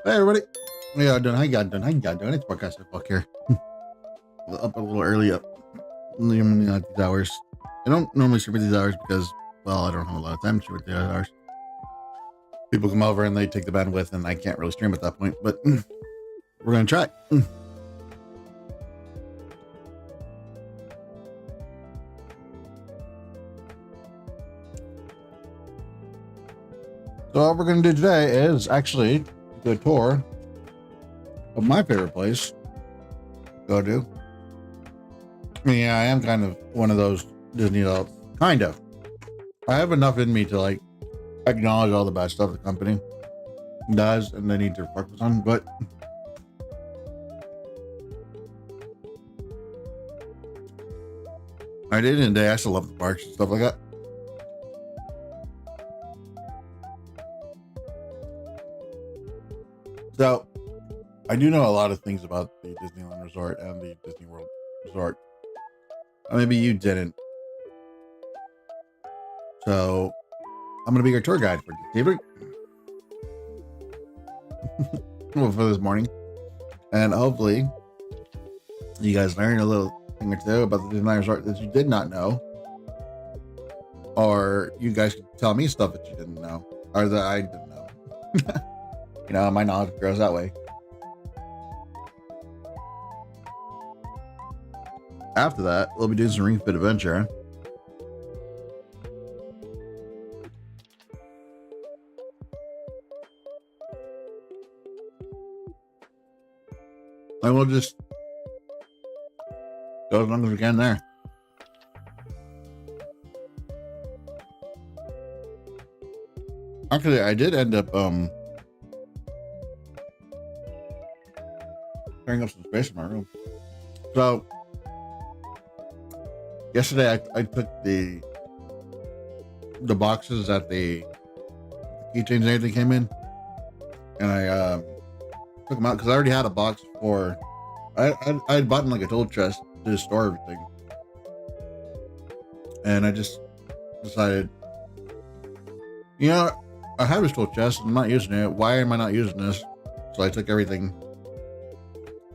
Hey everybody. Yeah, done. How you got done? How you got done? It's podcast fuck here. Up a little early up. Not these hours. I don't normally stream at these hours because, well, I don't have a lot of time to stream at these hours. People come over and they take the bandwidth and I can't really stream at that point, but we're gonna try. So what we're gonna do today is actually do a tour of my favorite place to go to. Yeah, I am kind of one of those Disney adults. Kind of. I have enough in me to like acknowledge all the bad stuff the company does and they need to focus on, but I did in the day. I still love the parks and stuff like that. So I do know a lot of things about the Disneyland Resort and the Disney World Resort. Maybe you didn't. So I'm gonna be your tour guide for this evening. For this morning. And hopefully you guys learn a little thing or two about the Disneyland Resort that you did not know. Or you guys can tell me stuff that you didn't know. Or that I didn't know. You know, my knowledge grows that way. After that, we'll be doing some Ring Fit Adventure. And we'll just go as long as we can there. Actually, I did end up clearing up some space in my room. So yesterday I took the boxes that the keychains and everything came in, and I took them out because I already had a box for I had bought like a tool chest to store everything, and I just decided, you know, I have this tool chest, I'm not using it. Why am I not using this? So I took everything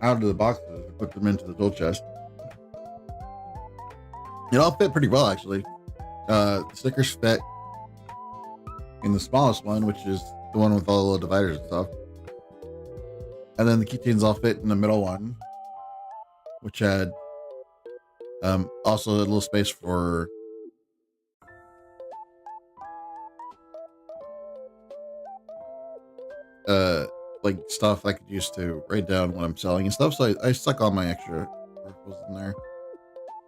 out of the boxes and put them into the tool chest. It all fit pretty well, actually. The stickers fit in the smallest one, which is the one with all the little dividers and stuff. And then the keychains all fit in the middle one, which had also a little space for like stuff I could use to write down what I'm selling and stuff. So I stuck all my extra articles in there.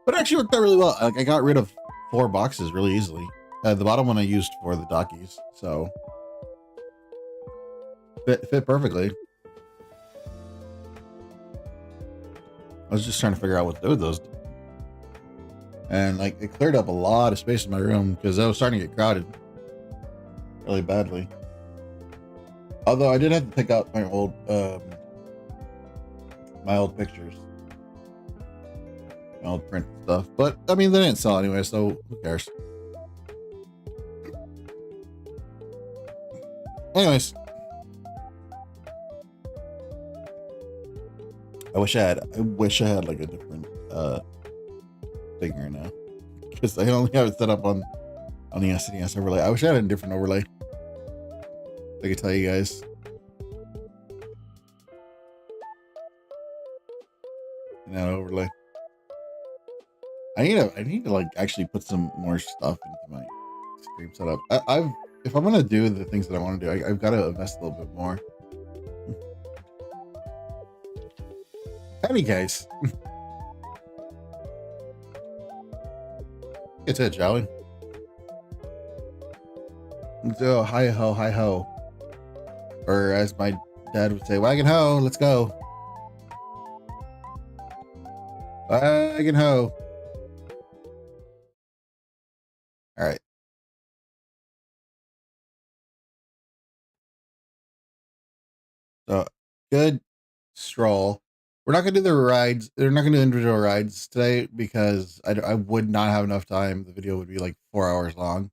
But it actually worked out really well. Like, I got rid of 4 boxes really easily. The bottom one I used for the dockies, so fit perfectly. I was just trying to figure out what to do with those, and like it cleared up a lot of space in my room because I was starting to get crowded really badly. Although I did have to pick out my old pictures, my old print stuff, but I mean they didn't sell anyway, so who cares? Anyways, I wish I had like a different thing right now, because I only have it set up on the SNES overlay. I wish I had a different overlay I could tell you guys. Overlay. I need to like actually put some more stuff into my stream setup. If I'm gonna do the things that I want to do, I've got to invest a little bit more. Any case, get to it, shall we? Let's go hi ho, or as my dad would say, wagon ho. Let's go, wagon ho. All right. So good stroll. We're not gonna do the rides. They're not gonna do individual rides today because I would not have enough time. The video would be like 4 hours long.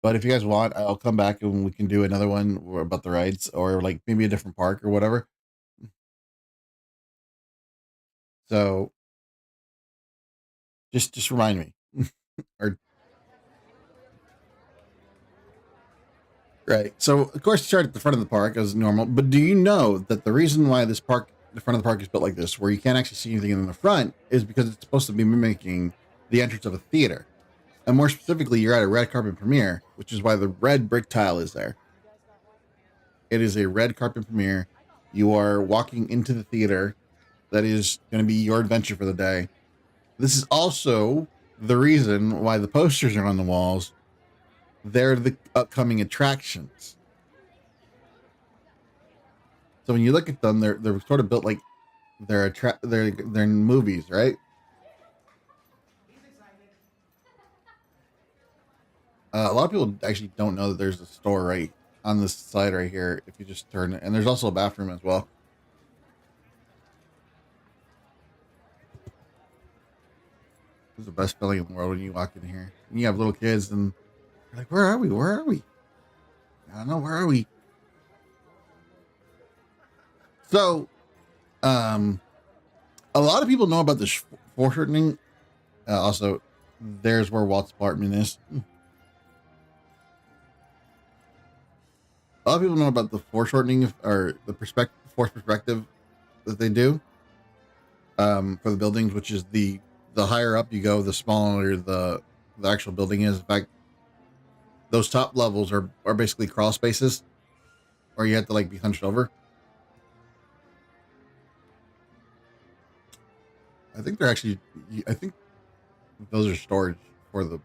But if you guys want, I'll come back and we can do another one about the rides, or like maybe a different park or whatever. So just remind me. Or right. So of course you start at the front of the park as normal, but do you know that the reason why this park, the front of the park, is built like this, where you can't actually see anything in the front, is because it's supposed to be mimicking the entrance of a theater. And more specifically, you're at a red carpet premiere, which is why the red brick tile is there. It is a red carpet premiere. You are walking into the theater. That is going to be your adventure for the day. This is also the reason why the posters are on the walls. They're the upcoming attractions. So when you look at them, they're sort of built like they're in movies, right? A lot of people actually don't know that there's a store right on this side right here. If you just turn it, and there's also a bathroom as well. This is the best feeling in the world when you walk in here. And you have little kids, and you're like, "Where are we? Where are we? I don't know. Where are we?" So, a lot of people know about the foreshortening. Also, there's where Walt's apartment is. A lot of people know about the foreshortening or the forced perspective that they do for the buildings, which is the higher up you go, the smaller the actual building is. In fact, those top levels are basically crawl spaces, or you have to like be hunched over. I think they're actually. I think those are storage for the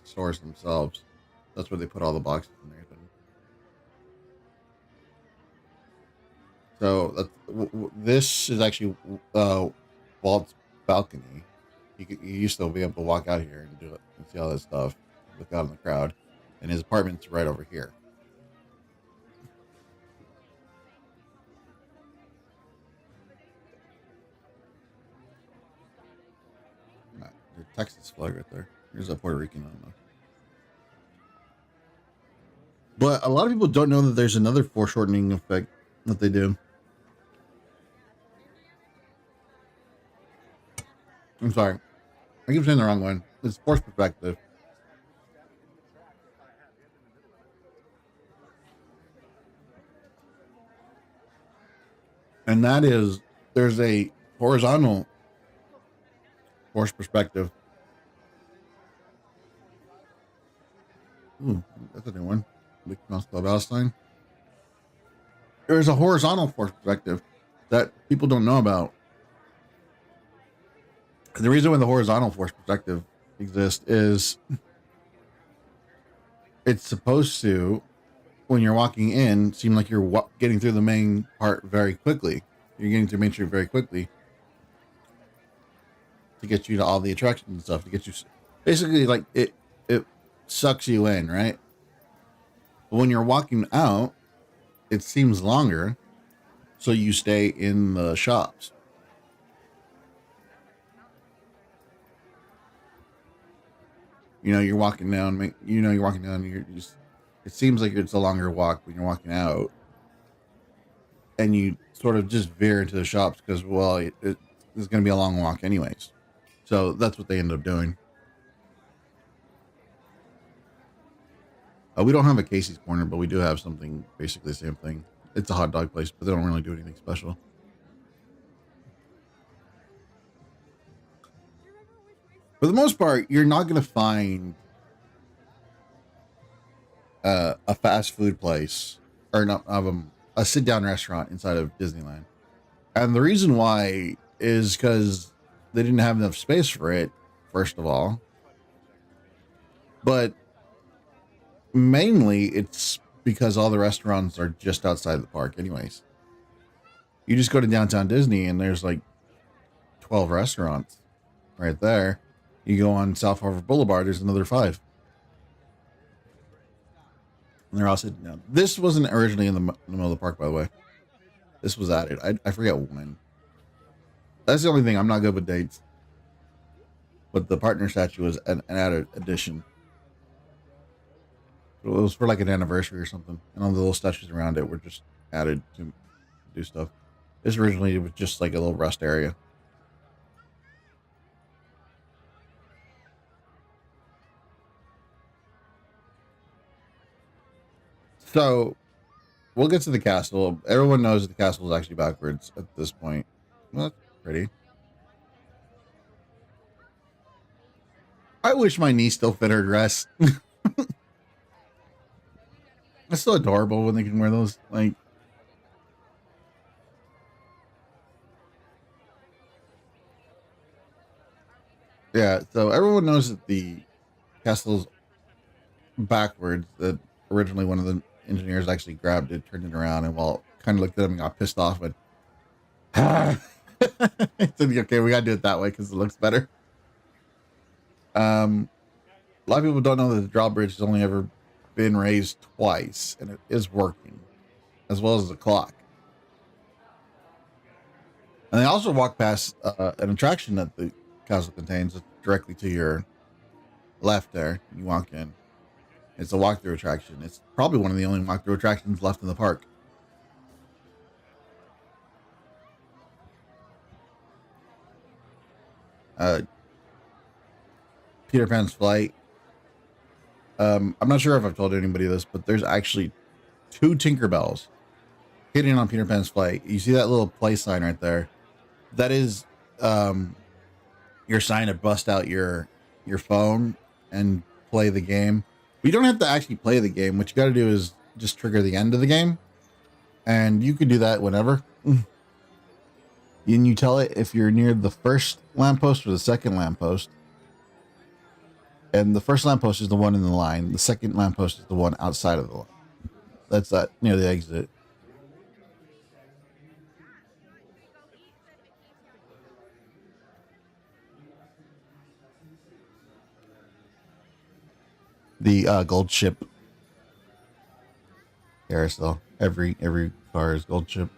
stores themselves. That's where they put all the boxes and everything. So this is actually Walt's balcony. You used to be able to walk out here and do it and see all this stuff, look out in the crowd, and his apartment's right over here. The Texas flag right there. Here's a Puerto Rican one though. But a lot of people don't know that there's another foreshortening effect that they do. I'm sorry. I keep saying the wrong one. It's forced perspective. And that is, there's a horizontal forced perspective. Ooh, that's a new one. Mickey Mouse Clubhouse thing. There's a horizontal forced perspective that people don't know about. And the reason why the horizontal forced perspective exists is it's supposed to, when you're walking in, seem like you're getting through the main part very quickly. You're getting to Main Street very quickly to get you to all the attractions and stuff. To get you, basically, like it sucks you in, right? But when you're walking out, it seems longer, so you stay in the shops. You're walking down. You're walking down. It seems like it's a longer walk when you're walking out, and you sort of just veer into the shops because, well, it's going to be a long walk anyways. So that's what they end up doing. We don't have a Casey's Corner, but we do have something basically the same thing. It's a hot dog place, but they don't really do anything special. For the most part, you're not going to find a fast food place or not a sit down restaurant inside of Disneyland. And the reason why is because they didn't have enough space for it, first of all. But mainly it's because all the restaurants are just outside the park anyways. You just go to downtown Disney and there's like 12 restaurants right there. You go on South Harvard Boulevard, there's another 5. And they're all sitting down. This wasn't originally in the middle of the park, by the way. This was added. I forget when. That's the only thing. I'm not good with dates. But the partner statue was an added addition. It was for like an anniversary or something, and all the little statues around it were just added to do stuff. This originally was just like a little rest area. So we'll get to the castle. Everyone knows that the castle is actually backwards at this point. Well, that's pretty. I wish my niece still fit her dress. It's so adorable when they can wear those. Like, yeah. So everyone knows that the castle's backwards. That originally one of the engineers actually grabbed it, turned it around, and while kind of looked at him and got pissed off. And said, "Okay, we gotta do it that way because it looks better." A lot of people don't know that the drawbridge has only ever been raised twice, and it is working, as well as the clock. And they also walk past an attraction that the castle contains directly to your left there. You walk in. It's a walkthrough attraction. It's probably one of the only walkthrough attractions left in the park. Peter Pan's Flight. I'm not sure if I've told anybody this, but there's actually 2 Tinkerbells hitting on Peter Pan's Flight. You see that little play sign right there? That is your sign to bust out your phone and play the game. You don't have to actually play the game. What you got to do is just trigger the end of the game, and you can do that whenever. And you tell it if you're near the first lamppost or the second lamppost. And the first lamppost is the one in the line. The second lamppost is the one outside of the line. That's that near the exit. The gold ship carousel. Every car is gold ship.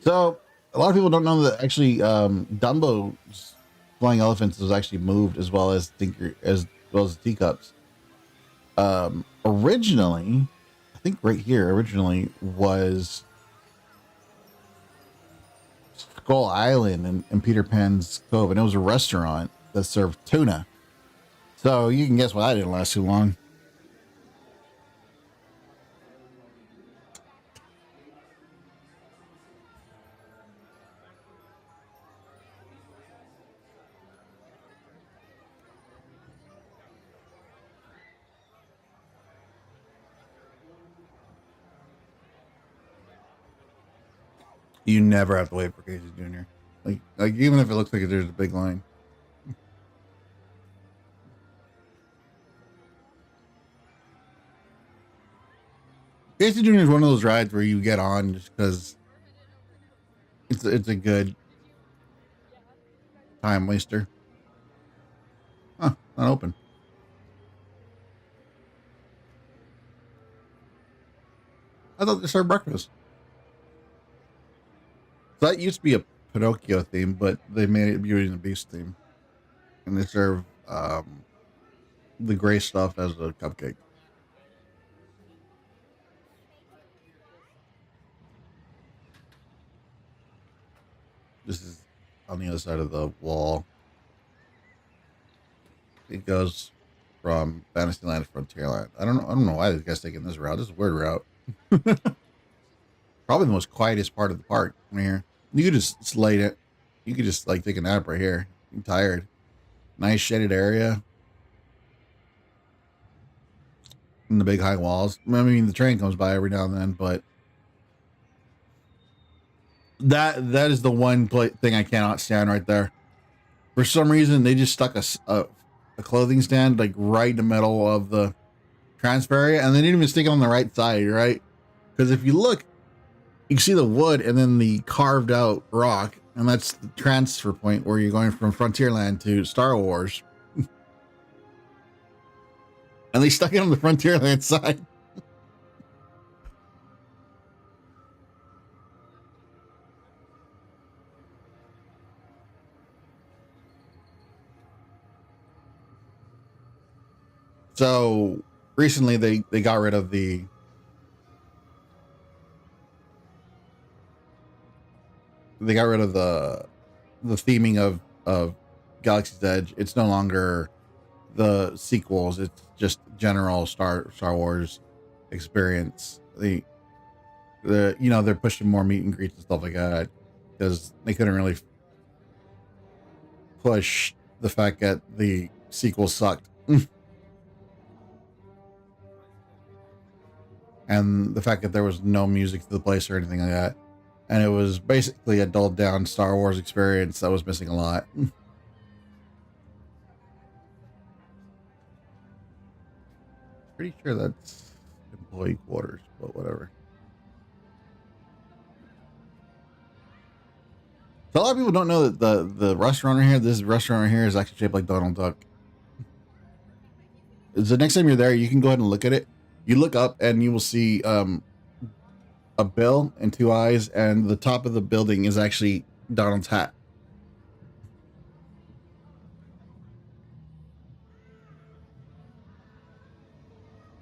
So a lot of people don't know that actually Dumbo's flying elephants was actually moved as well as teacups. Originally, I think right here originally was Skull Island and Peter Pan's Cove, and it was a restaurant that served tuna. So you can guess why that didn't last too long. You never have to wait for Casey Jr. Like even if it looks like there's a big line. Casey Jr. is one of those rides where you get on just because it's a good time waster. Huh, not open. I thought they served breakfast. So that used to be a Pinocchio theme, but they made it Beauty and the Beast theme. And they serve the gray stuff as a cupcake. This is on the other side of the wall. It goes from Fantasyland to Frontierland. I don't know why these guys taking this route. This is a weird route. Probably the most quietest part of the park right here. You could just slate it. You could just like take a nap right here. I'm tired. Nice shaded area. And the big high walls. I mean, the train comes by every now and then, but that is the one thing I cannot stand right there. For some reason, they just stuck a clothing stand like right in the middle of the transfer area, and they didn't even stick it on the right side, right? Because if you look, you can see the wood and then the carved out rock, and that's the transfer point where you're going from Frontierland to Star Wars. And they stuck it on the Frontierland side. So recently they got rid of the theming of Galaxy's Edge. It's no longer the sequels. It's just general Star Wars experience. The you know, they're pushing more meet and greets and stuff like that because they couldn't really push the fact that the sequel sucked. And the fact that there was no music to the place or anything like that. And it was basically a dulled down Star Wars experience that was missing a lot. Pretty sure that's employee quarters, but whatever. So a lot of people don't know that the restaurant right here, this restaurant right here, is actually shaped like Donald Duck. The next time you're there, you can go ahead and look at it. You look up and you will see a bill and two eyes, and the top of the building is actually Donald's hat.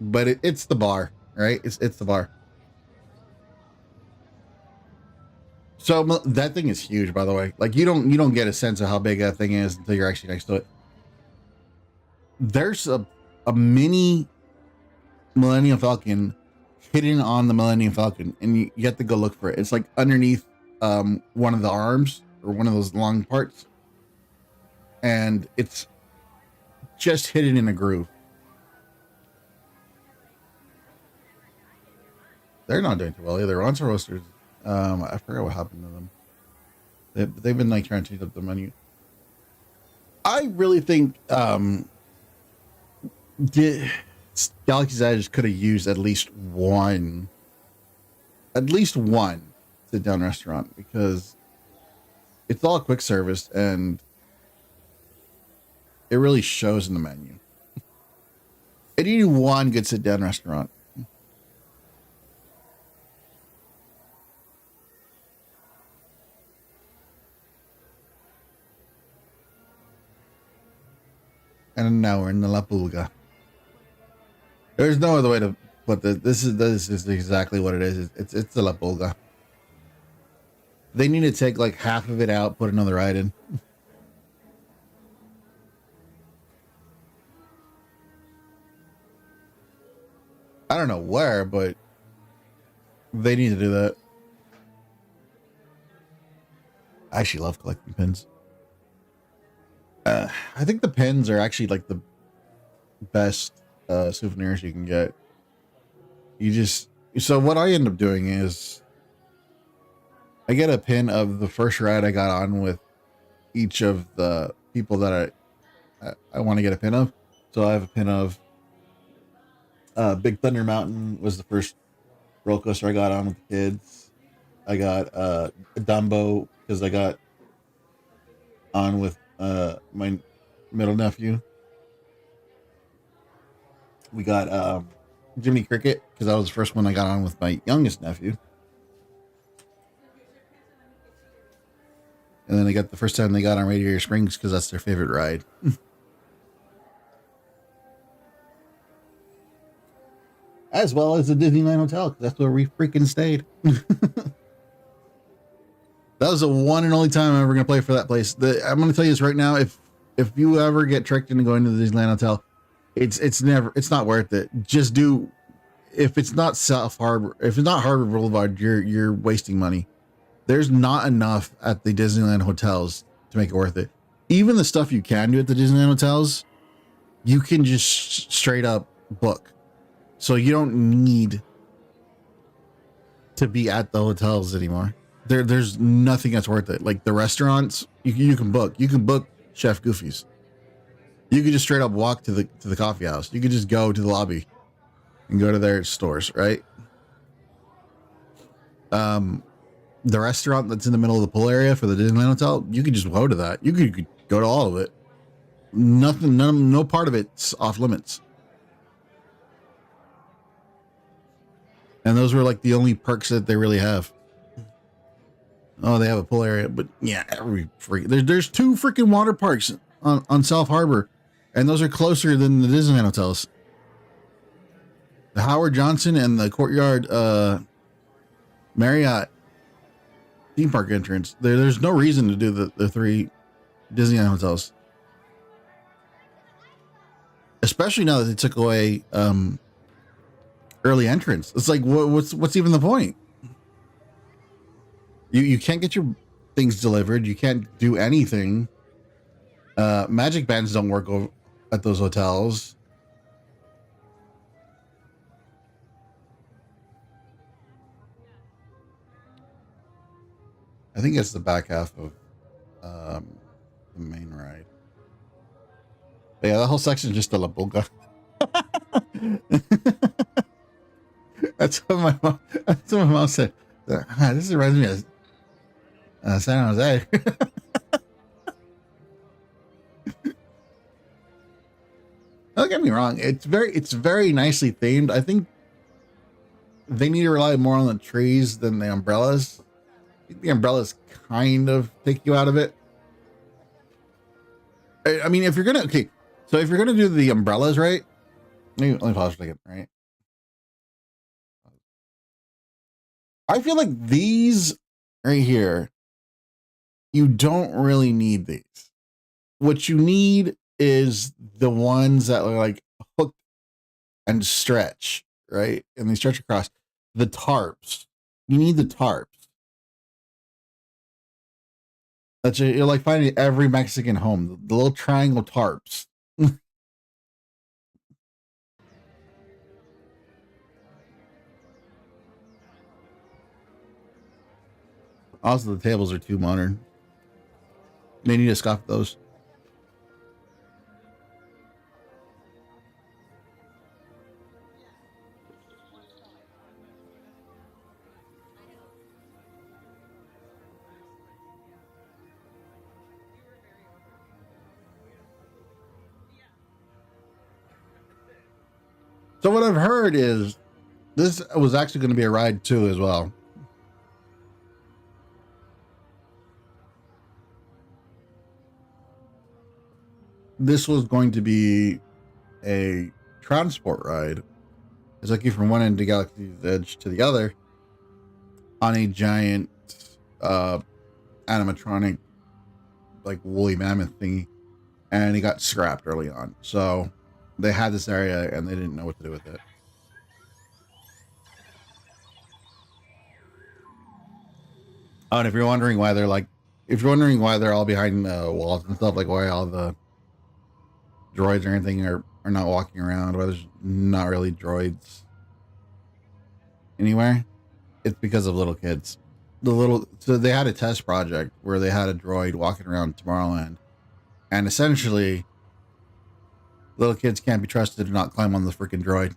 But it's the bar, right? It's the bar. So that thing is huge, by the way. Like you don't get a sense of how big that thing is until you're actually next to it. There's a mini Millennium Falcon hidden on the Millennium Falcon, and you have to go look for it. It's like underneath one of the arms or one of those long parts, and it's just hidden in a groove. They're not doing too well either. Ronson Roasters, I forgot what happened to them. They've been like trying to change up the menu. I really think Galaxy's Edge could have used at least one sit-down restaurant, because it's all quick service and it really shows in the menu. It needed one good sit-down restaurant. And now we're in the La Pulga. There's no other way to put this. This is exactly what it is. It's the La Pulga. They need to take like half of it out, put another ride in. I don't know where, but they need to do that. I actually love collecting pins. I think the pins are actually like the best souvenirs you can get. So what I end up doing is I get a pin of the first ride I got on with each of the people that I want to get a pin of. So I have a pin of Big Thunder Mountain was the first roller coaster I got on with the kids. I got Dumbo because I got on with my middle nephew. We got Jimmy Cricket because that was the first one I got on with my youngest nephew. And then I got the first time they got on Radiator Springs because that's their favorite ride. As well as the Disneyland Hotel, because that's where we freaking stayed. That was the one and only time I'm ever going to play for that place. I'm going to tell you this right now. If you ever get tricked into going to the Disneyland Hotel, it's not worth it. Just do, if it's not South Harbor, if it's not Harbor Boulevard, you're wasting money. There's not enough at the Disneyland hotels to make it worth it. Even the stuff you can do at the Disneyland hotels, you can just straight up book. So you don't need to be at the hotels anymore. There's nothing that's worth it. Like the restaurants, you can book. You can book Chef Goofy's. You could just straight up walk to the coffee house. You could just go to the lobby and go to their stores, right? The restaurant that's in the middle of the pool area for the Disneyland Hotel, you could just go to that. You could go to all of it. No part of it's off limits. And those were like the only perks that they really have. Oh, they have a pool area, but yeah, there's two freaking water parks on South Harbor, and those are closer than the Disneyland hotels. Howard Johnson and the Courtyard Marriott theme park entrance. There's no reason to do the 3 Disneyland hotels, especially now that they took away early entrance. It's like what's even the point? You can't get your things delivered. You can't do anything. Magic bands don't work at those hotels. I think it's the back half of the main ride. But yeah, that whole section is just a La Pulga. That's what my mom said. This reminds me of San Jose. Don't get me wrong. It's very nicely themed. I think they need to rely more on the trees than the umbrellas. I think the umbrellas kind of take you out of it. I mean, if you're gonna do the umbrellas, right? Let me pause for a second, right? I feel like these right here, you don't really need these. What you need is the ones that are like hooked and stretch, right? And they stretch across. The tarps. You need the tarps. You're like finding every Mexican home, the little triangle tarps. Also, the tables are too modern. They need to scuff those. So what I've heard is this was actually going to be a ride too as well. This was going to be a transport ride. It's like you from one end of Galaxy's Edge to the other on a giant animatronic, like woolly mammoth thingy, and it got scrapped early on. So they had this area and they didn't know what to do with it. Oh, and if you're wondering why they're all behind walls and stuff, like why all the droids or anything are not walking around, why there's not really droids anywhere, it's because of little kids. So they had a test project where they had a droid walking around Tomorrowland, and essentially little kids can't be trusted to not climb on the freaking droid.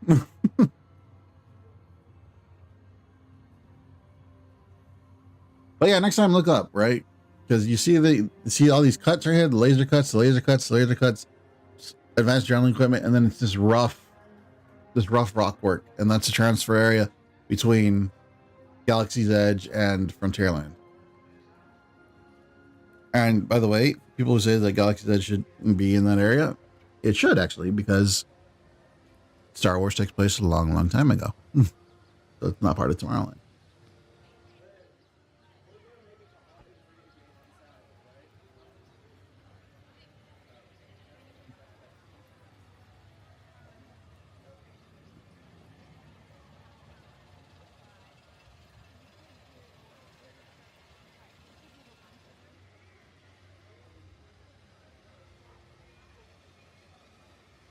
But yeah, next time look up, right? Because you see all these cuts right here, the laser cuts, advanced journaling equipment, and then it's this rough rock work, and that's a transfer area between Galaxy's Edge and Frontierland. And by the way, people who say that Galaxy's Edge shouldn't be in that area, it should actually, because Star Wars takes place a long, long time ago. So it's not part of Tomorrowland.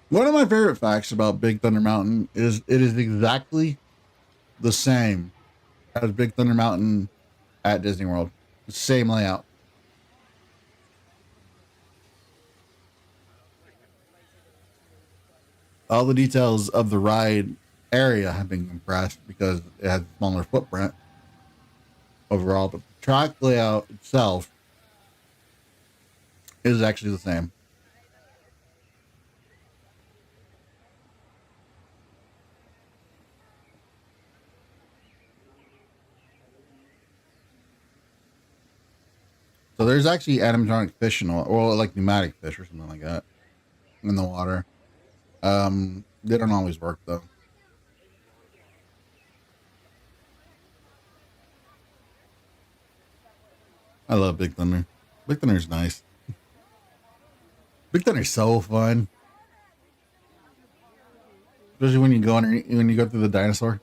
One of my favorite facts about Big Thunder Mountain is it is exactly the same as Big Thunder Mountain at Disney World. Same layout. All the details of the ride area have been compressed because it has a smaller footprint overall, but the track layout itself is actually the same. So there's actually animatronic fish or like pneumatic fish or something like that in the water. They don't always work though. I love Big Thunder. Big Thunder's nice. Big Thunder's so fun. Especially when you go when you go through the dinosaur.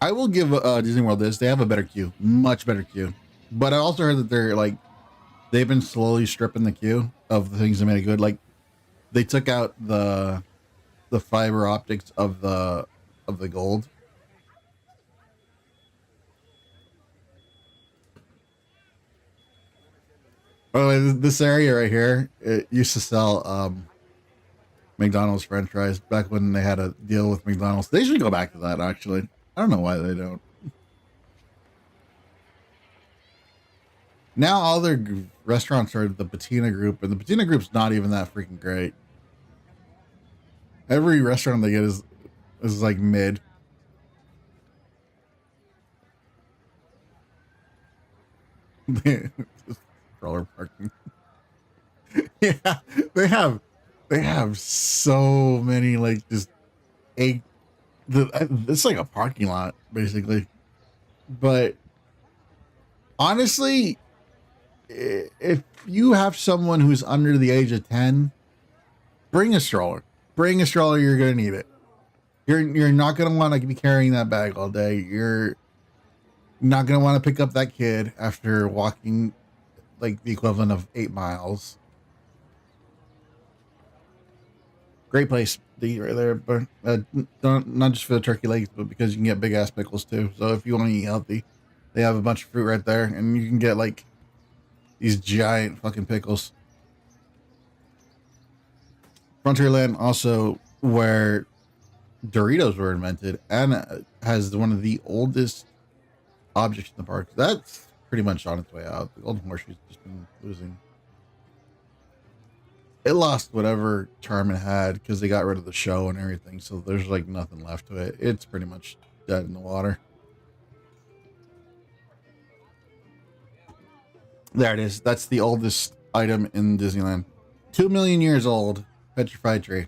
I will give Disney World this. They have a better queue. Much better queue. But I also heard that they've been slowly stripping the queue of the things that made it good. Like they took out the fiber optics of the gold. Oh, this area right here, it used to sell McDonald's French fries back when they had a deal with McDonald's. They should go back to that. Actually, I don't know why they don't. Now all their restaurants are the Patina Group, and the Patina Group's not even that freaking great. Every restaurant they get is like mid. Stroller parking. Yeah, they have so many like just it's like a parking lot basically. But honestly, if you have someone who's under the age of 10, bring a stroller. Bring a stroller. You're gonna need it. You're not gonna want to be carrying that bag all day. You're not gonna want to pick up that kid after walking like the equivalent of 8 miles. Great place to eat right there, but not just for the turkey legs, but because you can get big ass pickles too. So if you want to eat healthy, they have a bunch of fruit right there, and you can get like these giant fucking pickles. Frontierland also where Doritos were invented and has one of the oldest objects in the park. That's pretty much on its way out. The Golden Horseshoe's just been losing. It lost whatever charm it had because they got rid of the show and everything. So there's like nothing left to it. It's pretty much dead in the water. There it is. That's the oldest item in Disneyland. 2 million years old. Petrified tree.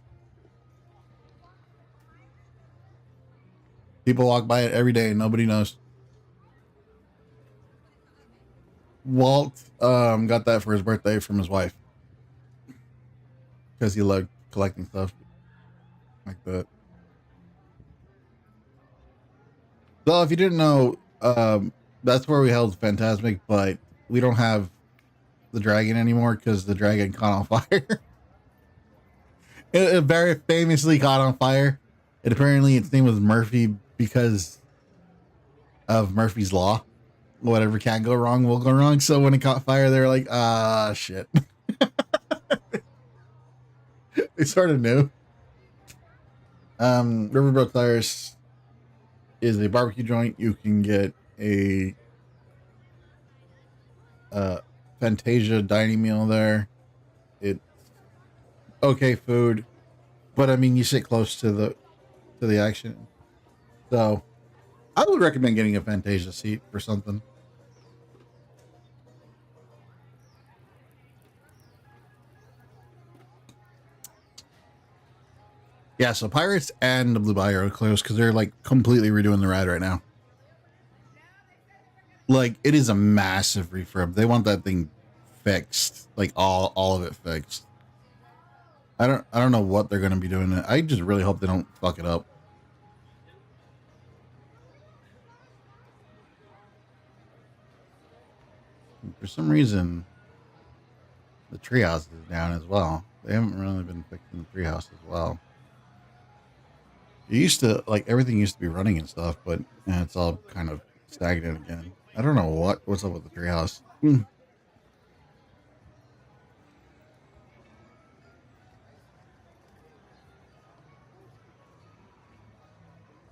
People walk by it every day and nobody knows. Walt got that for his birthday from his wife because he loved collecting stuff like that. So if you didn't know, that's where we held Fantasmic, but we don't have the dragon anymore because the dragon caught on fire. It very famously caught on fire. And apparently its name was Murphy because of Murphy's Law. Whatever can't go wrong will go wrong. So when it caught fire, they were like, shit. They sort of knew. Riverboat Tires is a barbecue joint. You can get a Fantasia dining meal there. It's okay food, but I mean you sit close to the action. So I would recommend getting a Fantasia seat for something. Yeah, so Pirates and the Blue Bayou are close because they're like completely redoing the ride right now. Like it is a massive refurb. They want that thing fixed, like all of it fixed. I don't know what they're gonna be doing. I just really hope they don't fuck it up. For some reason, the treehouse is down as well. They haven't really been fixing the treehouse as well. It used to like everything used to be running and stuff, but it's all kind of stagnant again. I don't know what's up with the treehouse.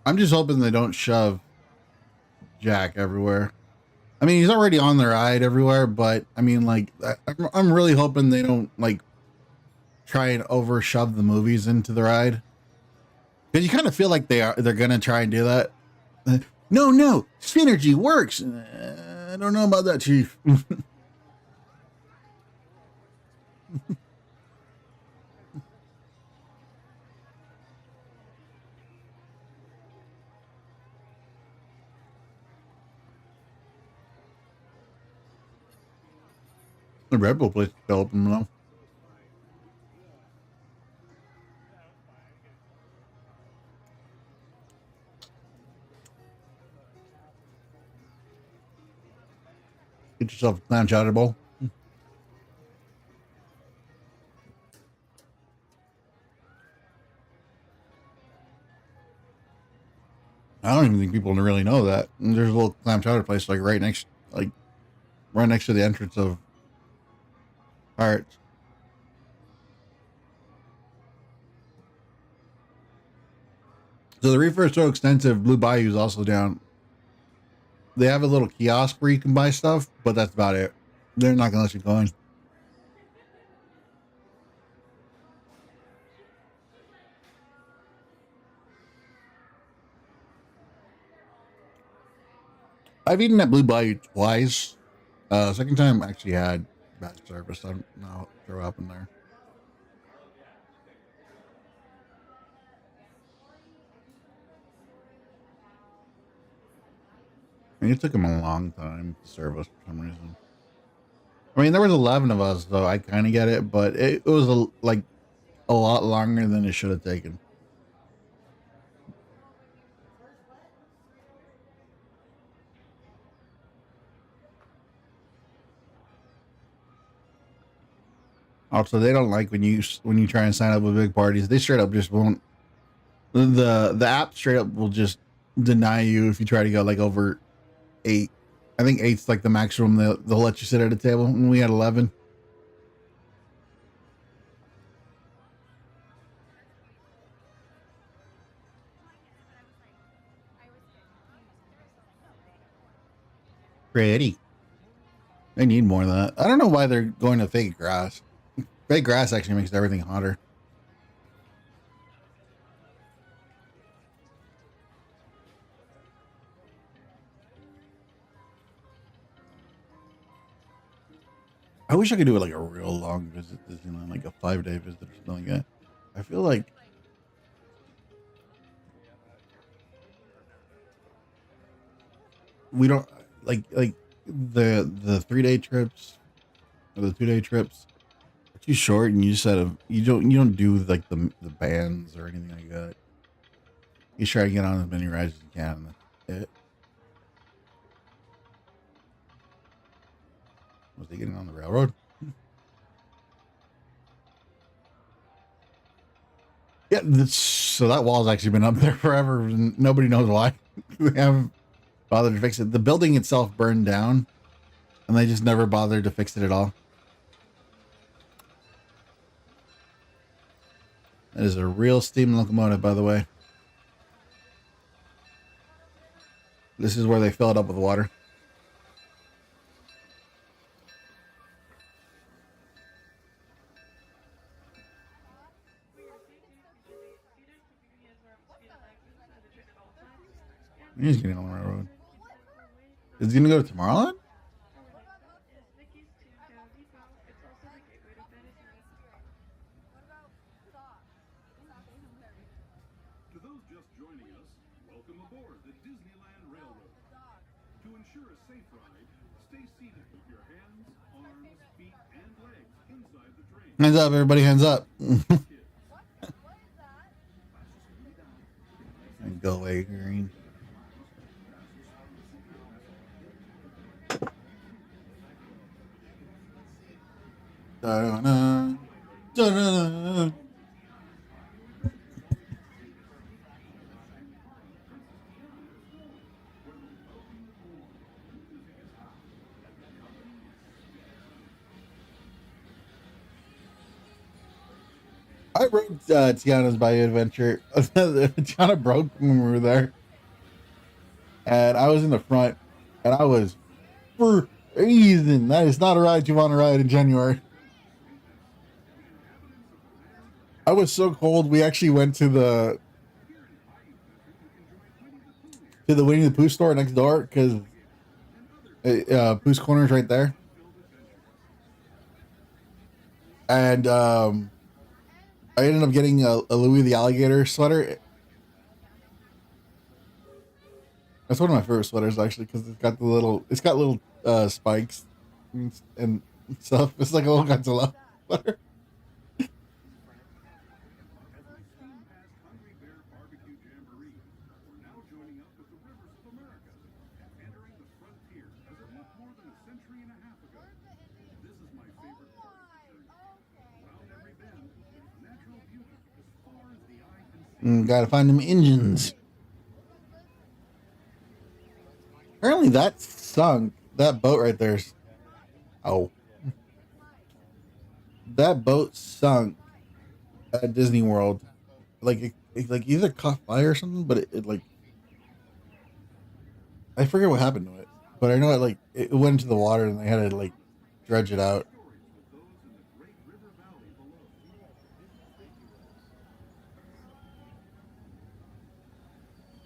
I'm just hoping they don't shove Jack everywhere. I mean, he's already on the ride everywhere, but I mean, like, I'm really hoping they don't like try and over shove the movies into the ride. Because you kind of feel like they're gonna try and do that. No, synergy works. I don't know about that, Chief. The Red Bull place is still open though. Get yourself a clam chowder bowl. I don't even think people really know that. And there's a little clam chowder place like right next to the entrance of Pirates. So the reefer is so extensive. Blue Bayou is also down. They have a little kiosk where you can buy stuff, but that's about it. They're not gonna let you go in. I've eaten at Blue Bayou twice. Second time I actually had bad service. I don't know what happened there. I mean, it took him a long time to serve us for some reason. I mean, there was 11 of us, though. I kind of get it, but it was a lot longer than it should have taken. Also, they don't like when you try and sign up with big parties. They straight up just won't. The app straight up will just deny you if you try to go like over 8. I think 8's like the maximum they'll let you sit at a table, and we had 11. Pretty. They need more of that. I don't know why they're going to fake grass. Fake grass actually makes everything hotter. I wish I could do it like a real long visit to Disneyland, like a 5-day visit or something like that. I feel like we don't like the 3-day trips or the 2-day trips are too short, and you just you don't do like the bands or anything like that. You try to get on as many rides as you can. And that's it. Was he getting on the railroad? Yeah, so that wall's actually been up there forever, and nobody knows why. They haven't bothered to fix it. The building itself burned down, and they just never bothered to fix it at all. That is a real steam locomotive, by the way. This is where they fill it up with water. He's getting on the railroad. Is he gonna go to Tomorrowland? To those just joining us, welcome aboard the Disneyland Railroad. To ensure a safe ride, stay seated with your hands, arms, feet, and legs inside the train. Hands up, everybody, hands up. And go away, green. Da-da-da, da-da-da. I rode Tiana's Bayou Adventure. Tiana broke when we were there, and I was in the front, and I was freezing. That is not a ride you want to ride in January. I was so cold. We actually went to the Winnie the Pooh store next door because Pooh's Corner is right there, and I ended up getting a Louis the Alligator sweater. That's one of my favorite sweaters actually because it's got little spikes, and So it's like a little Godzilla. Butter. Steam past Hungry Bear Barbecue Jamboree. We're now joining up with the rivers of America and entering the frontier as it looked more than a century and a half ago. This is my favorite part of the journey. Round every bend, natural beauty as far as the eye can see. Gotta find them engines. Apparently that sunk. That boat right there's. Oh. That boat sunk at Disney World. Like it like either caught fire or something, but it like I forget what happened to it. But I know it like it went into the water and they had to like dredge it out.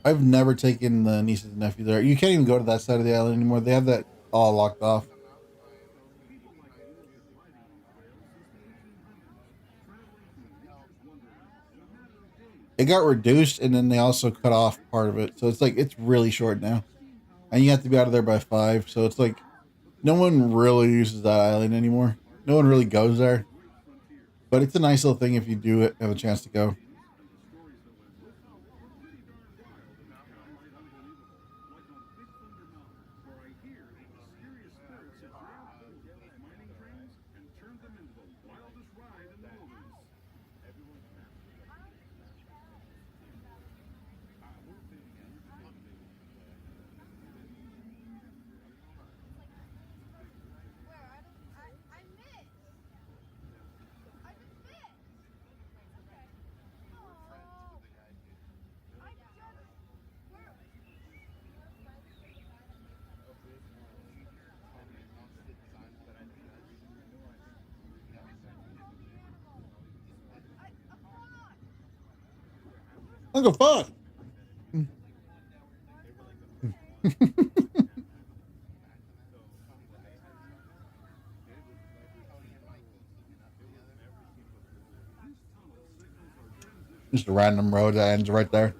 I've never taken the nieces and nephews there. You can't even go to that side of the island anymore. They have that all locked off. It got reduced and then they also cut off part of it. So it's like, it's really short now. And you have to be out of there by 5. So it's like, no one really uses that island anymore. No one really goes there. But it's a nice little thing if you do have a chance to go. Uncle fuck. Just a random road that ends right there.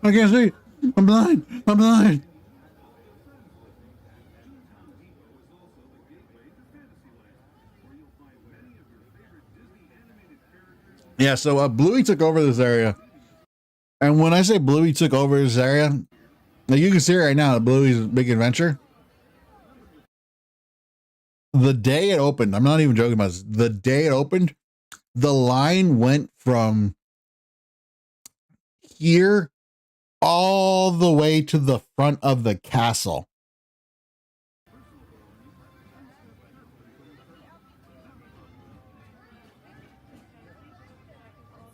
I can't see. I'm blind. I'm blind. Yeah, so Bluey took over this area. And when I say Bluey took over this area, like you can see it right now, Bluey's Big Adventure. The day it opened, I'm not even joking about this. The day it opened, the line went from here all the way to the front of the castle.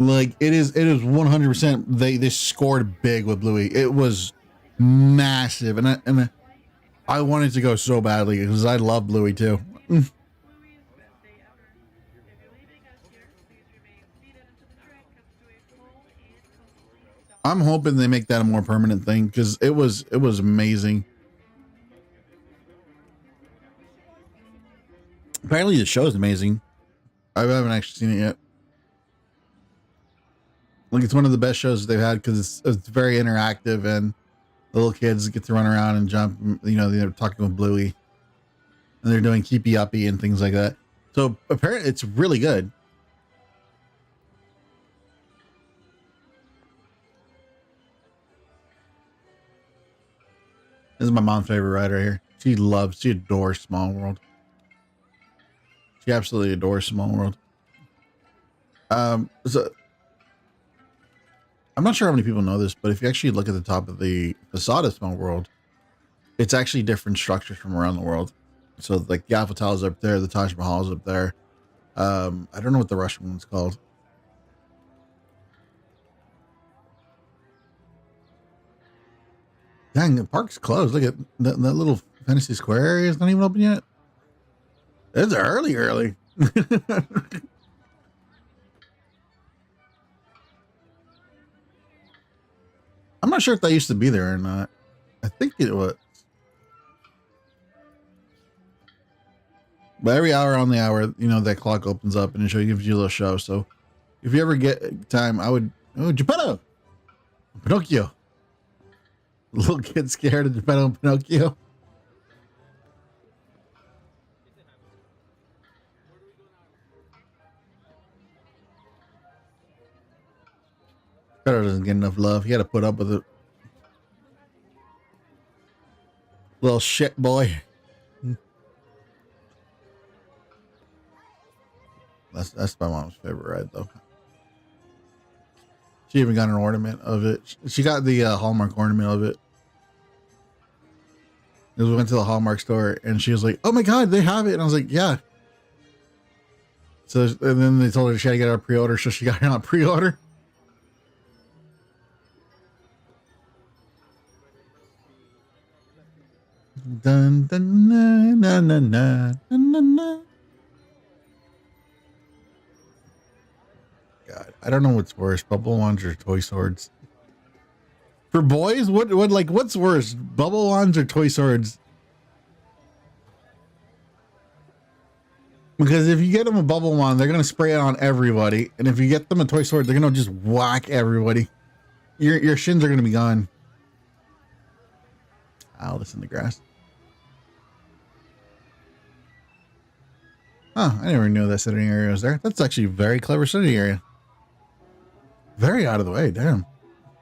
Like it is 100%. They scored big with Bluey. It was massive, and I wanted to go so badly because I love Bluey too. I'm hoping they make that a more permanent thing because it was amazing. Apparently the show is amazing. I haven't actually seen it yet. Like it's one of the best shows they've had because it's very interactive and the little kids get to run around and jump. You know, they're talking with Bluey and they're doing keepy uppy and things like that. So apparently it's really good. This is my mom's favorite ride right here. She adores Small World. She absolutely adores Small World. So I'm not sure how many people know this, but if you actually look at the top of the facade of Small World, it's actually different structures from around the world. So like the Eiffel Tower is up there, the Taj Mahal is up there. I don't know what the Russian one's called. Dang, the park's closed. Look at that little Fantasy Square area is not even open yet. It's early. I'm not sure if that used to be there or not. I think it was. But every hour on the hour, you know, that clock opens up and it gives you a little show. So if you ever get time, I would, oh, Geppetto. Pinocchio. Little kid scared to depend on Pinocchio. Better doesn't get enough love. He had to put up with it. Little shit boy. That's my mom's favorite ride though. She even got an ornament of it. She got the Hallmark ornament of it. We went to the Hallmark store and she was like, "Oh my God, they have it!" And I was like, "Yeah." So and then they told her she had to get it on pre-order, so she got it on pre-order. Dun dun na na na na na na. God, I don't know what's worse, bubble wands or toy swords. For boys, what's worse, bubble wands or toy swords? Because if you get them a bubble wand, they're gonna spray it on everybody, and if you get them a toy sword, they're gonna just whack everybody. Your shins are gonna be gone. Alice in the grass. Huh, I never knew that sitting area was there. That's actually a very clever sitting area. Very out of the way, damn.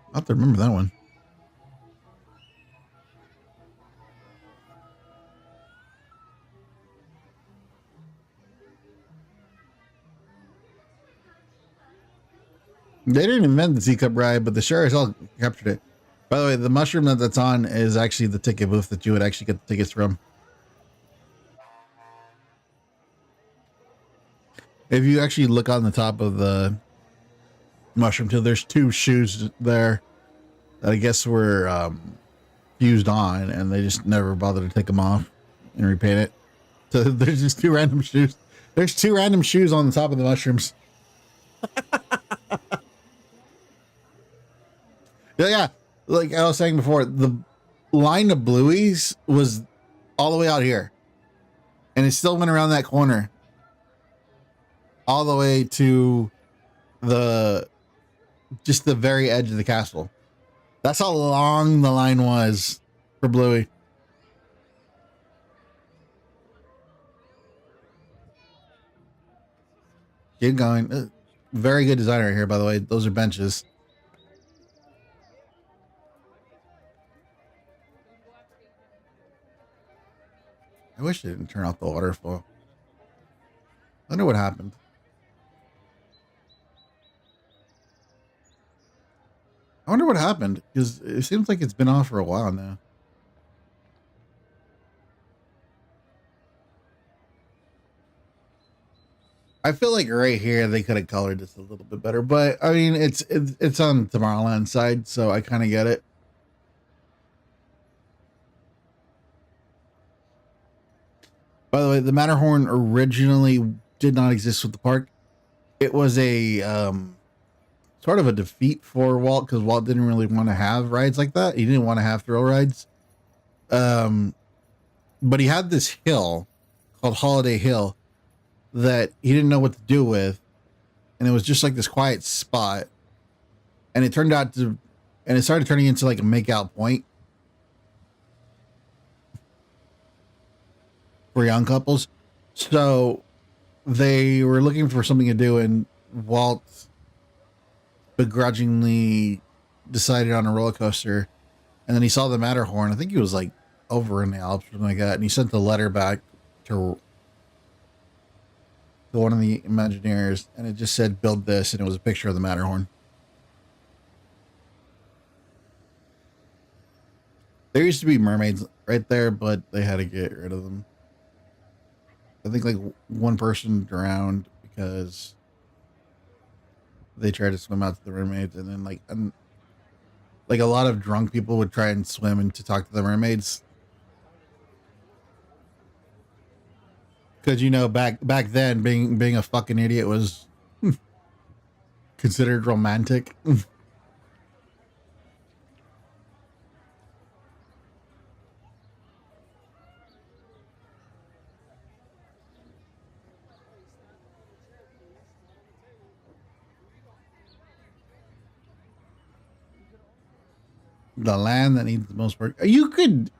I'll have to remember that one. They didn't invent the teacup ride, but the sheriffs all captured it. By the way, the mushroom that's on is actually the ticket booth that you would actually get the tickets from. If you actually look on the top of the mushroom too, there's two shoes there that I guess were fused on, and they just never bothered to take them off and repaint it. So there's just two random shoes. There's two random shoes on the top of the mushrooms. Yeah, like I was saying before, the line of blueies was all the way out here, and it still went around that corner all the way to the very edge of the castle. That's how long the line was for Bluey. Keep going. Very good design right here, by the way. Those are benches. I wish they didn't turn off the waterfall. I wonder what happened. I wonder what happened, because it seems like it's been off for a while now. I feel like right here they could have colored this a little bit better, but I mean it's on Tomorrowland side, so I kind of get it. By the way, the Matterhorn originally did not exist with the park. It was a sort of a defeat for Walt, because Walt didn't really want to have rides like that. He didn't want to have thrill rides. But he had this hill called Holiday Hill that he didn't know what to do with, and it was just like this quiet spot, and it started turning into like a makeout point for young couples. So they were looking for something to do, and Walt begrudgingly decided on a roller coaster, and then he saw the Matterhorn. I think he was like over in the Alps or something like that, and he sent the letter back to one of the Imagineers, and it just said build this, and it was a picture of the Matterhorn. There used to be mermaids right there, but they had to get rid of them. I think like one person drowned because they tried to swim out to the mermaids, and then like a lot of drunk people would try and swim and to talk to the mermaids. Because back then, being a fucking idiot was considered romantic. the land that needs the most work. You could.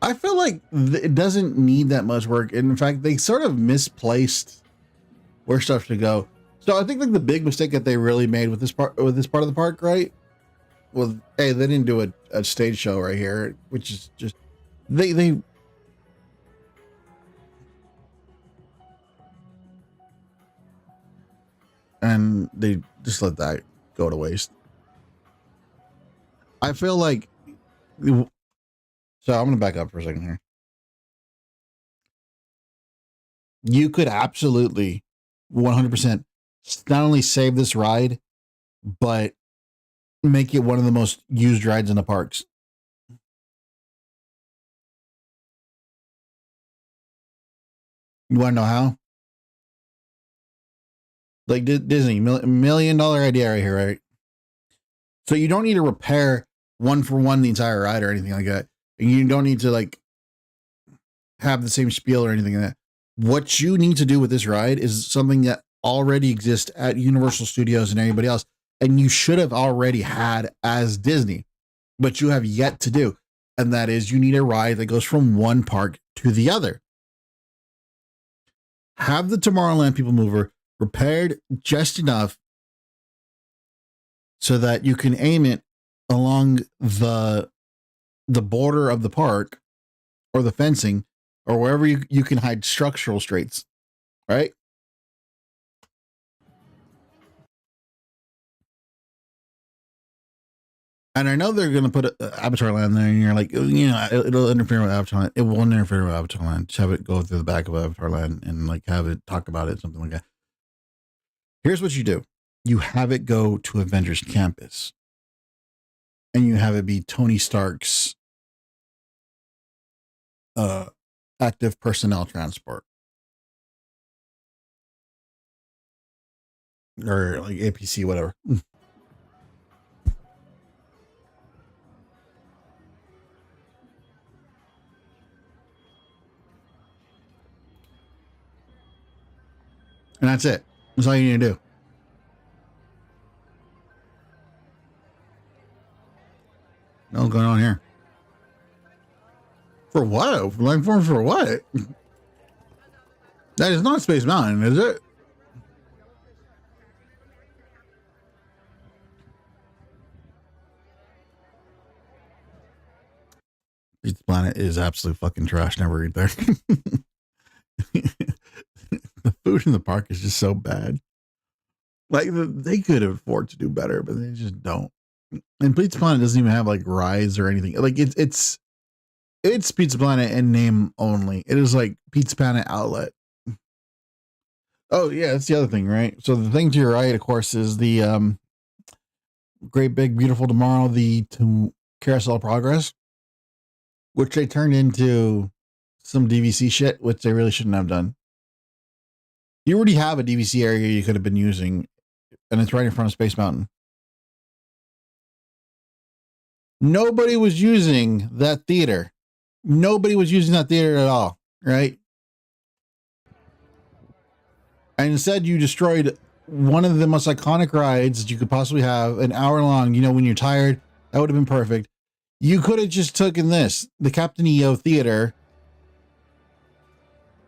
I feel like it doesn't need that much work. And in fact, they sort of misplaced where stuff should go. So I think like the big mistake that they really made with this part of the park, right? Well, hey, they didn't do a stage show right here, which is just they and they just let that go to waste. I feel like, so I'm gonna back up for a second here. You could absolutely 100% not only save this ride, but make it one of the most used rides in the parks. You want to know how? Like Disney, $1 million idea right here, right? So you don't need to repair one for one the entire ride or anything like that. And you don't need to like have the same spiel or anything like that. What you need to do with this ride is something that already exists at Universal Studios and anybody else, and you should have already had as Disney, but you have yet to do. And that is you need a ride that goes from one park to the other. Have the Tomorrowland People Mover repaired just enough so that you can aim it along the border of the park or the fencing or wherever you can hide structural straits, right? And I know they're going to put Avatar Land there, and you're like, you know, it'll interfere with Avatar Land. It won't interfere with Avatar Land. Just have it go through the back of Avatar Land and like have it talk about it, something like that. Here's what you do. You have it go to Avengers Campus. And you have it be Tony Stark's active personnel transport. Or like APC, whatever. And that's it. That's all you need to do. What's going on here? For what? Line form for what? That is not Space Mountain, is it? Pizza Planet is absolute fucking trash. Never eat there. The food in the park is just so bad. Like they could afford to do better, but they just don't. And Pizza Planet doesn't even have like rides or anything. Like it's Pizza Planet in name only. It is like Pizza Planet outlet. Oh yeah, that's the other thing, right? So the thing to your right, of course, is the Great Big Beautiful Tomorrow, the Carousel of Progress, which they turned into some DVC shit, which they really shouldn't have done. You already have a DVC area you could have been using, and it's right in front of Space Mountain. Nobody was using that theater. Nobody was using that theater at all, right? And instead, you destroyed one of the most iconic rides that you could possibly have, an hour long. You know, when you're tired, that would have been perfect. You could have just taken the Captain EO Theater,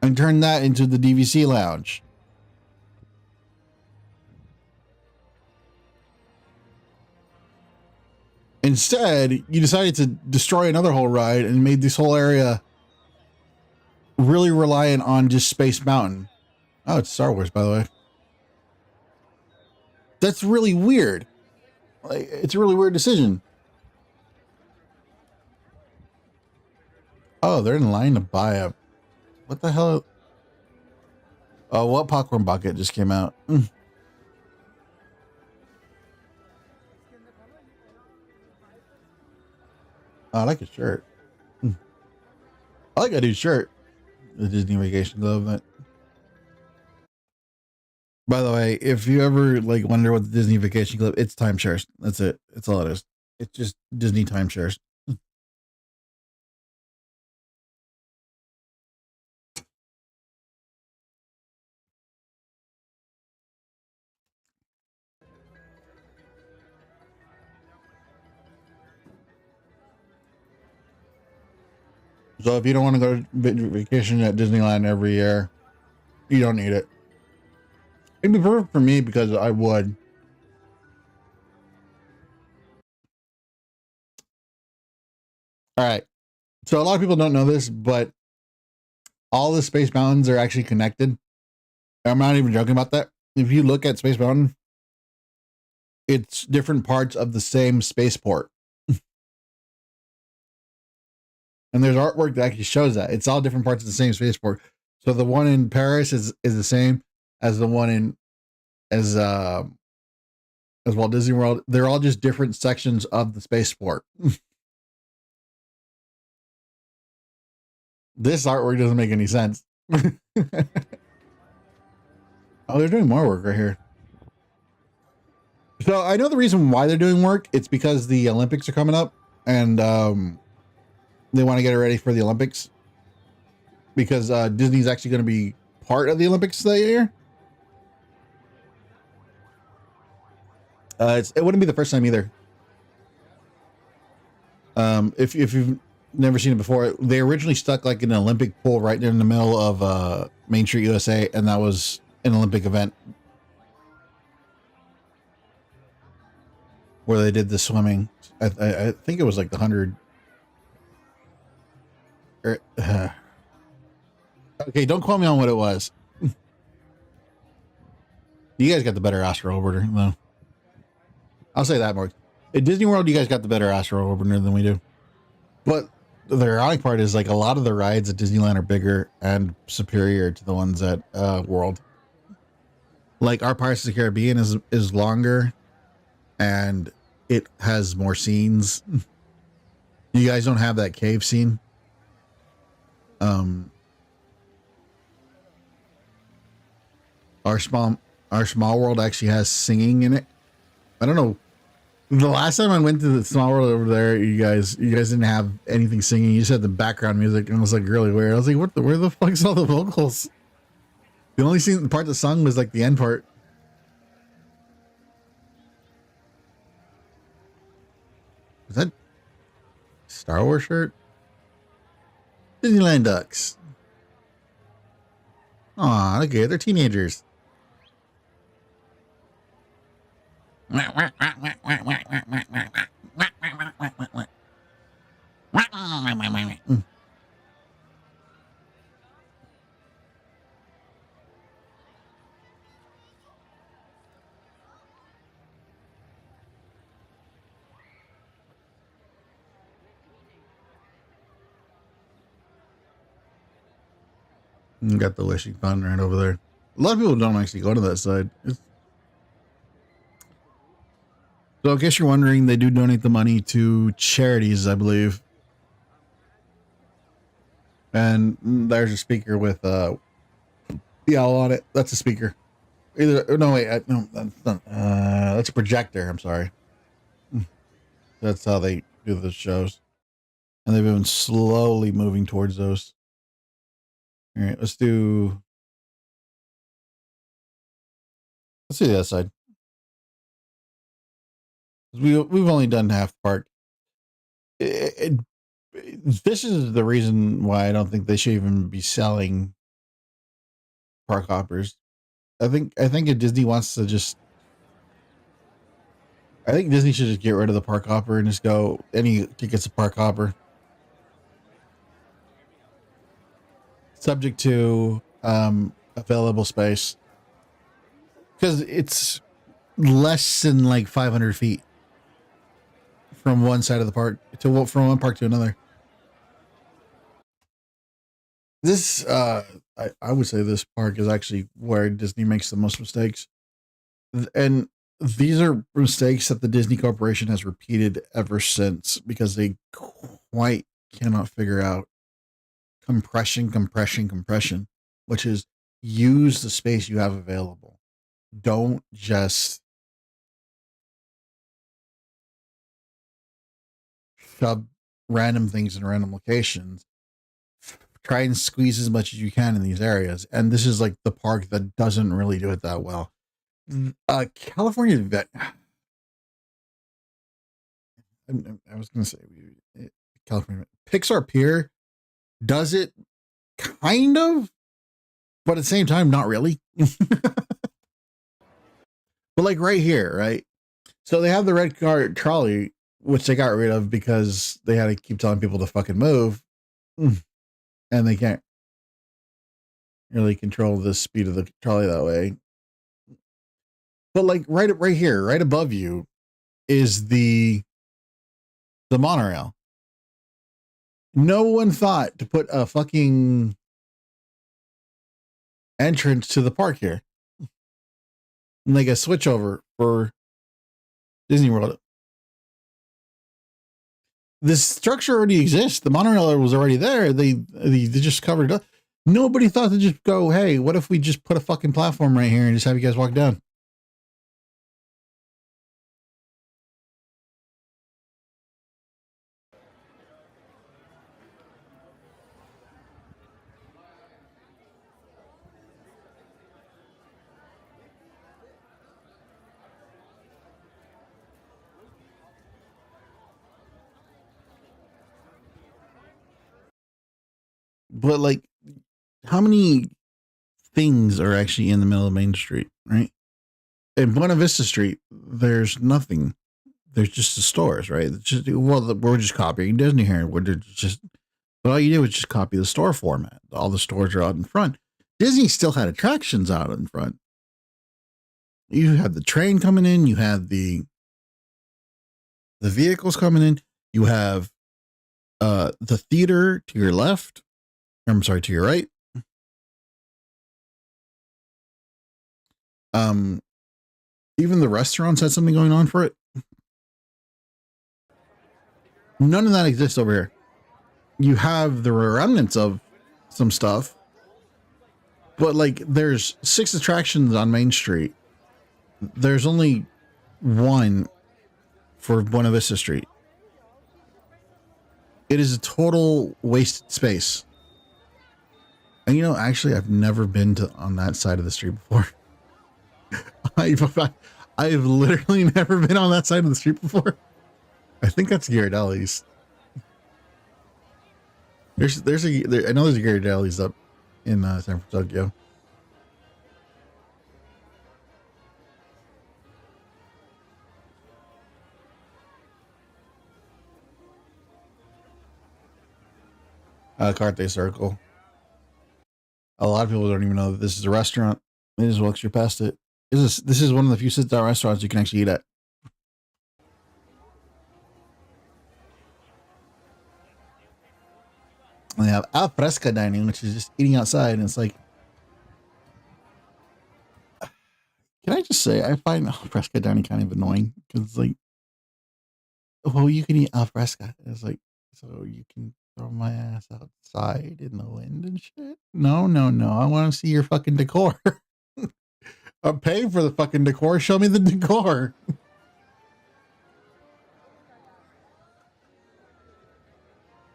and turned that into the DVC lounge. Instead, you decided to destroy another whole ride and made this whole area really reliant on just Space Mountain. Oh, it's Star Wars, by the way. That's really weird. Like, it's a really weird decision. Oh, they're in line to buy a... What the hell? Oh, what popcorn bucket just came out? Oh, I like his shirt. I like a dude's shirt. The Disney Vacation Club. That. By the way, if you ever like wonder what the Disney Vacation Club, it's timeshares. That's it. That's all it is. It's just Disney timeshares. So if you don't want to go to vacation at Disneyland every year, you don't need it. It'd be perfect for me because I would. All right. So a lot of people don't know this, but all the Space Mountains are actually connected. I'm not even joking about that. If you look at Space Mountain, it's different parts of the same spaceport. And there's artwork that actually shows that. It's all different parts of the same spaceport. So the one in Paris is the same as the one in as Walt Disney World. They're all just different sections of the spaceport. This artwork doesn't make any sense. Oh, they're doing more work right here. So I know the reason why they're doing work. It's because the Olympics are coming up, and they want to get it ready for the Olympics. Because Disney's actually going to be part of the Olympics that year. It wouldn't be the first time either. If you've never seen it before, they originally stuck like an Olympic pool right in the middle of Main Street, USA, and that was an Olympic event where they did the swimming. I think it was like the 100. Okay, don't quote me on what it was. You guys got the better astro orbiter, though. I'll say that, Mark. At Disney World, you guys got the better astro orbiter than we do. But the ironic part is, like, a lot of the rides at Disneyland are bigger and superior to the ones at World. Like, our Pirates of the Caribbean is longer, and it has more scenes. You guys don't have that cave scene. Our small world actually has singing in it. I don't know. The last time I went to the small world over there, you guys didn't have anything singing. You just had the background music, and it was like really weird. I was like, where the fuck's all the vocals? The only the part that sung was like the end part. Is that Star Wars shirt? Disneyland Ducks. Aw, okay, they're teenagers. Got the wishing fountain right over there. A lot of people don't actually go to that side. So I guess you're wondering, they do donate the money to charities, I believe. And there's a speaker with the owl on it. That's a speaker. No, wait, no, that's not. That's a projector. I'm sorry. That's how they do the shows, and they've been slowly moving towards those. All right, let's do the other side. We've only done half the park. This is the reason why I don't think they should even be selling park hoppers. I think if Disney wants to I think Disney should just get rid of the park hopper and just go any tickets a park hopper. Subject to available space. Because it's less than like 500 feet from one side of the park from one park to another. This I would say this park is actually where Disney makes the most mistakes. And these are mistakes that the Disney Corporation has repeated ever since, because they quite cannot figure out compression, which is use the space you have available. Don't just shove random things in random locations. Try and squeeze as much as you can in these areas. And this is like the park that doesn't really do it that well. California Vet. I was going to say California Pixar Pier does it kind of, but at the same time, not really. But like right here, right? So they have the red car trolley, which they got rid of because they had to keep telling people to fucking move. And they can't really control the speed of the trolley that way. But like right here, right above you is the monorail. No one thought to put a fucking entrance to the park here. And like a switchover for Disney World. This structure already exists. The monorail was already there. They just covered it up. Nobody thought to just go, hey, what if we just put a fucking platform right here and just have you guys walk down? But like, how many things are actually in the middle of Main Street, right? In Buena Vista Street, there's nothing. There's just the stores, right? It's just, well, we're just copying Disney here. But all you did was just copy the store format. All the stores are out in front. Disney still had attractions out in front. You had the train coming in. You had the vehicles coming in. You have the theater to your left. I'm sorry, to your right. Even the restaurants had something going on for it. None of that exists over here. You have the remnants of some stuff, but like there's 6 attractions on Main Street. There's only one for Buena Vista Street. It is a total wasted space. And you know, actually, I've never been on that side of the street before. I've literally never been on that side of the street before. I think that's Ghirardelli's. I know there's a Ghirardelli's up in San Francisco. Carthay Circle. A lot of people don't even know that this is a restaurant. They just walk you past it. This is one of the few sit-down restaurants you can actually eat at. And they have al fresco dining, which is just eating outside, and it's like, can I just say, I find al fresco dining kind of annoying because it's like, well, you can eat al fresco. It's like, so you can throw my ass outside in the wind and shit. No. I want to see your fucking decor. I'm paying for the fucking decor. Show me the decor.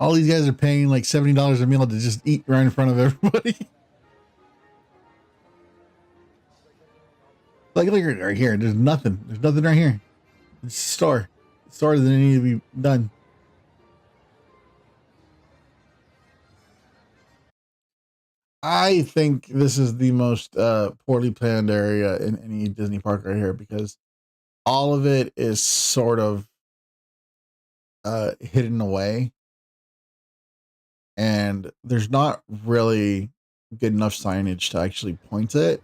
All these guys are paying like $70 a meal to just eat right in front of everybody. Like, look right here. There's nothing. There's nothing right here. It's a store. Store doesn't need to be done. I think this is the most poorly planned area in any Disney park right here because all of it is sort of hidden away. And there's not really good enough signage to actually point it.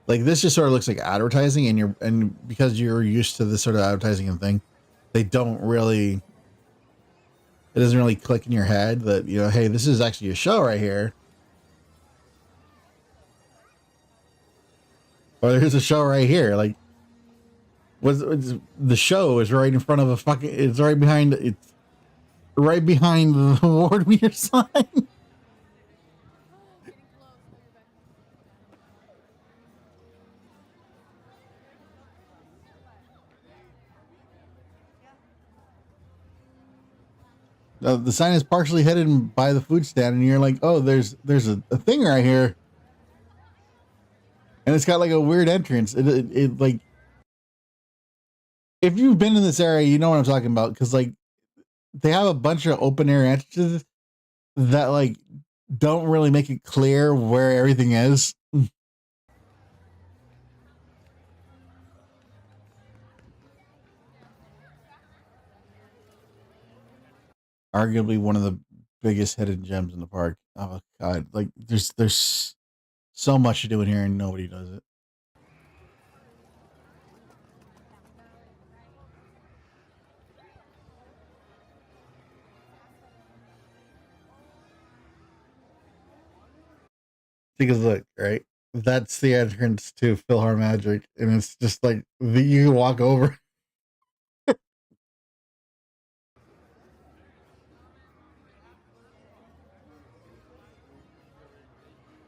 Like this just sort of looks like advertising, and because you're used to this sort of advertising and thing, they don't really. It doesn't really click in your head that, you know, hey, this is actually a show right here. Or there's a show right here. Like, the show is right in front of a fucking, it's right behind the award winner sign. The sign is partially hidden by the food stand, and you're like, oh, there's a thing right here, and it's got like a weird entrance. It like, if you've been in this area, you know what I'm talking about, because like they have a bunch of open air entrances that like don't really make it clear where everything is. Arguably one of the biggest hidden gems in the park. Oh god, like there's so much to do in here and nobody does it. Take a look, right? That's the entrance to PhilharMagic, and it's just like you can walk over.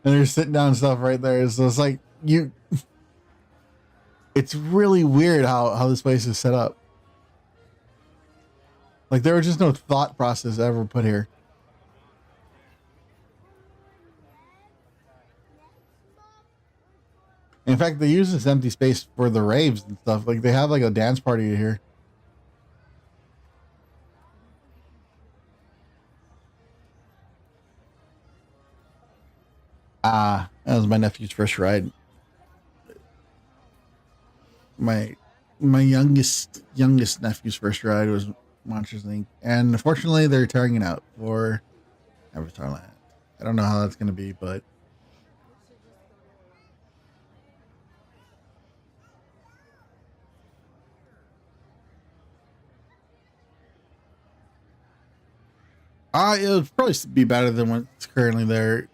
And there's sitting down stuff right there. So it's like it's really weird how this place is set up. Like there was just no thought process ever put here. In fact, they use this empty space for the raves and stuff. Like they have like a dance party here. That was my nephew's first ride. My youngest nephew's first ride was Monsters Inc. And unfortunately, they're tearing it out for Avatar Land. I don't know how that's going to be, but it would probably be better than what's currently there.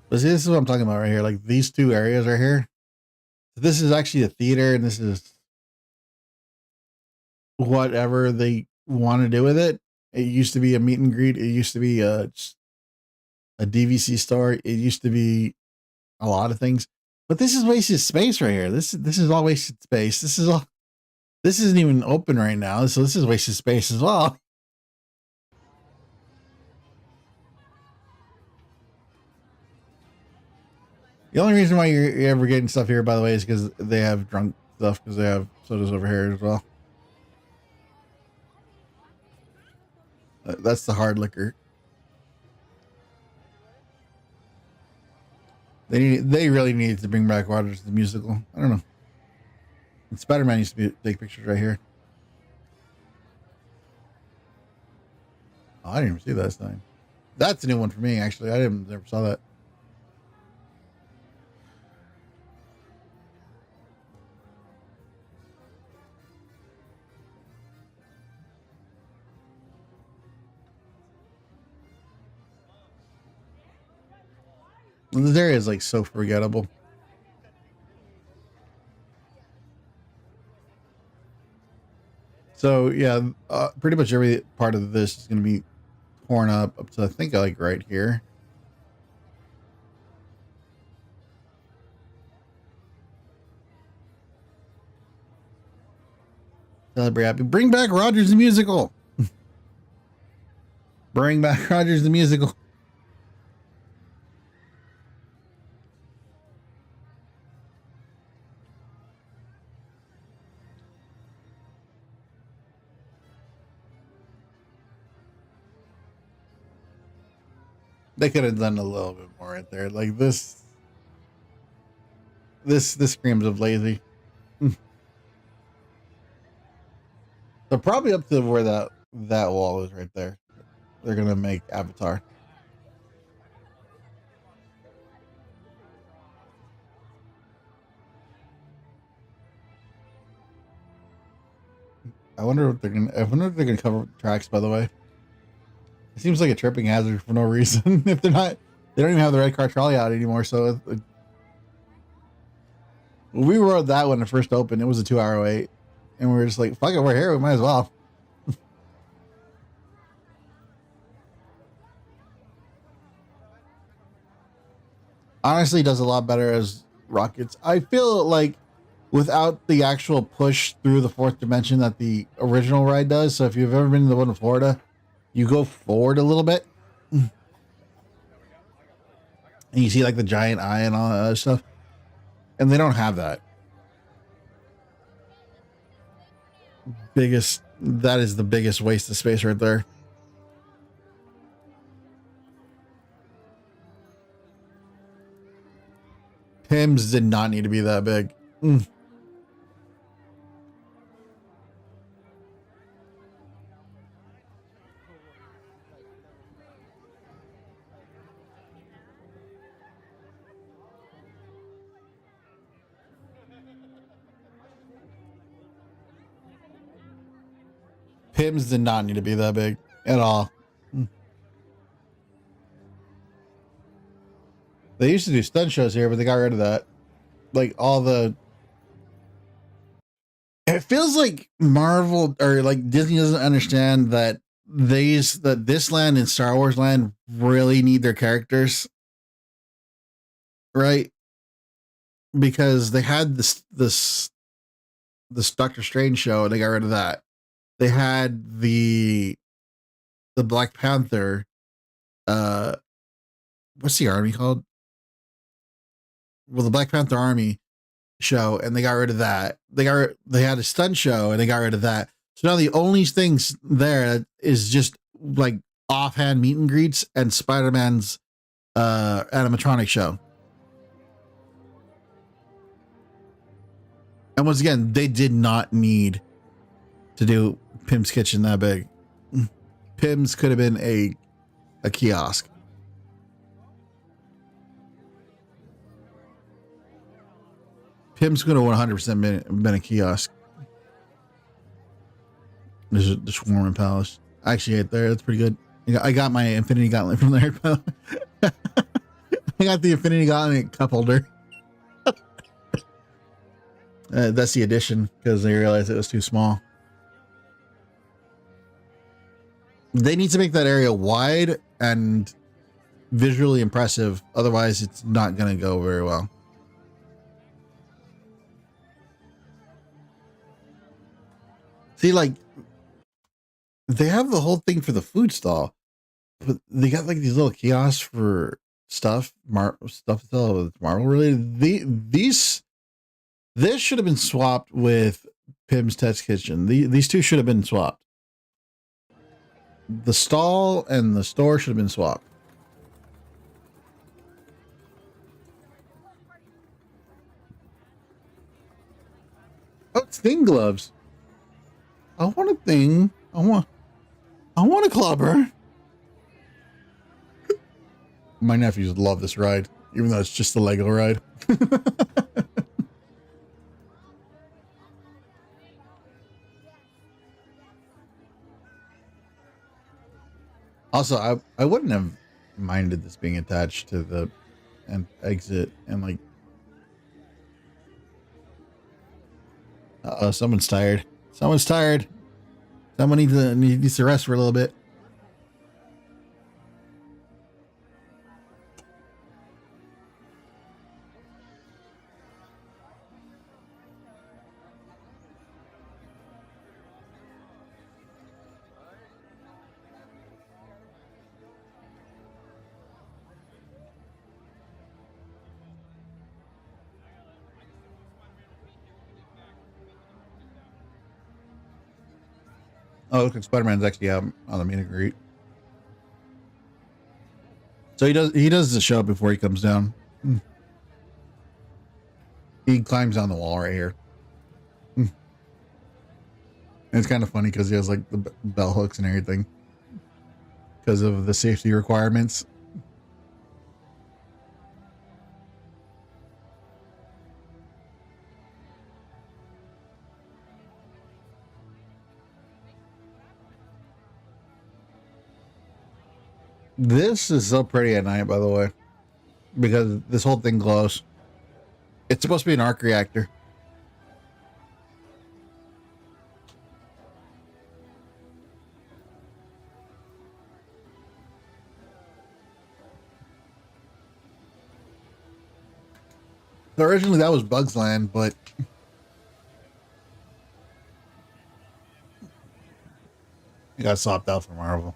But see, this is what I'm talking about right here. Like these two areas right here. This is actually a theater, and this is whatever they want to do with it. It used to be a meet and greet. It used to be a DVC store. It used to be a lot of things. But this is wasted space right here. This is all wasted space. This isn't even open right now. So this is wasted space as well. The only reason why you're ever getting stuff here, by the way, is because they have drunk stuff, because they have sodas over here as well. That's the hard liquor. They really need to bring back Rogers the Musical. I don't know. And Spider-Man used to take pictures right here. Oh, I didn't even see that sign. That's a new one for me, actually. I never saw that. And this area is like so forgettable. So yeah, pretty much every part of this is going to be torn up to I think like right here. Celebrate happy. Bring back Rogers the Musical. Bring back Rogers the Musical. They could have done a little bit more right there. Like this screams of lazy. So probably up to where that wall is right there. They're gonna make Avatar. I wonder if they're gonna cover tracks, by the way. It seems like a tripping hazard for no reason. If they don't even have the red car trolley out anymore. So we rode that when it first opened. It was a 2-hour wait, and we were just like, "Fuck it, we're here. We might as well." Honestly, does a lot better as rockets. I feel like without the actual push through the fourth dimension that the original ride does. So if you've ever been to the one in Florida, you go forward a little bit and you see like the giant eye and all that other stuff, and they don't have that. Biggest That is the biggest waste of space right there. Pims did not need to be that big. Pims did not need to be that big at all. They used to do stunt shows here, but they got rid of that. Like all the... It feels like Marvel or like Disney doesn't understand that this land and Star Wars land really need their characters. Right? Because they had this Doctor Strange show and they got rid of that. They had the Black Panther, what's the army called? Well, the Black Panther Army show, and they got rid of that. They had a stunt show and they got rid of that. So now the only things there is just like offhand meet and greets and Spider-Man's animatronic show. And once again, they did not need to do Pim's Kitchen that big. Pim's could have been a kiosk. Pim's could have 100% been a kiosk. There's a Shawarma Palace. I actually ate there. That's pretty good. I got my Infinity Gauntlet from there. I got the Infinity Gauntlet cup holder. That's the addition because they realized it was too small. They need to make that area wide and visually impressive. Otherwise, it's not going to go very well. See, like, they have the whole thing for the food stall, but they got like these little kiosks for stuff to sell that's Marvel related. This should have been swapped with Pim's Test Kitchen. These two should have been swapped. The stall and the store should have been swapped. Oh, it's thing gloves. I want a thing. I want a clubber. My nephews love this ride, even though it's just a Lego ride. Also, I wouldn't have minded this being attached to the exit and like. Someone's tired. Someone's tired. Someone needs to rest for a little bit. Oh, look, Spider-Man's actually out on the meet and greet. So he does the show before he comes down. He climbs down the wall right here. And it's kind of funny because he has like the bell hooks and everything because of the safety requirements. This is so pretty at night, by the way, because this whole thing glows. It's supposed to be an arc reactor. So originally that was Bugs Land, but it got swapped out for Marvel.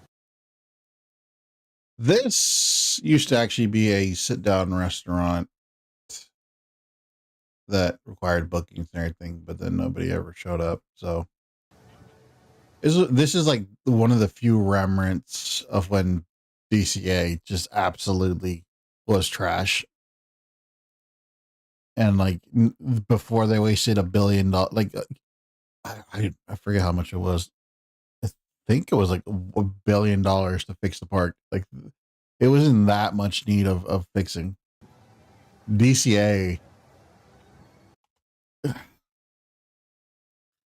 This used to actually be a sit-down restaurant that required bookings and everything, but then nobody ever showed up. So This is like one of the few remnants of when DCA just absolutely was trash. And like before they wasted $1 billion, like I forget how much it was. I think it was like $1 billion to fix the park. Like it was in that much need of fixing. DCA.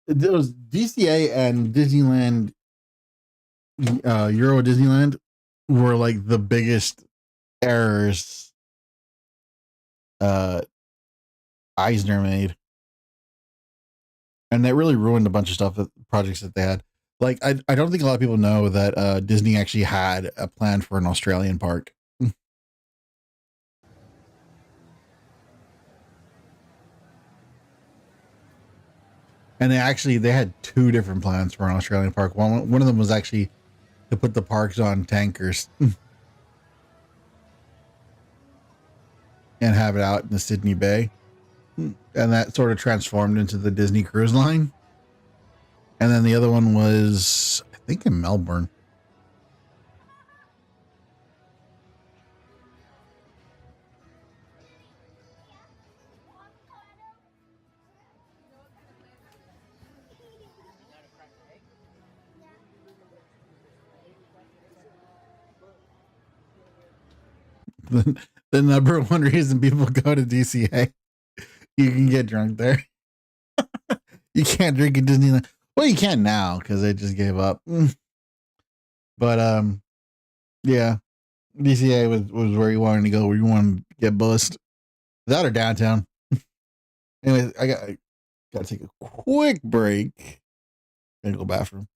It was DCA and Disneyland, Euro Disneyland were like the biggest errors Eisner made, and that really ruined a bunch of stuff, that projects that they had. Like I don't think a lot of people know that Disney actually had a plan for an Australian park. And they had two different plans for an Australian park. One of them was actually to put the parks on tankers and have it out in the Sydney Bay. And that sort of transformed into the Disney Cruise Line. And then the other one was, I think, in Melbourne. The number one reason people go to DCA, you can get drunk there. You can't drink at Disneyland. Well, you can now because they just gave up. But yeah, DCA was where you wanted to go, where you wanted to get bussed. That or downtown. Anyway, I gotta take a quick break and go bathroom.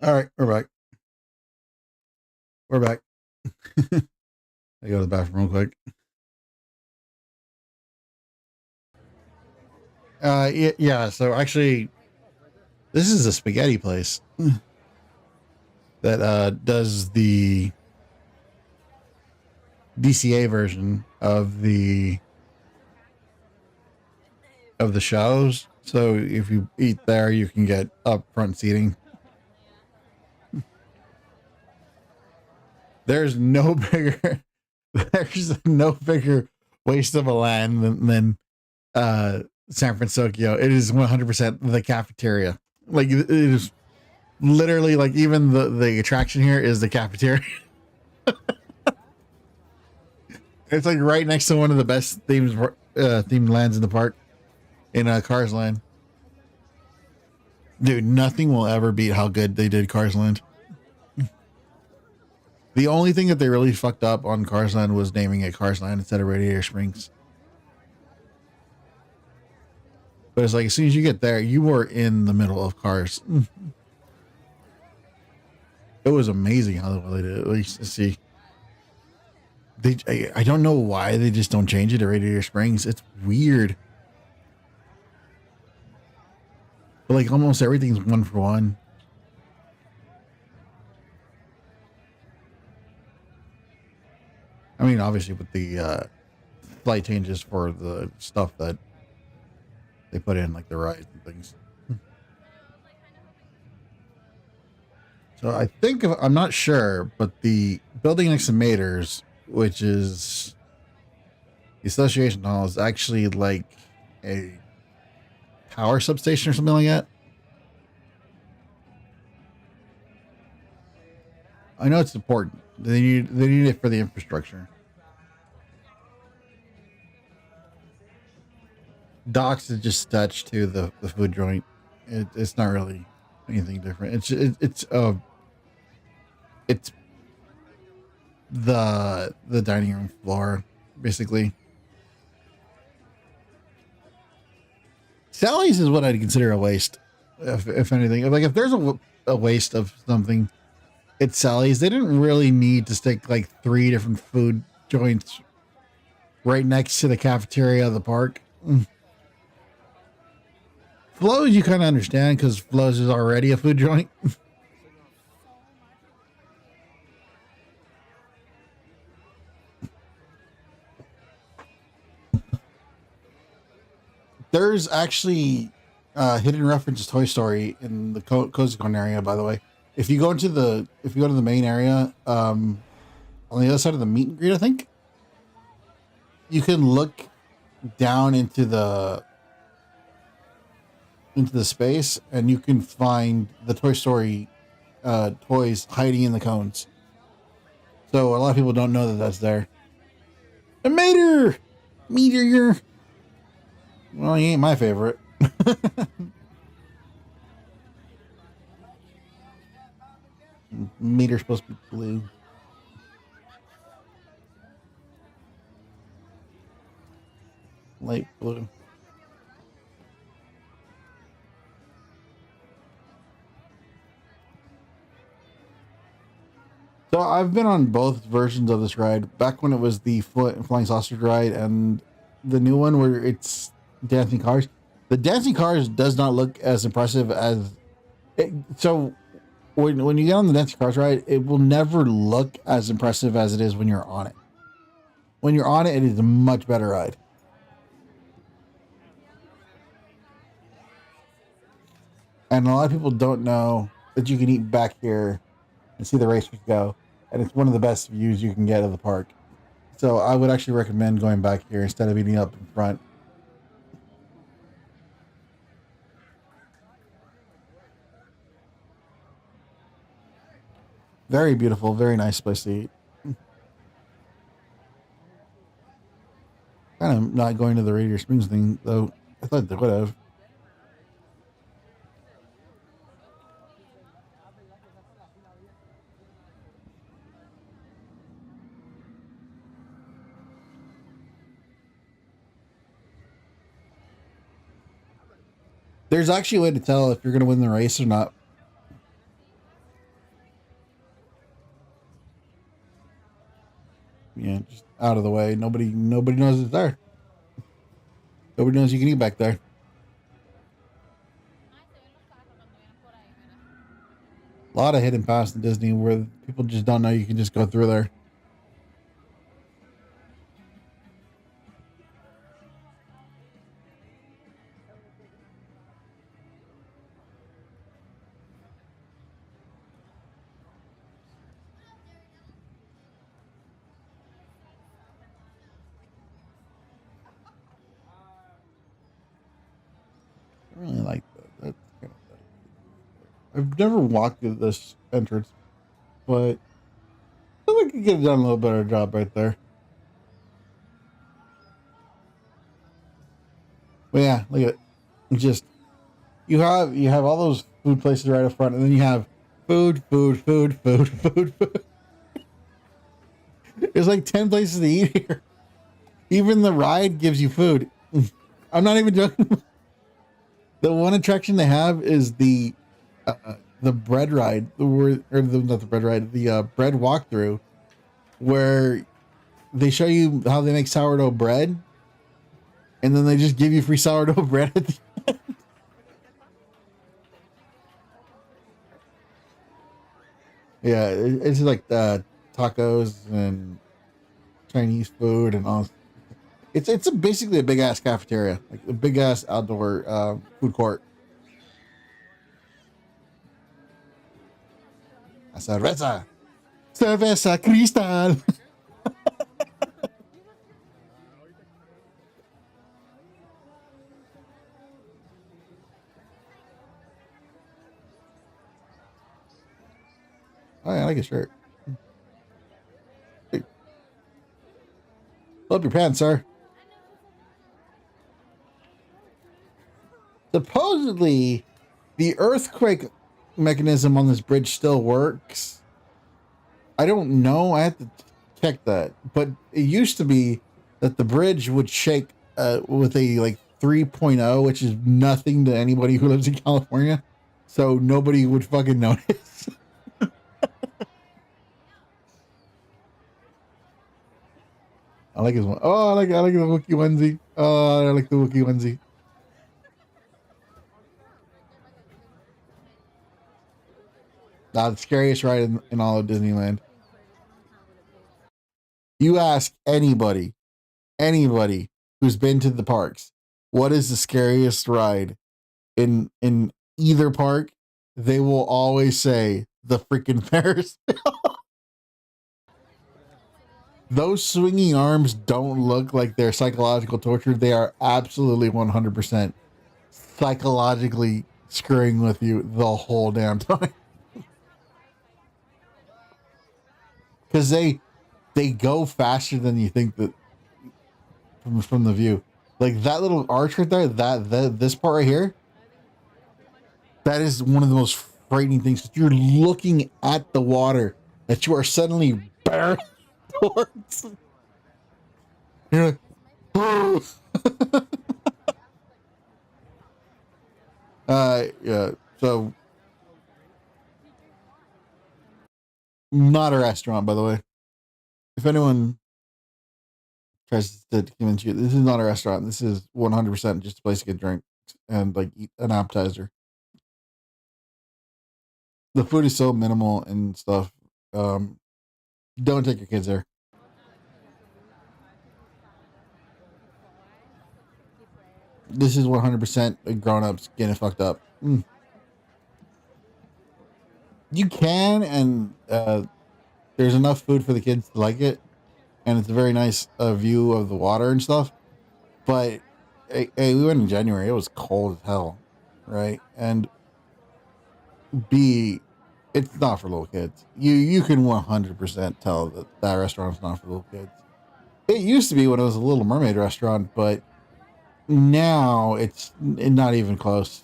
All right, we're back. We're back. I go to the bathroom real quick. Yeah. So actually, this is a spaghetti place that does the DCA version of the shows. So if you eat there, you can get upfront seating. There's no bigger waste of a land than San Francisco. It is 100% the cafeteria. Like it is literally like even the attraction here is the cafeteria. It's like right next to one of the best themed lands in the park in Cars Land. Dude, nothing will ever beat how good they did Cars Land. The only thing that they really fucked up on Cars Land was naming it Cars Land instead of Radiator Springs. But it's like as soon as you get there, you were in the middle of cars. It was amazing how well they did it. At least to see. I don't know why they just don't change it to Radiator Springs. It's weird. But like almost everything's 1-for-1. I mean, obviously with the slight changes for the stuff that they put in, like the rides and things. So I think, I'm not sure, but the building next to Mater's, which is the Association Hall, is actually like a power substation or something like that. I know it's important. They need it for the infrastructure. Docks is just attached to the food joint. It's not really anything different. It's the dining room floor basically. Sally's is what I'd consider a waste, if anything. Like if there's a waste of something, it's Sally's. They didn't really need to stick like 3 different food joints right next to the cafeteria of the park. Flo's you kind of understand because Flo's is already a food joint. There's actually hidden reference to Toy Story in the Cozy Corner area, by the way. If you go to the main area, on the other side of the meet and greet, I think you can look down into the space and you can find the Toy Story toys hiding in the cones. So a lot of people don't know that that's there. A meteor. Well, he ain't my favorite. Meteor's supposed to be blue. Light blue. So I've been on both versions of this ride. Back when it was the flying sausage ride, and the new one where it's dancing cars. The dancing cars does not look as impressive as it. So when you get on the dancing cars ride, it will never look as impressive as it is when you're on it. When you're on it, it is a much better ride. And a lot of people don't know that you can eat back here and see the racers go. And it's one of the best views you can get of the park. So I would actually recommend going back here instead of eating up in front. Very beautiful, very nice place to eat. Kind of not going to the Radiator Springs thing, though. I thought they would have. There's actually a way to tell if you're going to win the race or not. out of the way. Nobody knows it's there. Nobody knows you can eat back there. A lot of hidden paths in Disney where people just don't know you can just go through there. I really like that. That's kind of, I've never walked through this entrance, but I think we could get done a little better job right there. But yeah, look at it. Just you have all those food places right up front, and then you have food. There's like 10 places to eat here. Even the ride gives you food. I'm not even joking. The one attraction they have is the bread ride, not the bread ride, the bread walkthrough, where they show you how they make sourdough bread, and then they just give you free sourdough bread at the end. Yeah, it's like tacos and Chinese food and all. It's basically a big ass cafeteria, like a big ass outdoor food court. Cerveza, cerveza cristal. Oh, yeah, I like a shirt. Hey, pull up your pants, sir. Supposedly, the earthquake mechanism on this bridge still works. I don't know. I have to check that. But it used to be that the bridge would shake with a like 3.0, which is nothing to anybody who lives in California. So nobody would fucking notice. I like his one. Oh, I like the Wookiee onesie. Oh, I like the Wookiee onesie. The scariest ride in all of Disneyland. You ask anybody who's been to the parks, what is the scariest ride in either park? They will always say the freaking Ferris. Those swinging arms don't look like they're psychological torture. They are absolutely 100% psychologically screwing with you the whole damn time. Because they go faster than you think that from the view. Like that little arch right there, that this part right here, that is one of the most frightening things. You're looking at the water that you are suddenly barreling towards. You're like, yeah. So, not a restaurant, by the way. If anyone tries to convince you, this is not a restaurant. This is 100% just a place to get drinks and like eat an appetizer. The food is so minimal and stuff. Don't take your kids there. This is 100% grown-ups getting fucked up. You can, and there's enough food for the kids to like it, and it's a very nice view of the water and stuff. But hey, we went in January. It was cold as hell, right? And B, it's not for little kids. You can 100% tell that restaurant's not for little kids. It used to be when it was a Little Mermaid restaurant, but now it's not even close.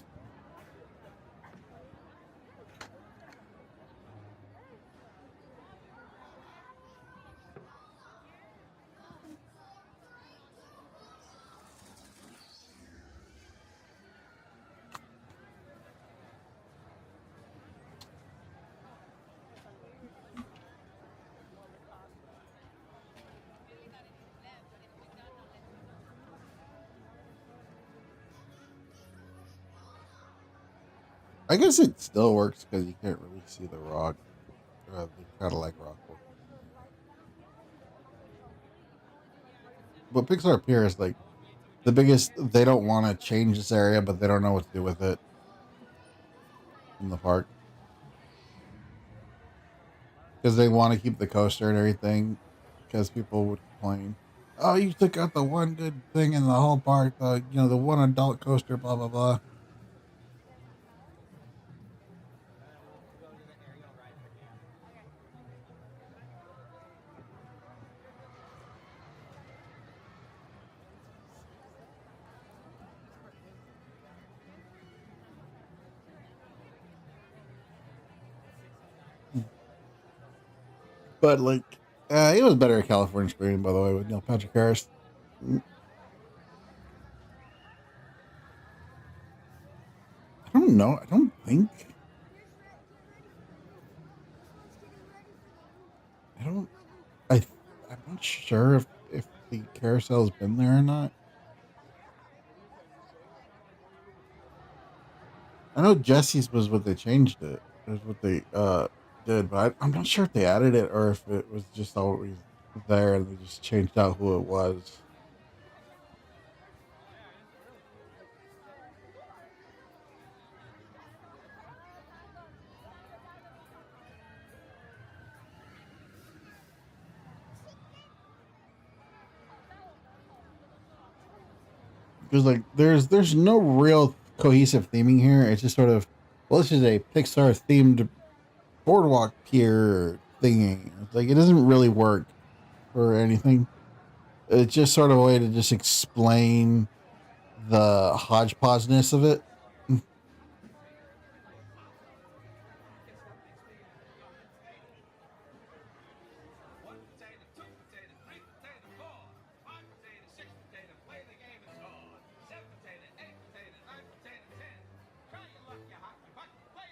I guess it still works because you can't really see the rock, the Cadillac rock. But Pixar Pier is like the biggest. They don't want to change this area, but they don't know what to do with it in the park because they want to keep the coaster and everything. Because people would complain, "Oh, you took out the one good thing in the whole park. The one adult coaster, blah blah blah." But like, it was better at California Spring, by the way, with Neil Patrick Harris. I don't know. I don't think. I don't. I. I'm not sure if the carousel's been there or not. I know Jesse's was what they changed it. Was what they did, but I'm not sure if they added it or if it was just always there and they just changed out who it was. Because like there's no real cohesive theming here. It's just sort of, well, this is a Pixar themed boardwalk pier thingy. It's like it doesn't really work for anything. It's just sort of a way to just explain the hodgepodgeness of it.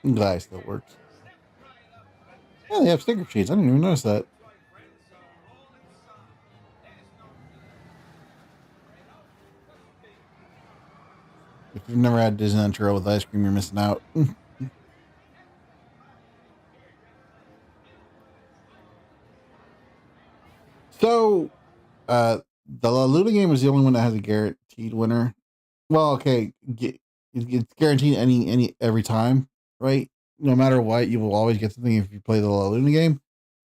I'm glad it still works. Yeah, they have sticker sheets. I didn't even notice that. If you've never had Disneyland Trail with ice cream, you're missing out. So, the La Luna game is the only one that has a guaranteed winner. Well, okay, it's guaranteed every time, right? No matter what, you will always get something if you play the La Luna game.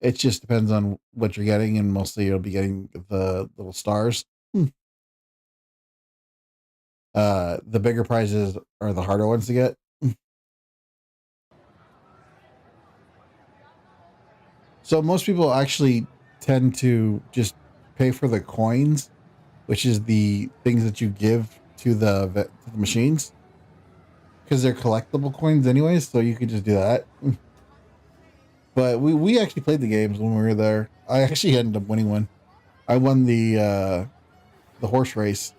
It just depends on what you're getting, and mostly you'll be getting the little stars. The bigger prizes are the harder ones to get. So most people actually tend to just pay for the coins, which is the things that you give to the machines, because they're collectible coins anyways. So you could just do that. But we actually played the games when we were there. I actually ended up winning one. I won the horse race,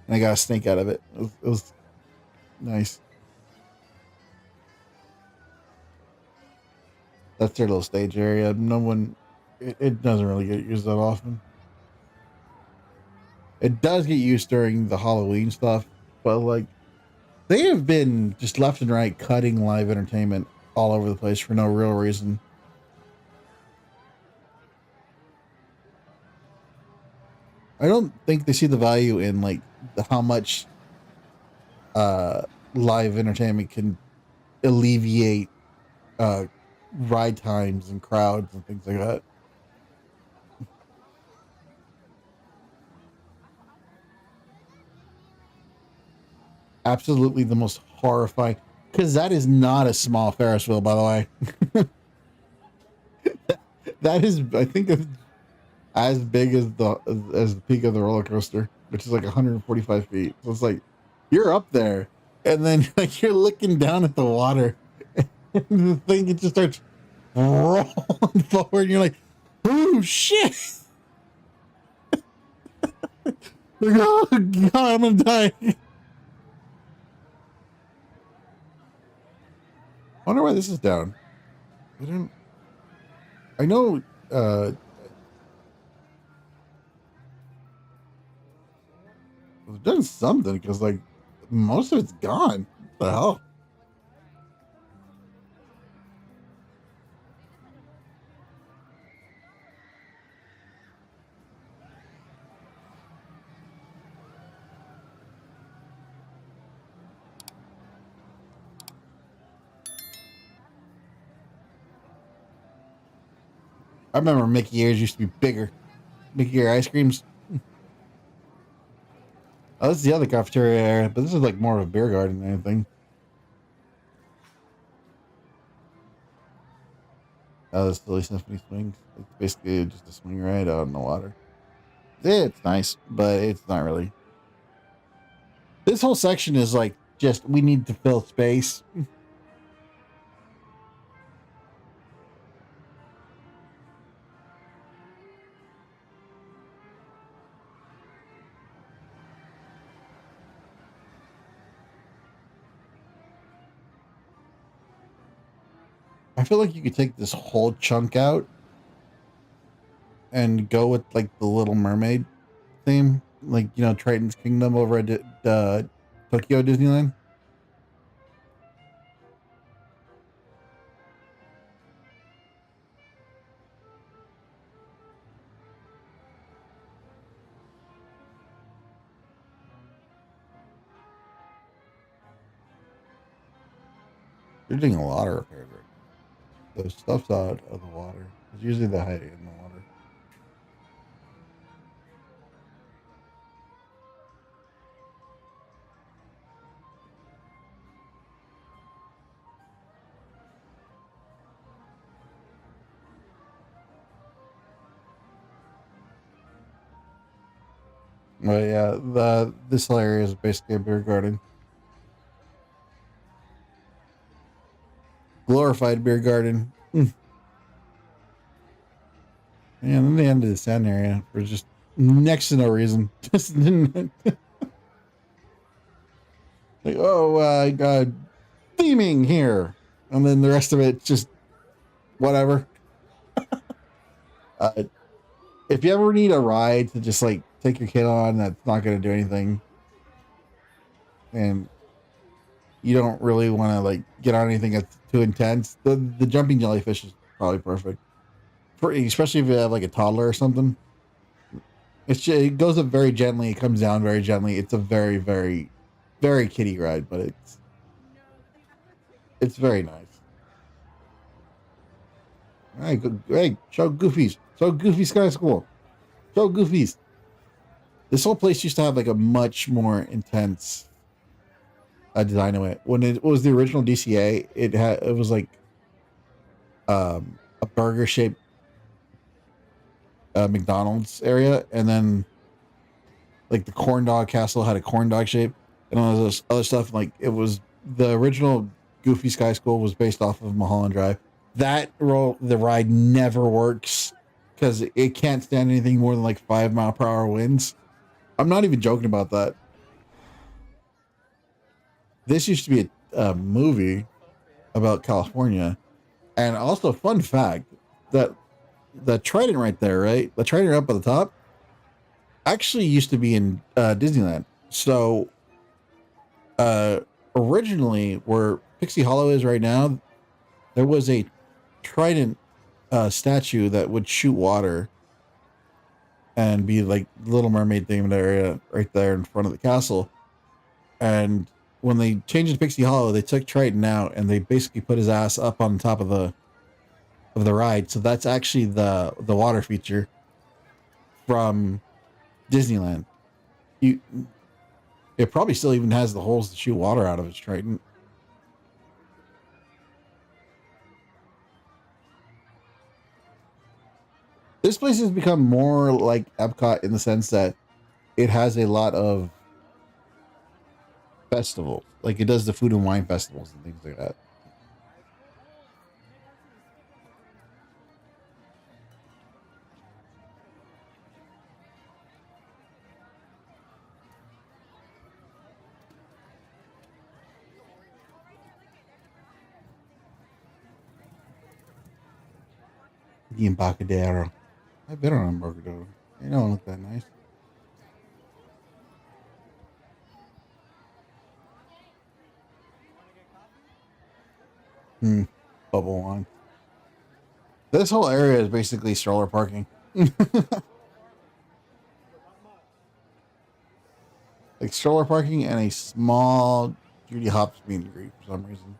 and I got a snake out of it. It was nice. That's their little stage area. No one, it doesn't really get used that often. It does get used during the Halloween stuff, but like they have been just left and right cutting live entertainment all over the place for no real reason. I don't think they see the value in like how much uh live entertainment can alleviate uh ride times and crowds and things like that. Absolutely the most horrifying, because that is not a small Ferris wheel, by the way. That is, I think, as big as the peak of the roller coaster, which is like 145 feet. So it's like you're up there, and then like you're looking down at the water, and the thing, it just starts rolling forward. And you're like, oh shit! Like, oh god, I'm gonna die. I wonder why this is down. I don't. I know. I've done something because like most of it's gone. What the hell? I remember Mickey ears used to be bigger. Mickey ear ice creams. Oh, this is the other cafeteria area, but this is like more of a beer garden than anything. Oh, the Silly Symphony swings. It's basically just a swing ride out in the water. It's nice, but it's not really. This whole section is like just we need to fill space. I feel like you could take this whole chunk out and go with like the Little Mermaid theme, like Triton's Kingdom over at Tokyo Disneyland. They're doing a lot of repairs right now. The stuff's out of the water. It's usually the height in the water. But yeah, this area is basically a beer garden. Glorified beer garden. And then the end of the sand area for just next to no reason. Just like, I got theming here, and then the rest of it just whatever. If you ever need a ride to just like take your kid on, that's not going to do anything, and you don't really want to like get on anything that's too intense, the jumping jellyfish is probably perfect. Especially if you have like a toddler or something. It goes up very gently. It comes down very gently. It's a very, very, very kiddie ride, but it's very nice. All right, hey, show Goofies. Show Goofy Sky School. Show Goofies. This whole place used to have like a much more intense design to it. When it was the original DCA, it was like a burger shaped McDonald's area, and then like the corn dog castle had a corn dog shape, and all this other stuff. Like it was the original Goofy Sky School was based off of Mulholland Drive. The ride never works because it can't stand anything more than like 5 mile per hour winds. I'm not even joking about that. This used to be a movie about California, and also fun fact that the Trident right there, right? The Trident up at the top actually used to be in Disneyland. So originally where Pixie Hollow is right now, there was a Trident statue that would shoot water and be like Little Mermaid themed area right there in front of the castle. And when they changed it to Pixie Hollow, they took Triton out and they basically put his ass up on top of the ride. So that's actually the water feature from Disneyland. It probably still even has the holes to shoot water out of its Triton. This place has become more like Epcot in the sense that it has a lot of festivals. Like it does the food and wine festivals and things like that. The Embarcadero. I've been on Embarcadero. They don't look that nice. Bubble wine. This whole area is basically stroller parking. Like stroller parking and a small Judy Hopps meet and greet for some reason.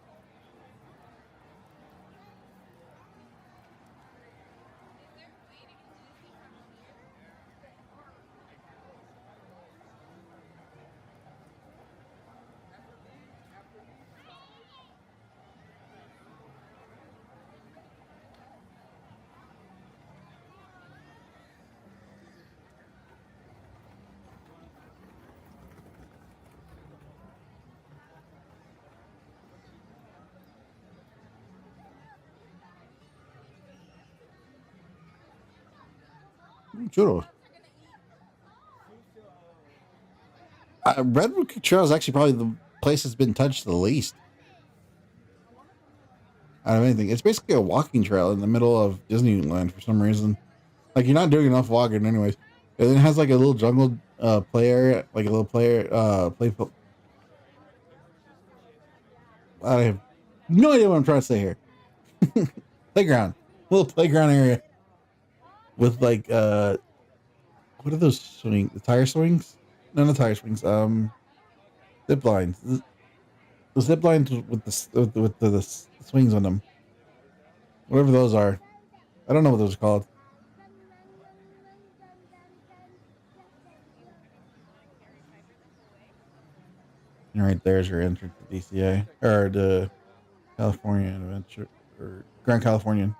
Churros. Redwood Trail is actually probably the place that's been touched the least out of anything. It's basically a walking trail in the middle of Disneyland for some reason. Like, you're not doing enough walking anyways. And it has like a little jungle play area, like a little play. I have no idea what I'm trying to say here. Playground, little playground area with like what are those swings? The tire swings? No, not tire swings. Zip lines. The zip lines with the swings on them. Whatever those are. I don't know what those are called. And right there's your entrance to DCA or the California Adventure or Grand Californian.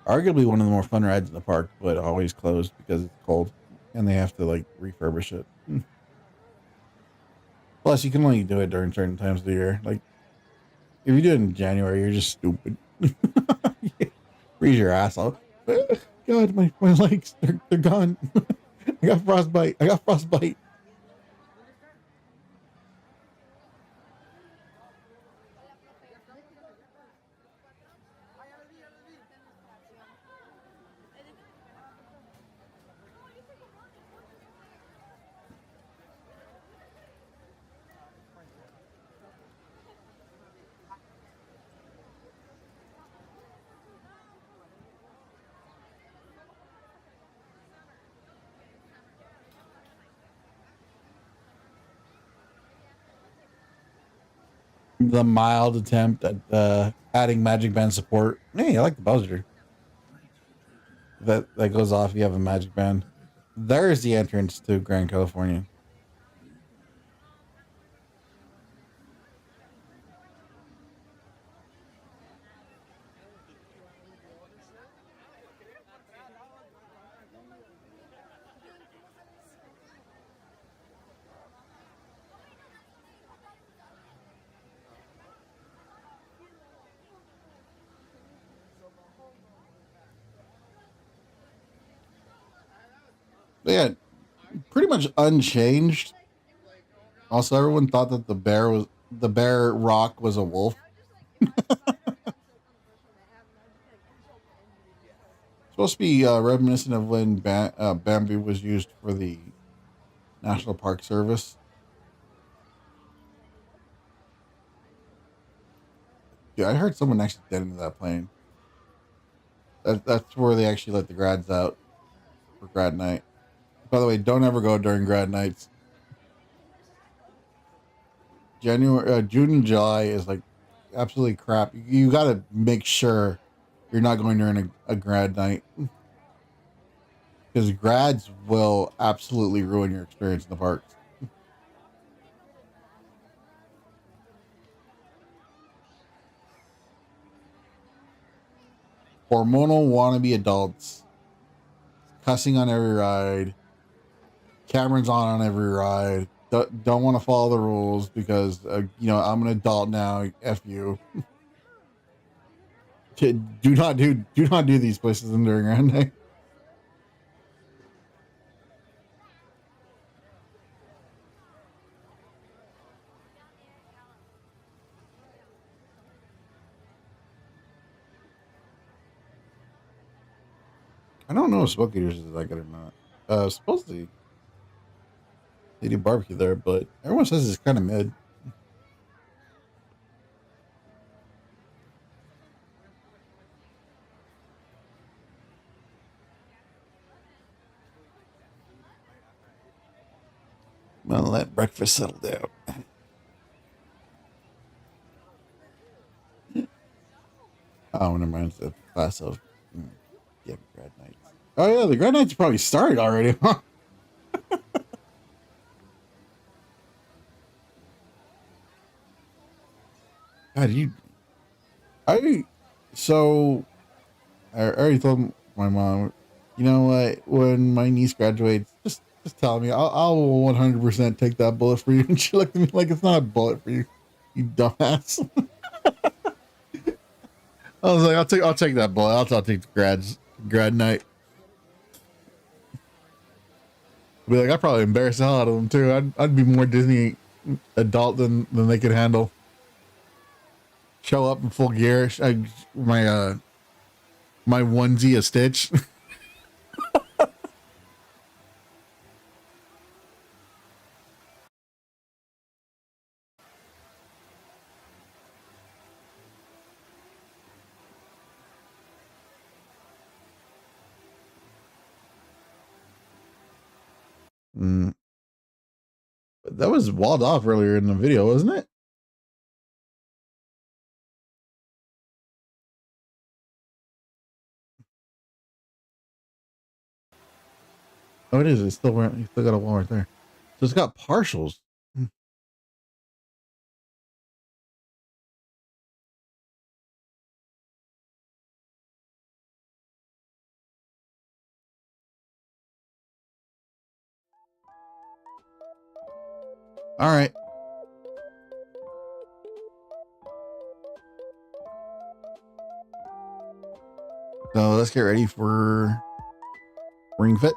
Arguably one of the more fun rides in the park, but always closed because it's cold and they have to like refurbish it. Plus, you can only do it during certain times of the year. Like, if you do it in January, you're just stupid. Freeze your ass off. God, my legs, they're gone. I got frostbite. The mild attempt at adding Magic Band support. Hey, I like the buzzer. That goes off if you have a Magic Band. There's the entrance to Grand California. Yeah, pretty much unchanged. Also, everyone thought that the bear rock was a wolf. Supposed to be reminiscent of when Bambi was used for the National Park Service. Yeah, I heard someone actually dead into that plane. That's where they actually let the grads out for grad night. By the way, don't ever go during grad nights. June and July is like absolutely crap. You got to make sure you're not going during a grad night, because grads will absolutely ruin your experience in the parks. Hormonal wannabe adults cussing on every ride. Cameron's on every ride. Don't want to follow the rules because I'm an adult now. F you. Do not do these places during Grand Night. I don't know if Smoke Eaters is that good or not. Supposedly they do barbecue there, but everyone says it's kind of mid. I'm gonna let breakfast settle down. Oh, never mind. It's a class of grad nights. Oh yeah, the grad nights probably started already, huh? God, I already told my mom, you know what? When my niece graduates, just tell me. I'll 100% take that bullet for you. And she looked at me like it's not a bullet for you, you dumbass. I was like, I'll take that boy. I'll take the grad night. Be like, I probably embarrass the hell out of them too. I'd be more Disney adult than they could handle. Show up in full gear. My onesie a Stitch. That was walled off earlier in the video, wasn't it? Oh, it is. It's still you still got a wall right there. So it's got partials. All right. So let's get ready for ring fit.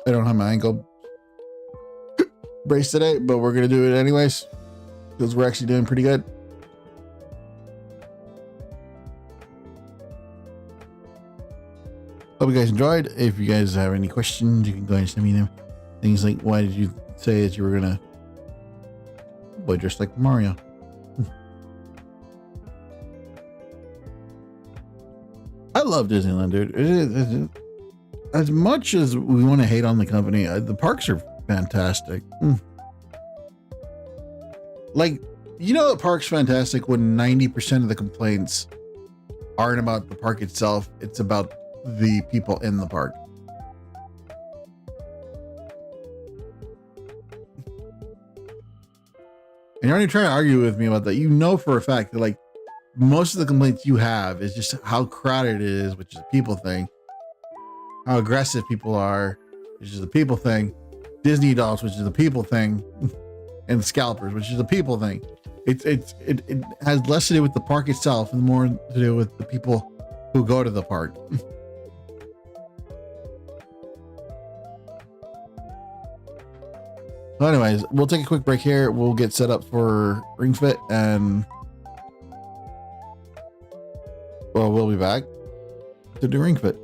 I don't have my ankle brace today, but we're gonna do it anyways because we're actually doing pretty good. Hope you guys enjoyed. If you guys have any questions, you can go ahead and send me them. Things like, why did you say that you were gonna boy dressed like Mario? I love Disneyland, dude. It is, as much as we want to hate on the company, the parks are fantastic. Like, you know, the park's fantastic when 90% of the complaints aren't about the park itself, it's about the people in the park. And you're only trying to argue with me about that. You know for a fact that, like, most of the complaints you have is just how crowded it is, which is a people thing. How aggressive people are, which is a people thing. Disney adults, which is a people thing. And scalpers, which is a people thing. It has less to do with the park itself and more to do with the people who go to the park. So anyways, we'll take a quick break here. We'll get set up for ring fit and we'll be back to do ring fit.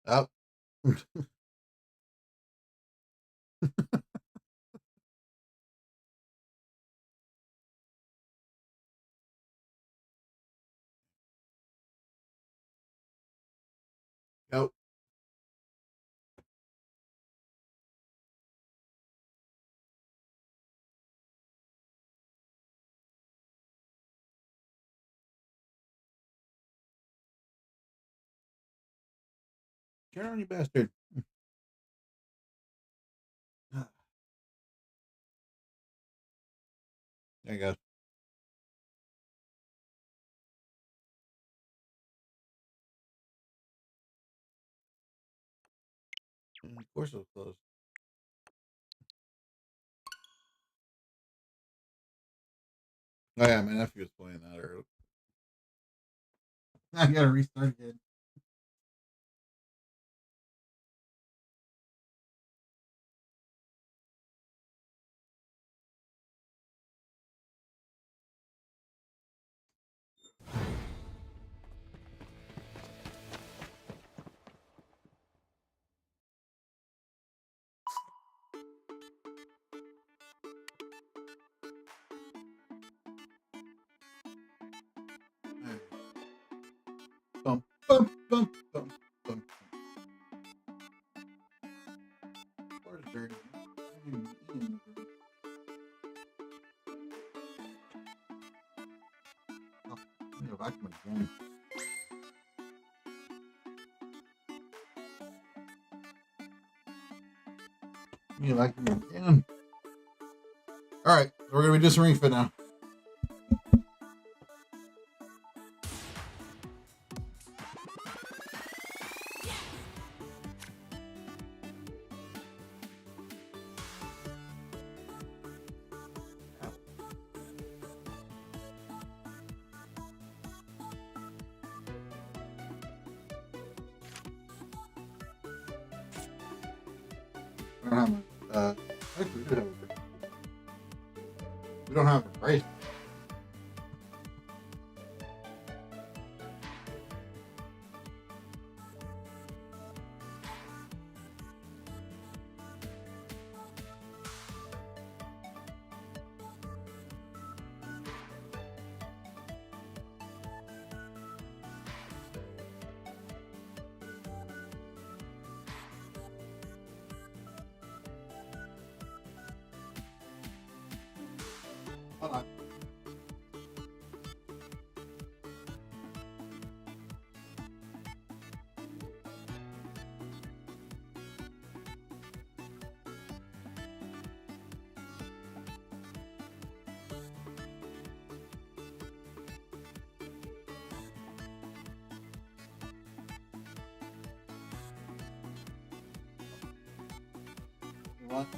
Oh. Yep. Turn on, you bastard. There you go. And of course it was closed. Oh yeah, my nephew was playing that earlier. I gotta restart again. Bum, bum, bum, bum, bum. Water's dirty. Oh, I'm gonna go back to my phone. You like me again? All right, so we're gonna be doing some ring fit now. We don't have actually we do have a we don't have a brace. Hold on. You want?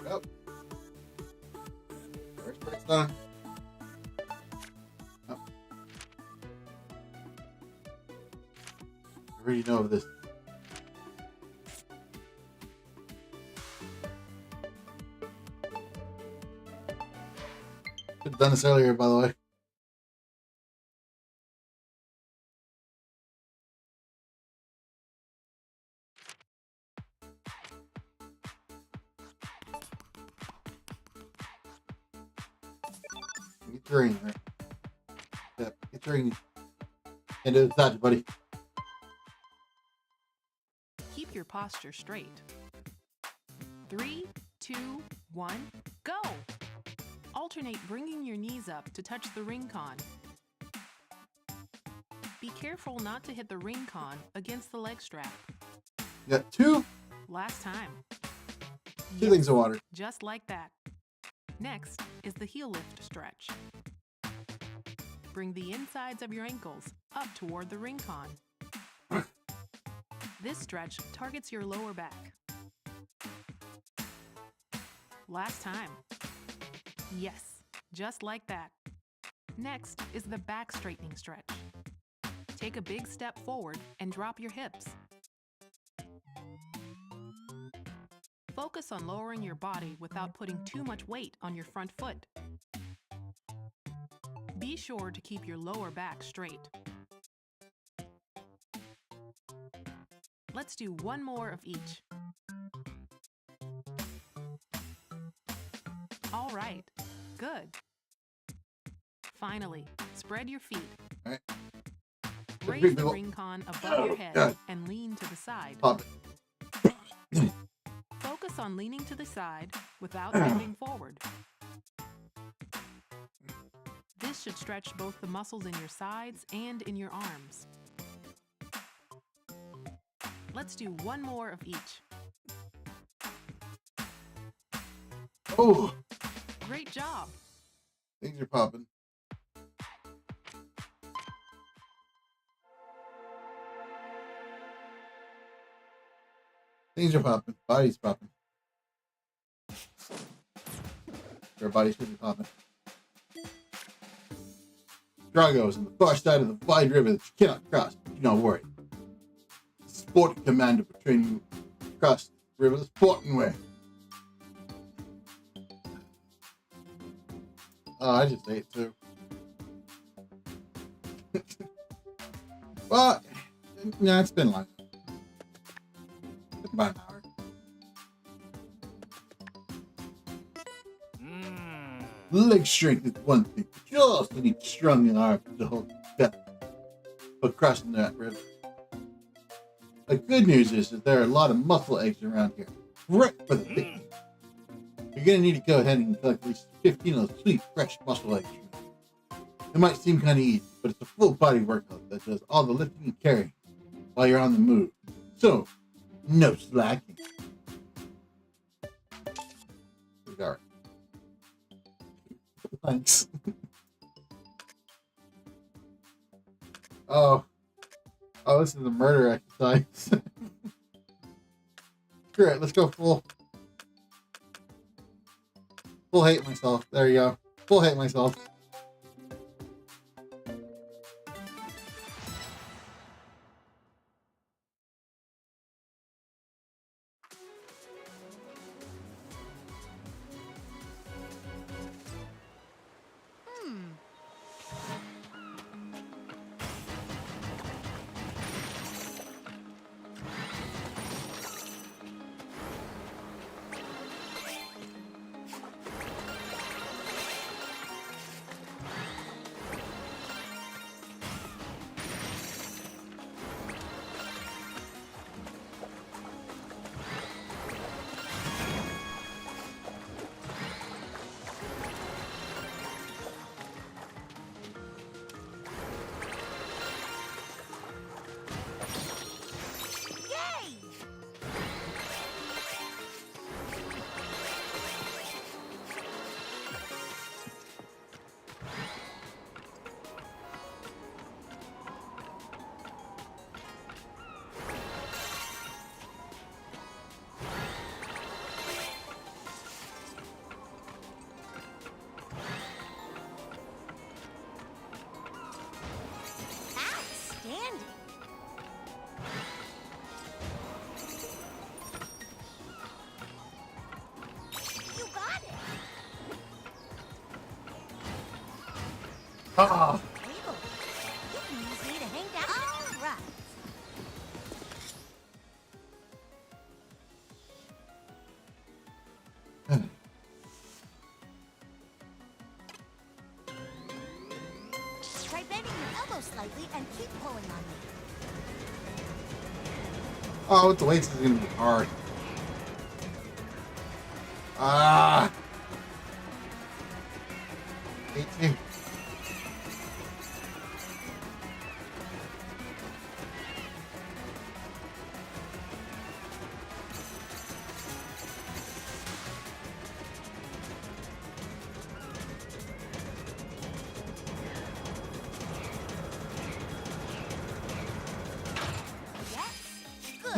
Yep. First brace done. Oh. I already know of this. Should have done this earlier, by the way. Get your ring, right? Yep, get your ring. And it's that, buddy. Keep your posture straight. 3, 2, 1, go! Alternate bringing your knees up to touch the ring con. Be careful not to hit the ring con against the leg strap. You got two Last time. things of water. Just like that. Next is the heel lift stretch. Bring the insides of your ankles up toward the ring con. This stretch targets your lower back. Last time. Yes, just like that. Next is the back straightening stretch. Take a big step forward and drop your hips. Focus on lowering your body without putting too much weight on your front foot. Be sure to keep your lower back straight. Let's do one more of each. All right, good. Finally, spread your feet. All right. Raise the ring con above your head and lean to the side. Pop it. Focus on leaning to the side without moving forward. This should stretch both the muscles in your sides and in your arms. Let's do one more of each. Oh, Great job! things are popping. Things are popping. Body's popping. Your body should be popping. Drago is on the far side of the wide river that you cannot cross. Do not worry. The sport commander will train you across the river the sporting way. Oh, I just ate too. Well, yeah, it's been long. It's about an hour. Leg strength is one thing, but you also need strong arms to hold together for crossing that river. The good news is that there are a lot of muscle eggs around here. Right for the picnic. You're going to need to go ahead and collect at least 15 of those sweet, fresh muscle eggs. It might seem kind of easy, but it's a full body workout that does all the lifting and carrying while you're on the move. So, no slacking. All right. Thanks. Oh, this is a murder exercise. Screw it, let's go full hate myself. There you go. Full hate myself. Ah. Try bending your elbow slightly and keep pulling on me. Oh, the weights is gonna be hard. Ah. 18.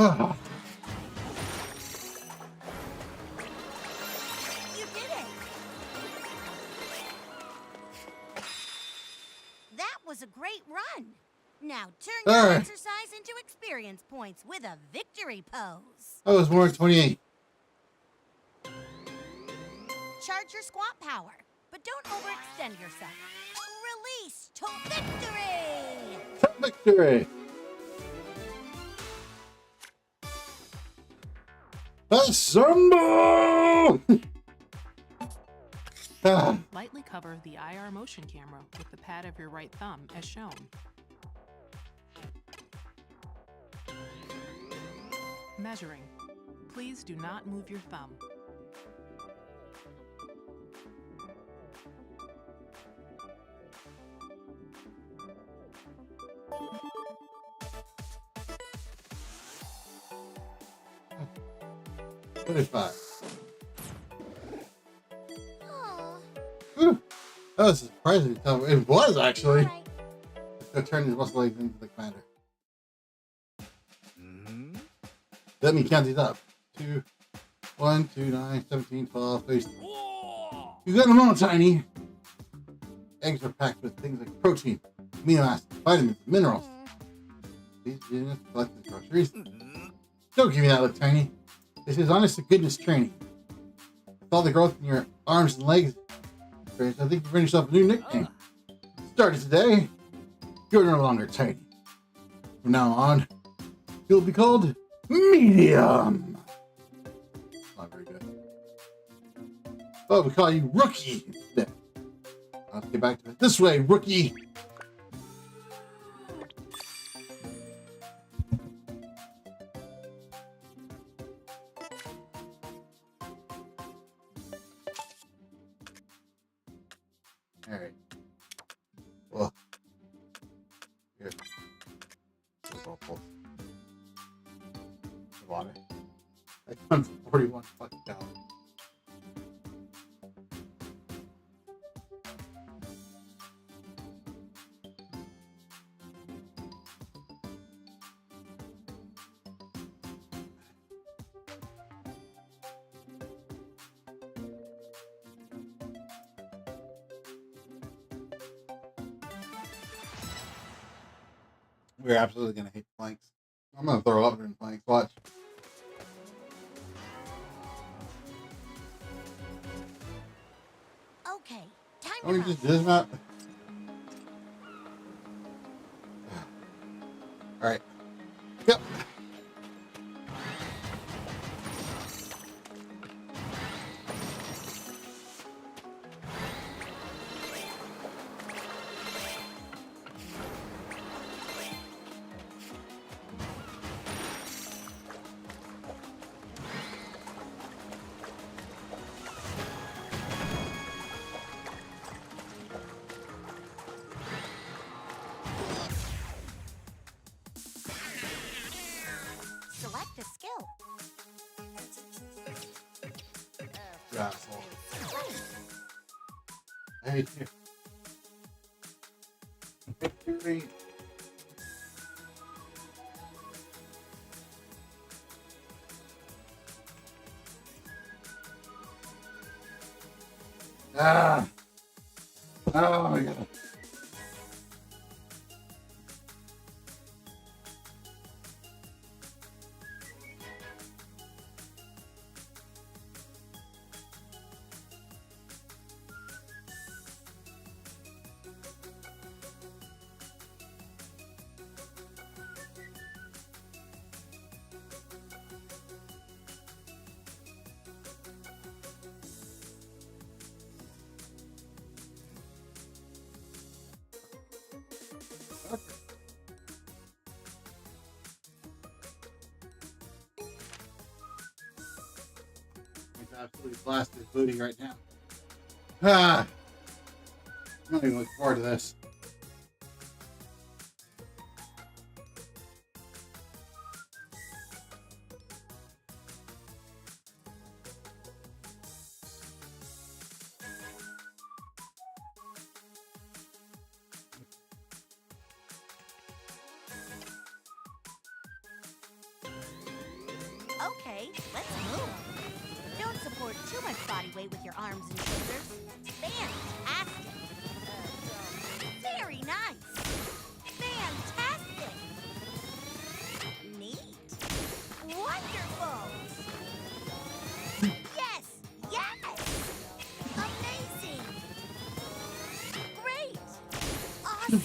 Ah. You did it! was a great run. Now turn All your right. exercise into experience points with a victory pose. I was more than 28. Charge your squat power, but don't overextend yourself. Release to victory! Victory! Assemble! Ah, Lightly cover the IR motion camera with the pad of your right thumb as shown. Measuring. Please do not move your thumb. $25. Aw, Whew. That was surprising. It was actually. alright. Let's go turn his muscle legs into the commander. Let me count these up. 2, 1, 2, 9, 17, 12, 13. You got them all, Tiny. Eggs are packed with things like protein, amino acids, vitamins, minerals. These units collect the groceries. Don't give me that look, Tiny. This is honest to goodness training. With all the growth in your arms and legs, I think you've earned yourself a new nickname. Started today, you're no longer Tiny. From now on, you'll be called Medium. Not very good. Oh, we call you Rookie instead. Let's get back to it this way, Rookie. All right. Well, here. This is all full. The water. That comes 41 fucking dollars. We're absolutely gonna hate planks. I'm gonna throw up in planks. Watch. Okay, time Oh, you to just run. did that. All right. Yep. Select a skill. You asshole. Play. I hate you. Victory. Ah. Oh my god. Okay. He's absolutely blast his booty right now. Ah, I'm not even looking forward to this. Okay, let's move. Don't support too much body weight with your arms and shoulders. Fantastic. Very nice. Awesome!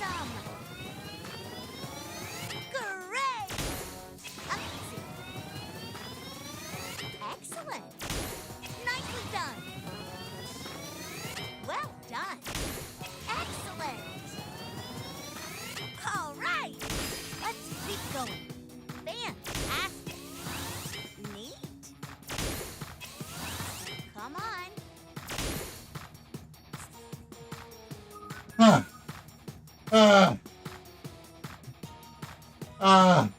Great! Amazing! Excellent! Nicely done! Well done! Excellent! All right! Let's keep going. Fantastic! Neat! Come on! Ah. Ah. Ah.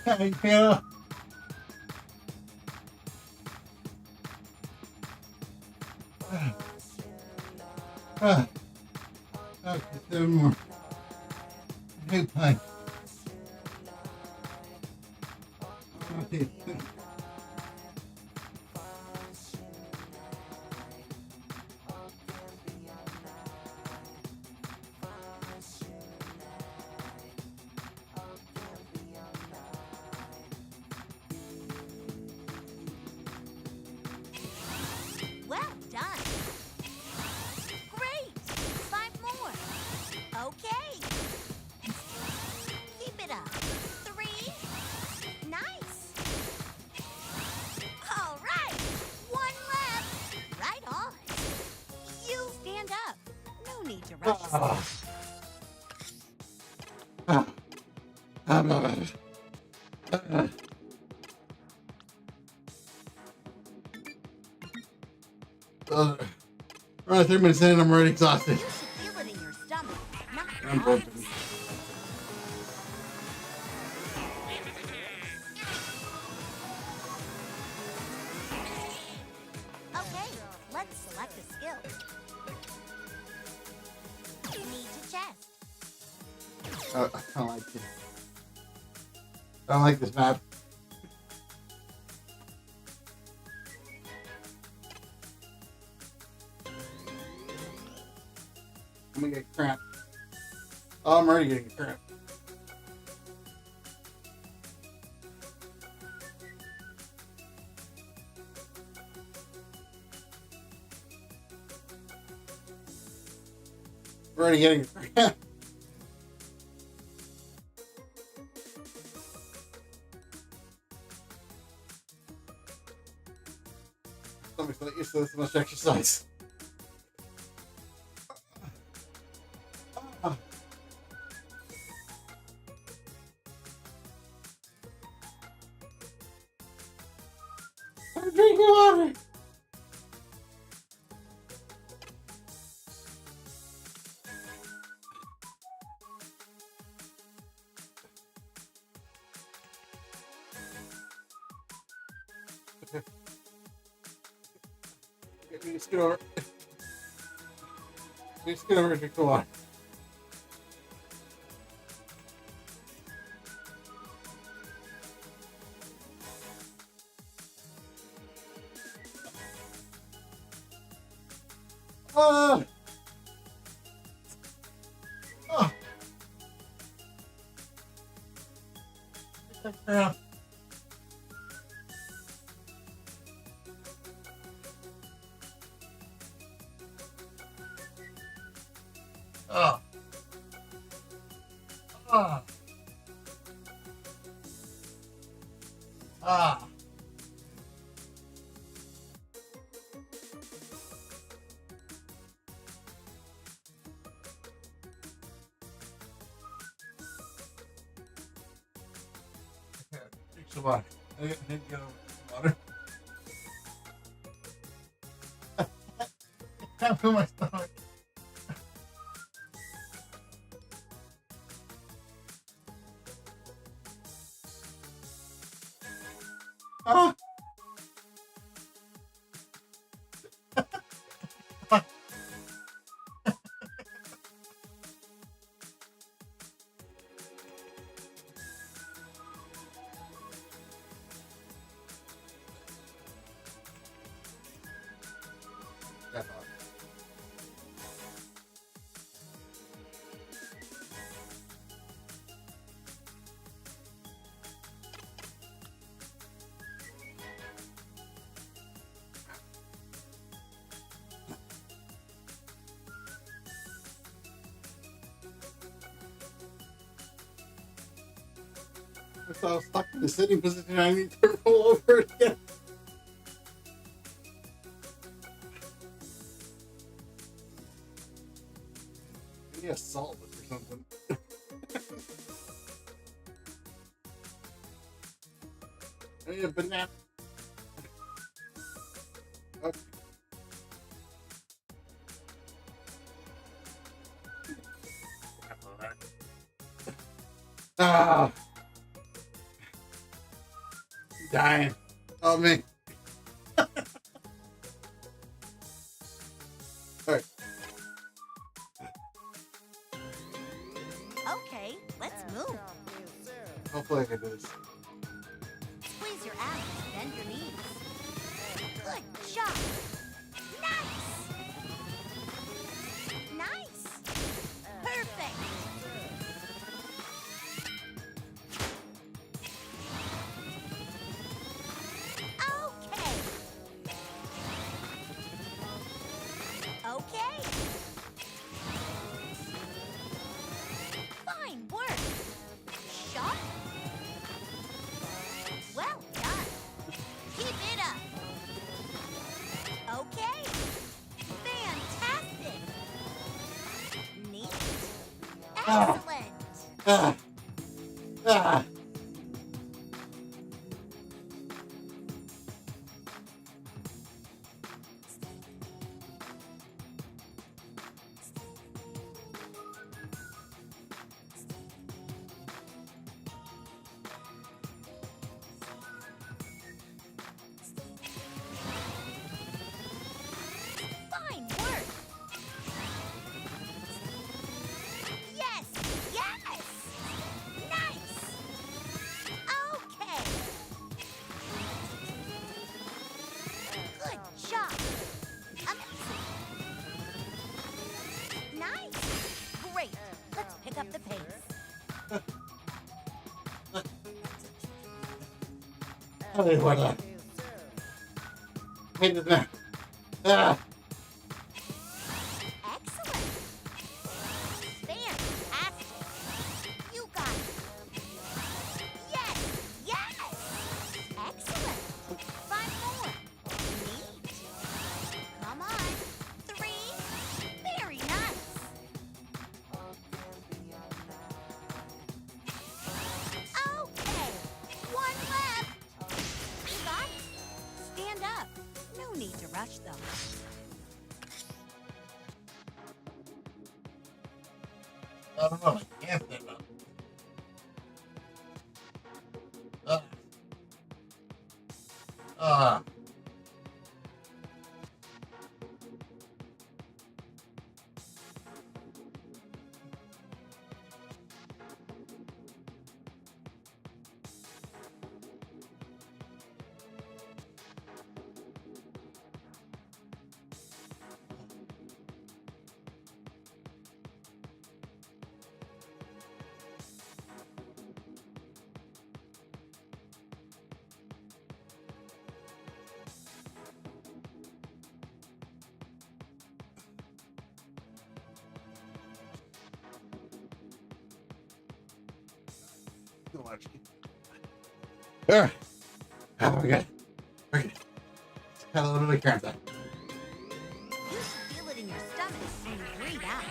Thank you. Okay, 7 more. Hey, pie. Okay. Well done. Great. 5 more. Okay. Keep it up. 3. Nice. All right. 1 left. Right on. You stand up. No need to rush yourself. We're only 3 minutes in and I'm already exhausted. You should feel it in your stomach, not your I'm arms. broken. Okay, let's select a skill. Knee to chest. I don't like this. I don't like this map. I'm gonna get cramp. Oh, I'm already getting cramp. I'm already getting cramp. Stomach's not used to this much exercise. I'm drinking water. Okay. Let me scoot over. Let me scoot over and drink the water. Oh. Yeah. Oh. Ah. Ah. Drink some water. I need to get over some water. I can't feel my stomach. Ah. So I was stuck in the sitting position. I need to roll over again. Maybe a salt or something. I need a banana. Okay. Ah, dying. Oh me. All right. Okay, let's move. Hopefully I can do this. Squeeze your abs, bend your knees. Good job. Nice. Nice. Perfect. Okay. Okay. Fine work. Sharp. Well done. Keep it up. Okay. Fantastic. Neat. Excellent. Ah. Ah. Fine work. Yes, yes. Nice. Okay. Good job. Amazing. Nice. Great. Let's pick up the pace. I didn't want to. Hate it. Ah. Excellent. Fantastic. You got it. Yes, yes. Excellent. 5 more. Neat. Come on. 3. Very nice. Okay. 1 left. You got it. Stand up. No need to rush though. I don't know. I can't stand up. Ah. Ah. Too much. There. Oh, okay. Okay. Got a little bit of cramp there. You should feel it in your stomach when you breathe out.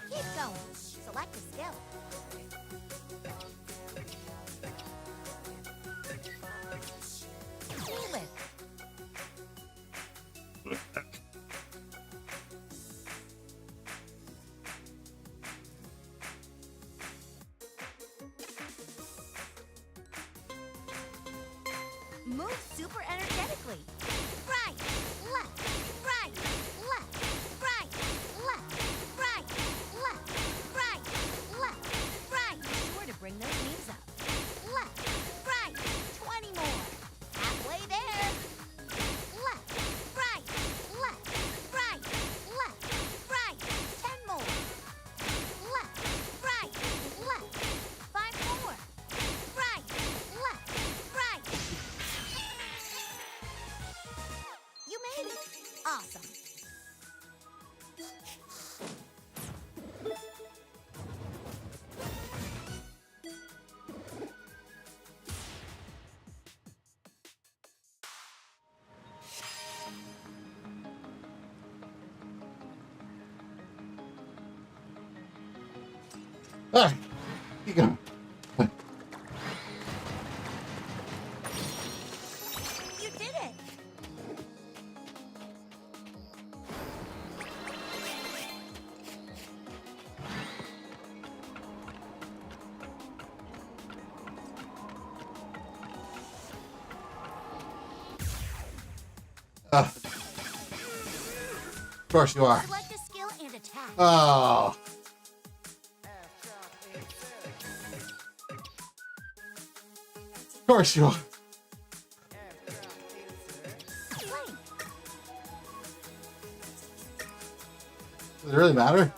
Keep going. Select a skill. Feel it. Move super energetically. Right, left, right, left, right, left, right, left, right, left, right. Be sure to bring those knees up. Left, right, 20 more. Halfway there. Left, right, left, right, left, right. 10 more. Left, right, left. 5 more. Right, left, right. You Ah, keep going. You did it! Of course you are. Select a skill and attack. Oh. Of course you are. Play. Does it really matter?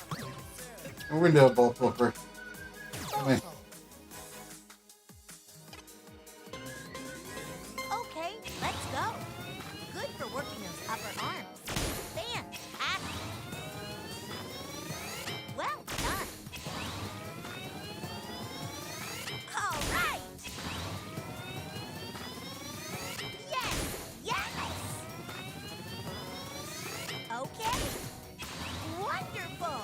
We're gonna do a both first. Wait. Okay, let's go. Good for working those upper arms. Fantastic. Well done. All right. Yes, yes. Okay. Wonderful.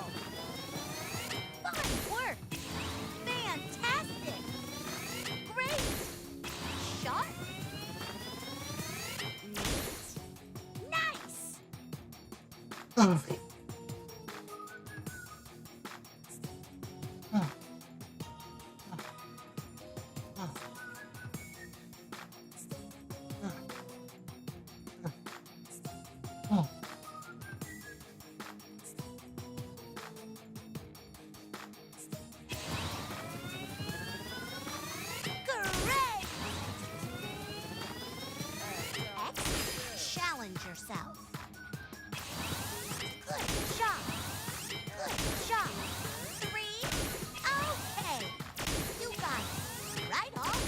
Fine work. Fantastic. Great. Sharp. Neat. Nice. Oh. Great. Excellent. Challenge yourself. Good job. Good job. 3. Okay. You got it. Right on.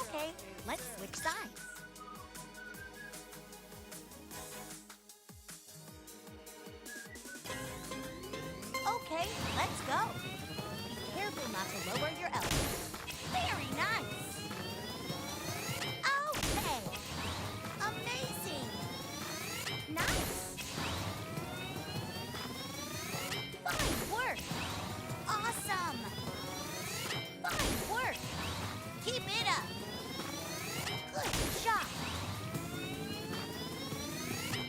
Okay, let's switch sides. Okay, let's go. Be careful not to lower your elbows. Very nice. Okay. Amazing. Nice. Fine work. Awesome. Fine work. Keep it up. Good job.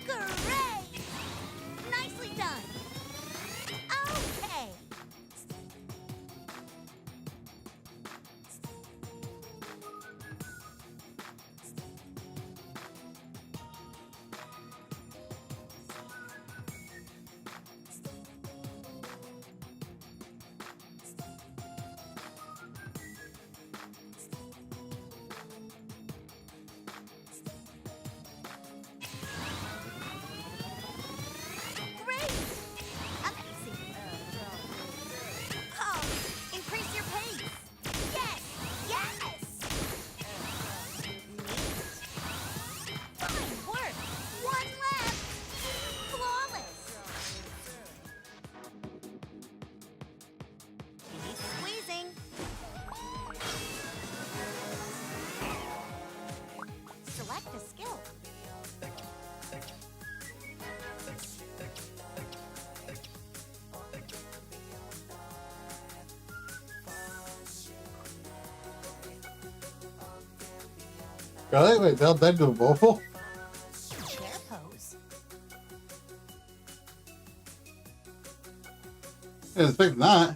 Great. Nicely done. Okay. Great. Amazing. Oh, increase your pace. Yes, yes. Neat. Fine work. One left. Flawless. Keep squeezing. Select a skill. Really? Wait, they'll then do a vocal? Chair pose. Yeah, expect not.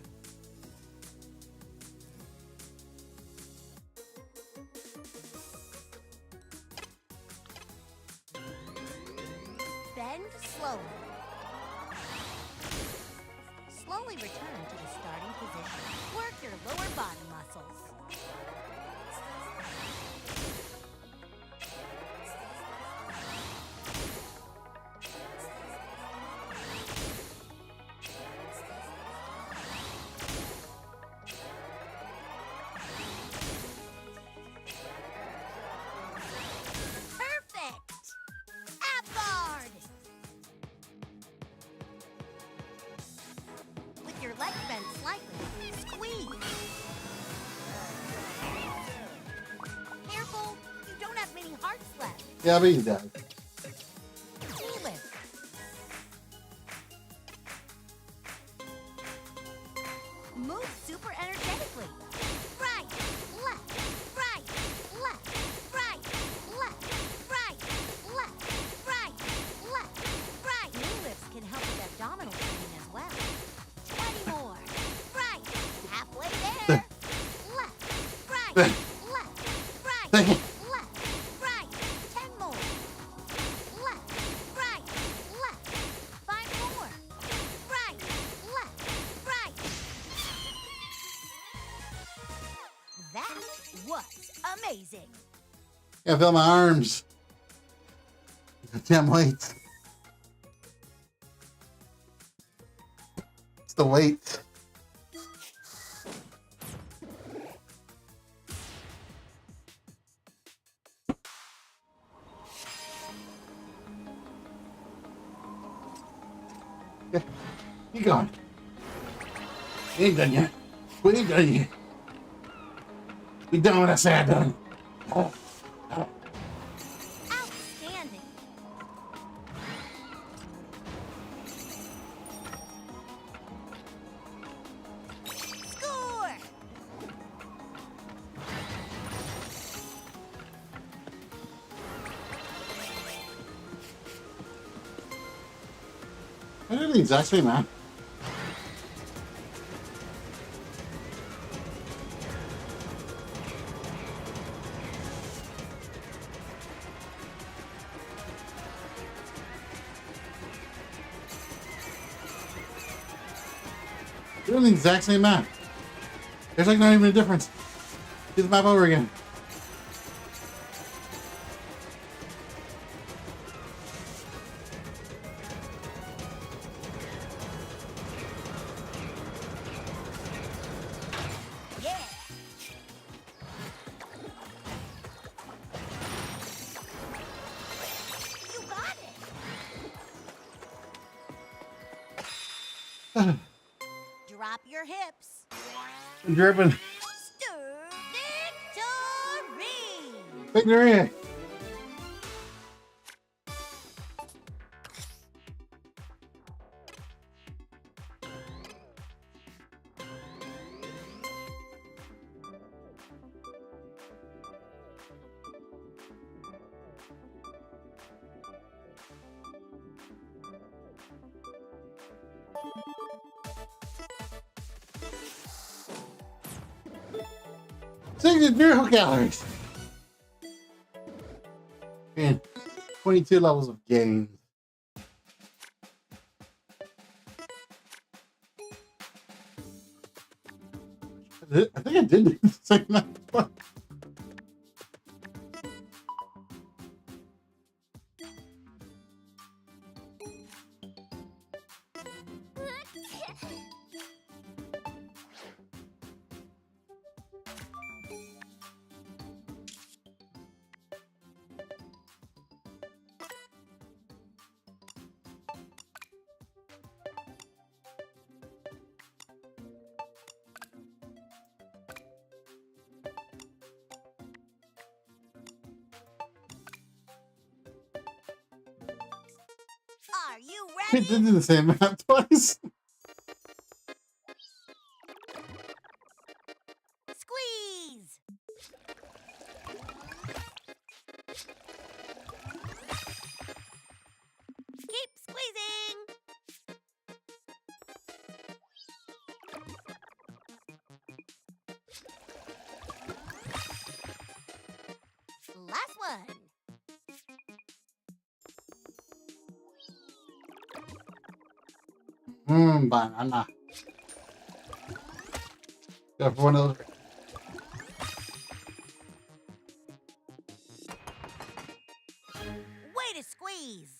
Bend slowly. Slowly return to the starting position. Work your lower body muscles. Perfect! Ab guard! With your legs bent slightly, squeeze. Careful, you don't have many hearts left. Yeah, but he does. Knee lift. Move super left, right, left, right. 10 more. Left, right, left. 5 more. Right, left, right. That was amazing. I feel my arms. Damn weight. It's the weight. Yeah, you gone. We ain't done yet. We ain't done yet. We done what I said done. Outstanding. Score. I did the exact same map. Doing the exact same map. There's like not even a difference. Do the map over again. Yeah. You got it. Drop your hips. I'm dripping. Victory! Victory! Zero calories. And 22 levels of gains. I think I did the same amount. Are you We ready? did do the same map twice. Squeeze! Keep squeezing! Last one! Banana. Go for one of those. Way to squeeze!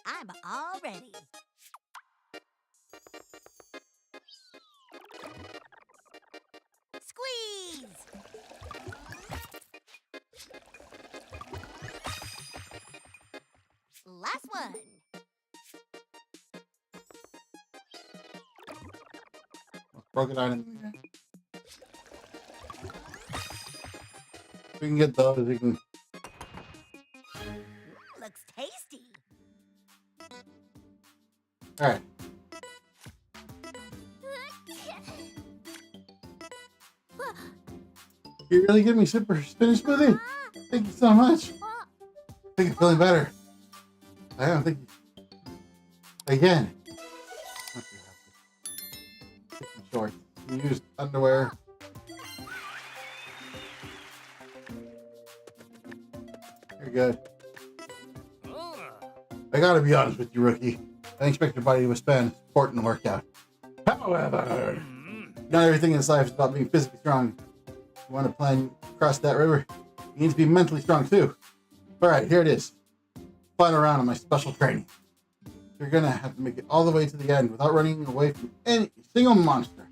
I'm all ready. Squeeze! Last one. Crocodile in there. We can get those. We can. Looks tasty. All right. You really give me super spinach smoothie? Thank you so much. I think I'm feeling better. I don't think. Again. Shorts. You use underwear. You're good. I gotta be honest with you, rookie. I expect your body to withstand sport and workout. However, not everything in this life is about being physically strong. You want to plan across that river, you need to be mentally strong too. Alright, here it is. Final round of my special training. You're gonna have to make it all the way to the end without running away from any single monster.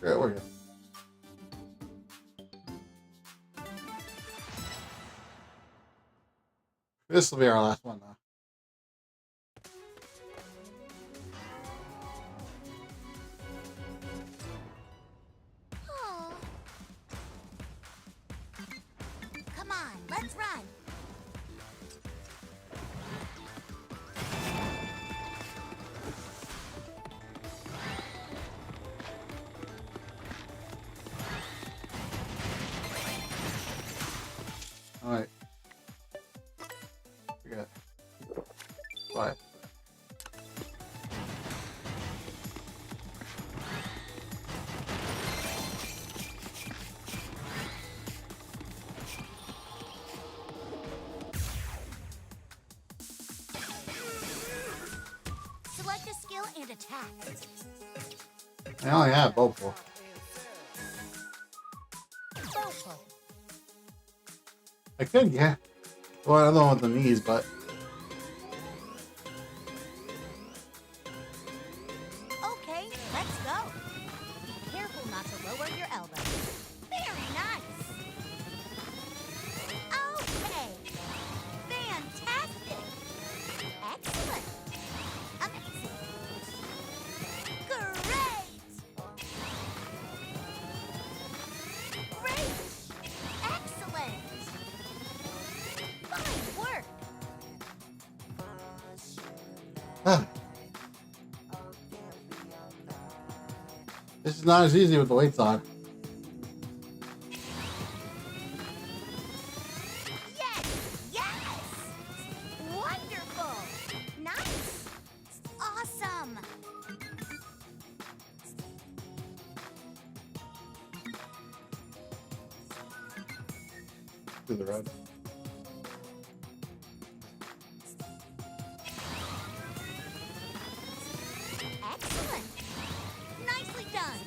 There we go. This will be our last one, though. Oh. Come on, let's run. All right. We got 5. Select a skill and attack. I only have both. Both. I could, yeah. Well, I don't know with the knees, but Okay, let's go. Be careful not to lower your elbow. Very nice. Okay. Fantastic. Excellent. Amazing. Great. Great. Excellent. Fine work. this is not as easy with the weights on. Yes! Yes! Wonderful! Nice! Awesome! To the road. Excellent! Nicely done!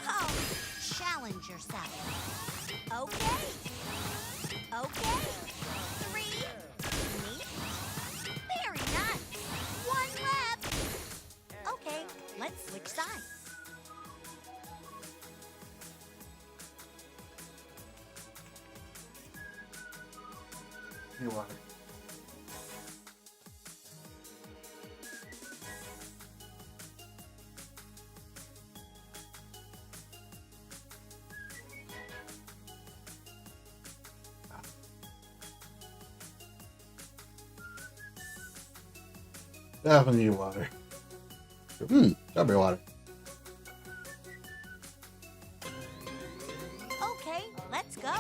Oh, challenge yourself. Okay. Okay. 3. Neat. Very nice. 1 left. Okay, let's switch sides. Hey, water. Definitely need water. Strawberry water. Okay, let's go.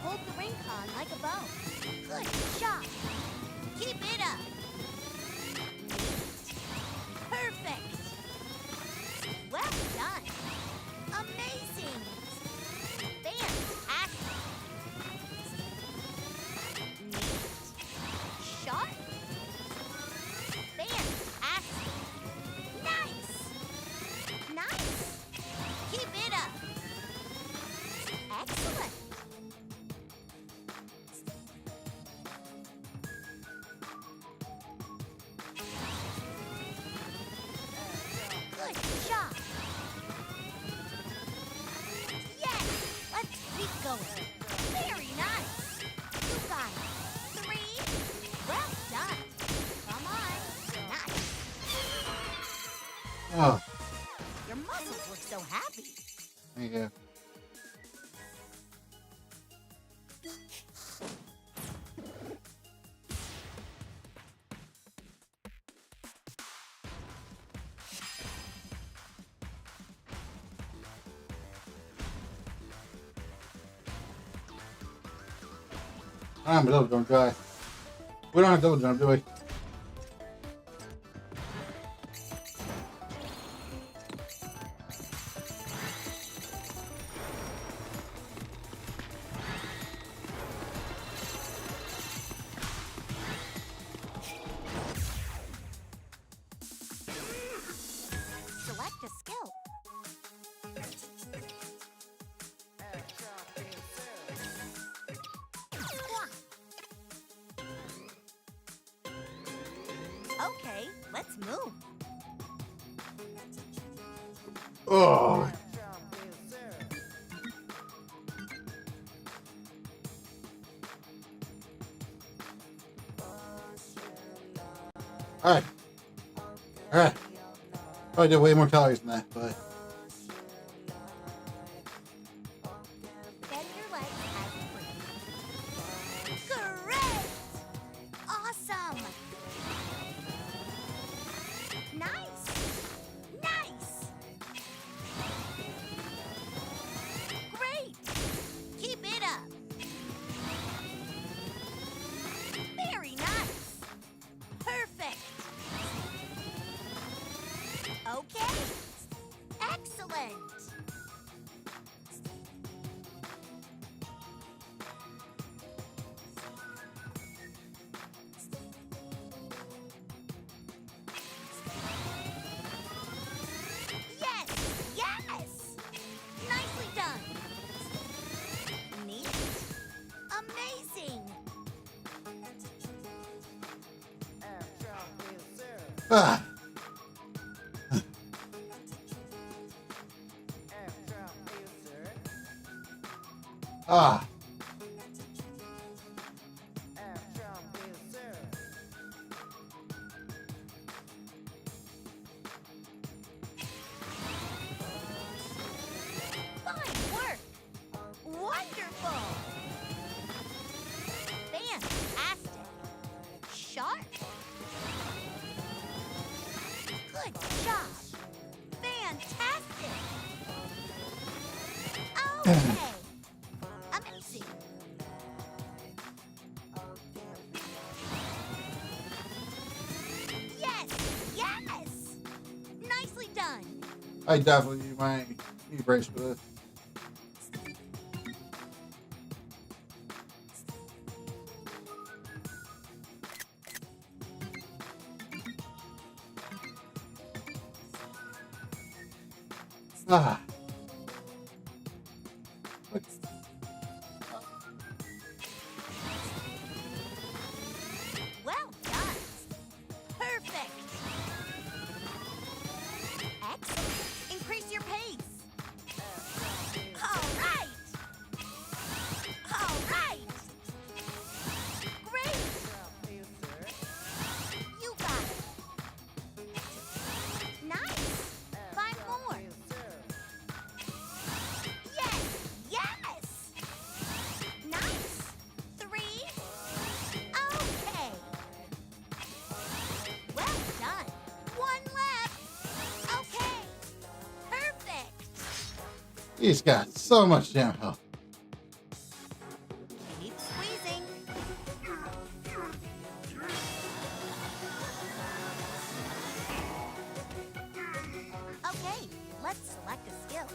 Hold the ring con like a bow. Good shot. Keep it up. Neat. Perfect. Well done. Amazing. Fantastic. Neat. Sharp. Fantastic. Nice. Nice. Keep it up. Excellent. Good job. Yes, let's keep going. Very nice. You got it. 3. Well done. Come on. Nice. Oh, Your muscles look so happy. there you go. I don't have a double jump, do I? We don't have double jump, do we? Select a skill. Squawk. Okay, let's move. Oh. Alright. Alright. Probably did way more calories than that, but Bend your legs as free. Great! Awesome! Nice! Nice! Great! Keep it up! Very nice! Perfect! Okay! Excellent! Yes! Yes! Nicely done! Neat! Amazing! ah. Ah. Fine work! Wonderful! Fantastic! Sharp! Good job! Fantastic! Okay! Amazing! Yes! Yes! Nicely done! I definitely need my knee brace for this. Ah. What? Well done! Perfect! Excellent! Increase your pace! All right! All right! Great! You got it! Nice! 5 more! Yes! Yes! Nice! 3! Okay! Well done! 1 left! Okay! Perfect! He's got so much damn health. Keep squeezing! Okay, let's select a skill.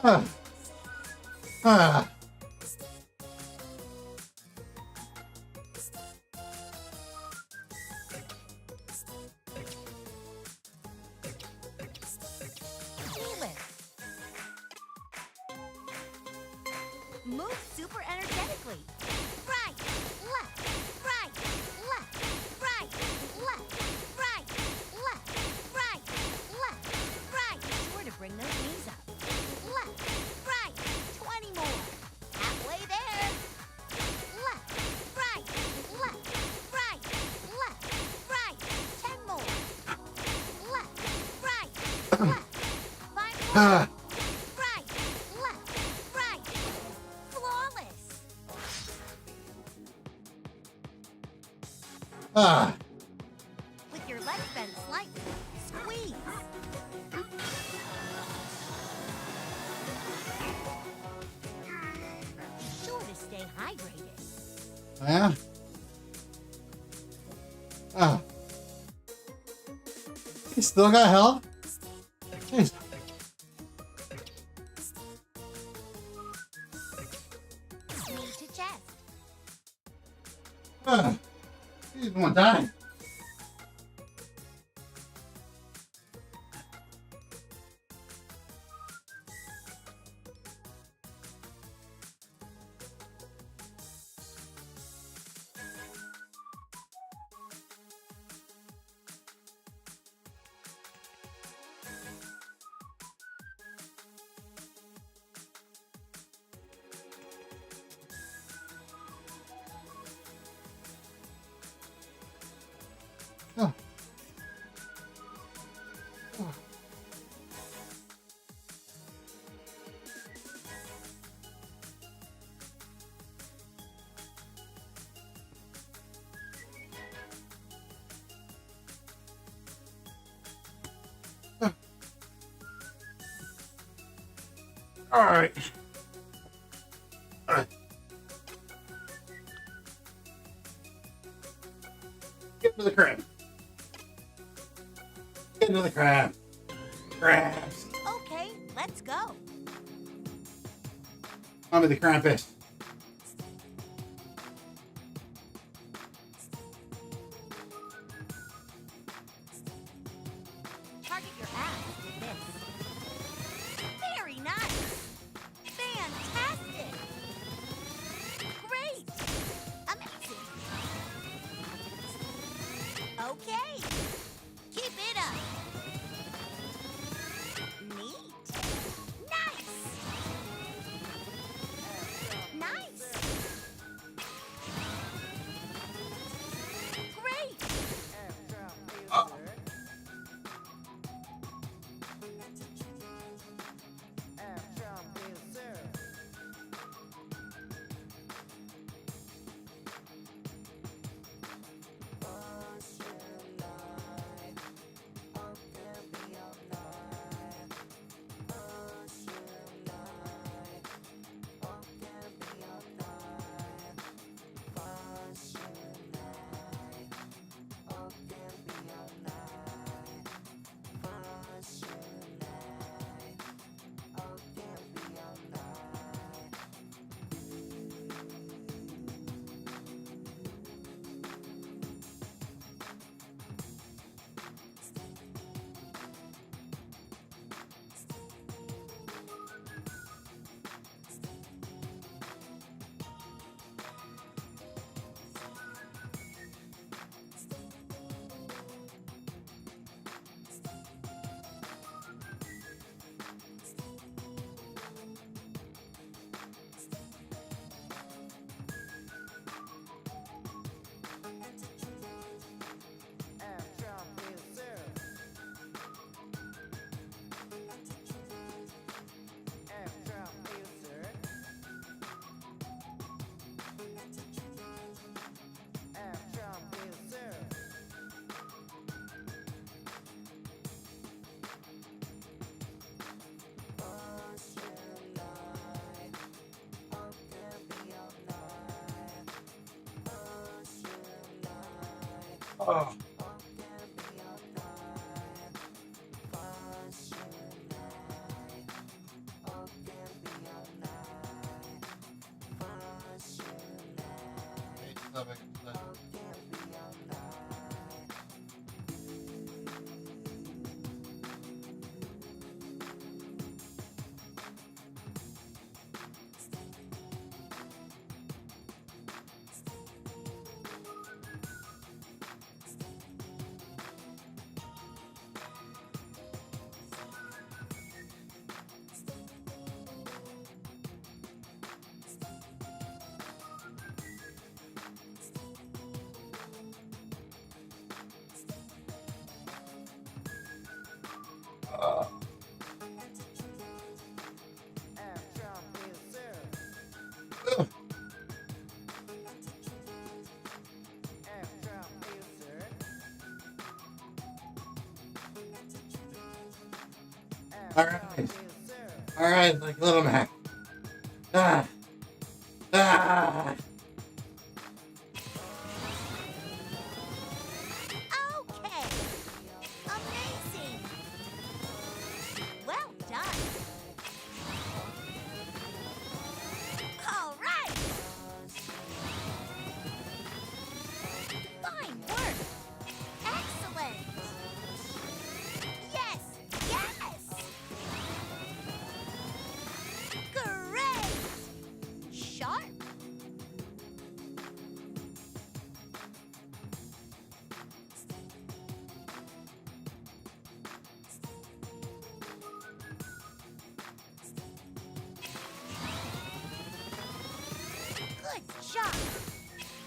Ah. Ah. Move super energetically. Right, left, right, left, right, left, right, left, right, left, right. Be sure to bring those knees up. Left, right, 20 more. Halfway there. Left, right, left, right, left, right, 10 more. Left, right, left, 5 more. Ah. Right, left, right. Glorious! Ah. With your legs bent slightly, squeeze. Be sure to stay hydrated. Yeah. Ah. You still got health? Jeez. Knee to chest. Ah. He's gonna die. Oh. Oh. All right. All right. Get to the crab. Get to the crab. Crabs. Okay, let's go. Mommy the Krampus. Target your ass with this. Very nice. Fantastic. Great. Amazing. Okay. Keep it up. Neat. Nice. Nice. Great. Oh. Alright. Alright, like Little Mac. Ah. Ah. Okay. Amazing. Well done. All right. Fine work. Excellent. Yes. Yes. Great. Sharp. Good job.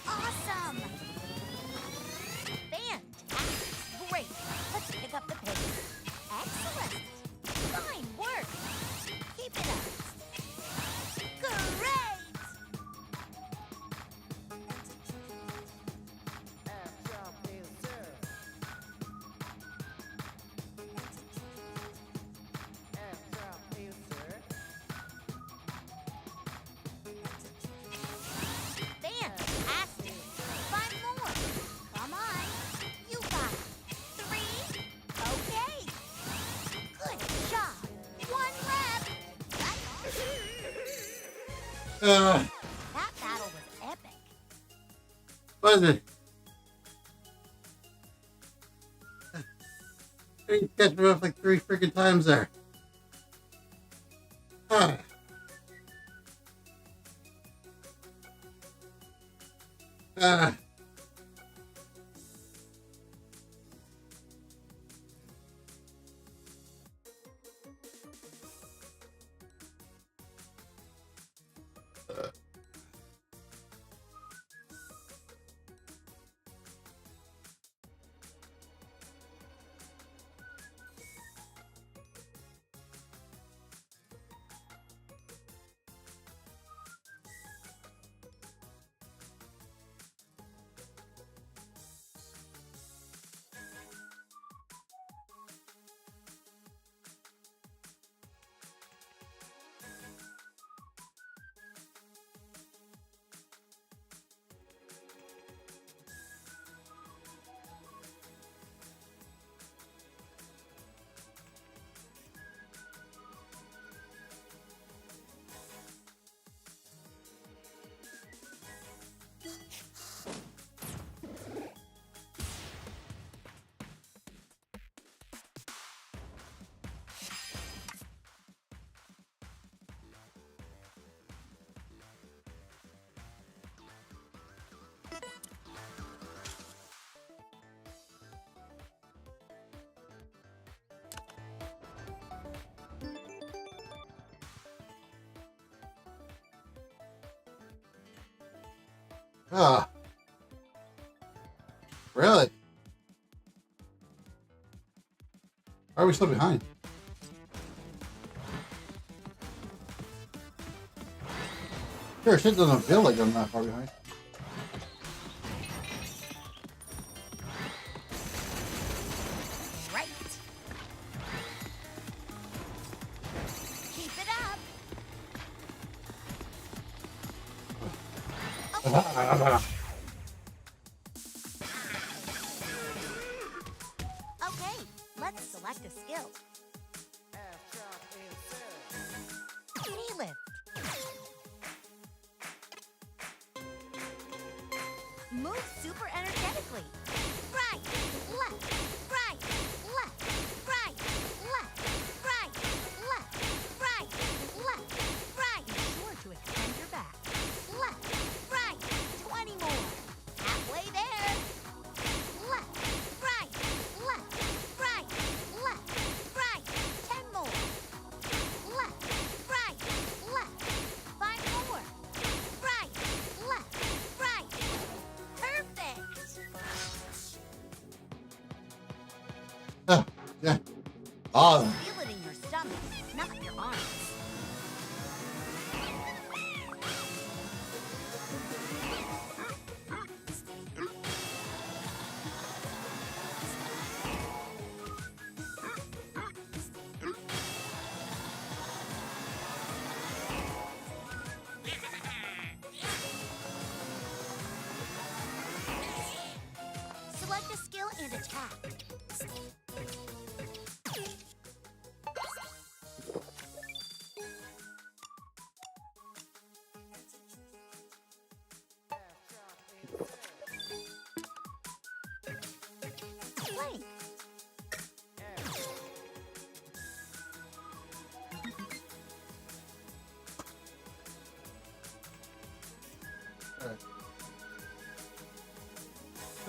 Awesome. Fantastic. Great. Let's pick up the pace. Excellent. Fine work. Keep it up. Great. Fantastic. Five more. Come on. You got it. 3. Okay. Good job. 1 lap. Right on. That battle was epic. Was it? You catch me off like 3 freaking times there. Ah. Ah. Ah. Really? Why are we still behind? Sure, shit doesn't feel like I'm that far behind. Right. Keep it up. Okay, let's select a skill. Knee lift. Move super energetically. Right, left, right, left, right, left, right, left, right, left, right. Be sure to extend your back. Left, right, 20 more. Halfway there. Left, right, left, right, left, right, 10 more. Left, right, left, 5 more. Right, left, right. Perfect. Yeah. Oh, Feel it in your stomach, not your arms.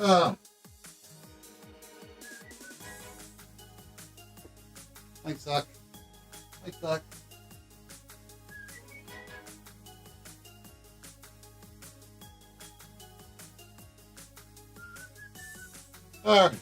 I suck. I suck. Alright.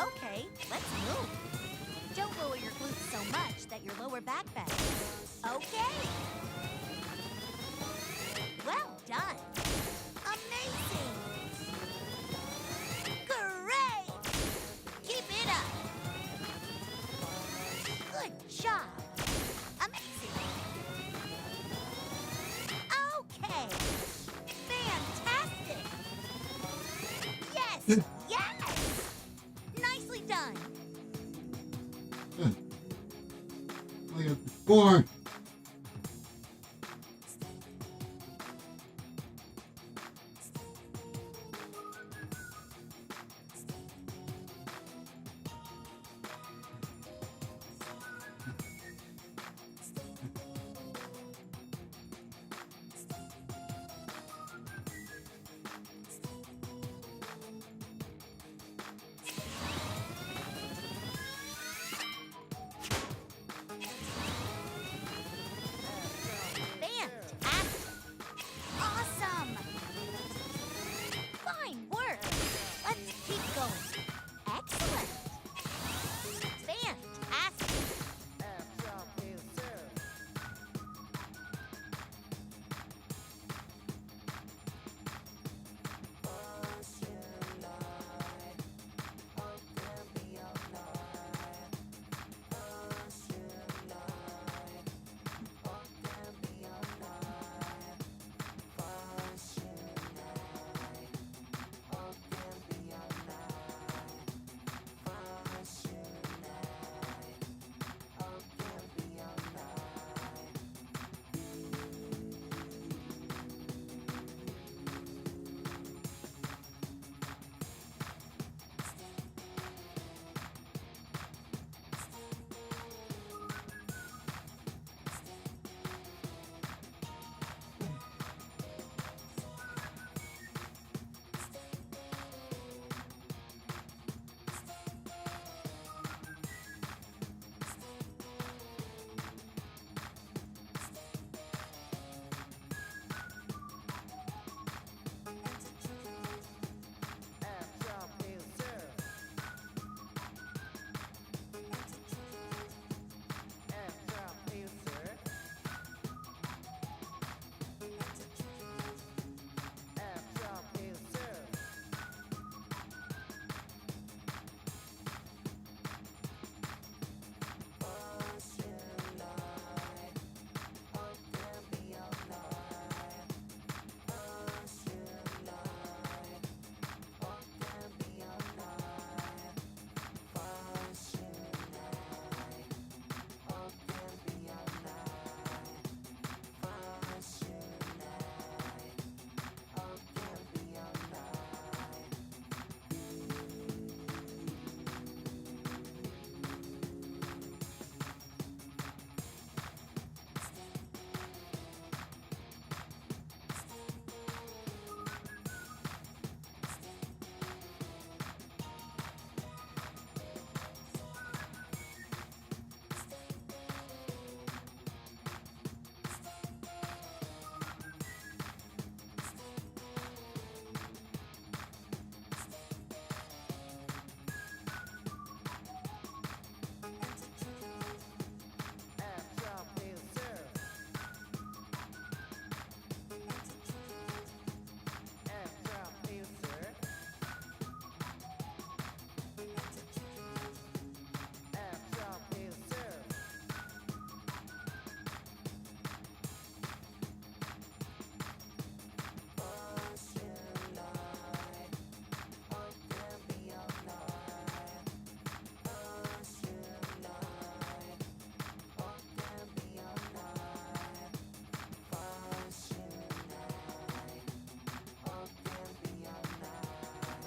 Okay, let's move. Don't lower your glutes so much that your lower back bends. Okay. Well done. Amazing. Great. Keep it up. Good job. Amazing. Okay. Fantastic. Yes. Yes. Nicely done. I got the score.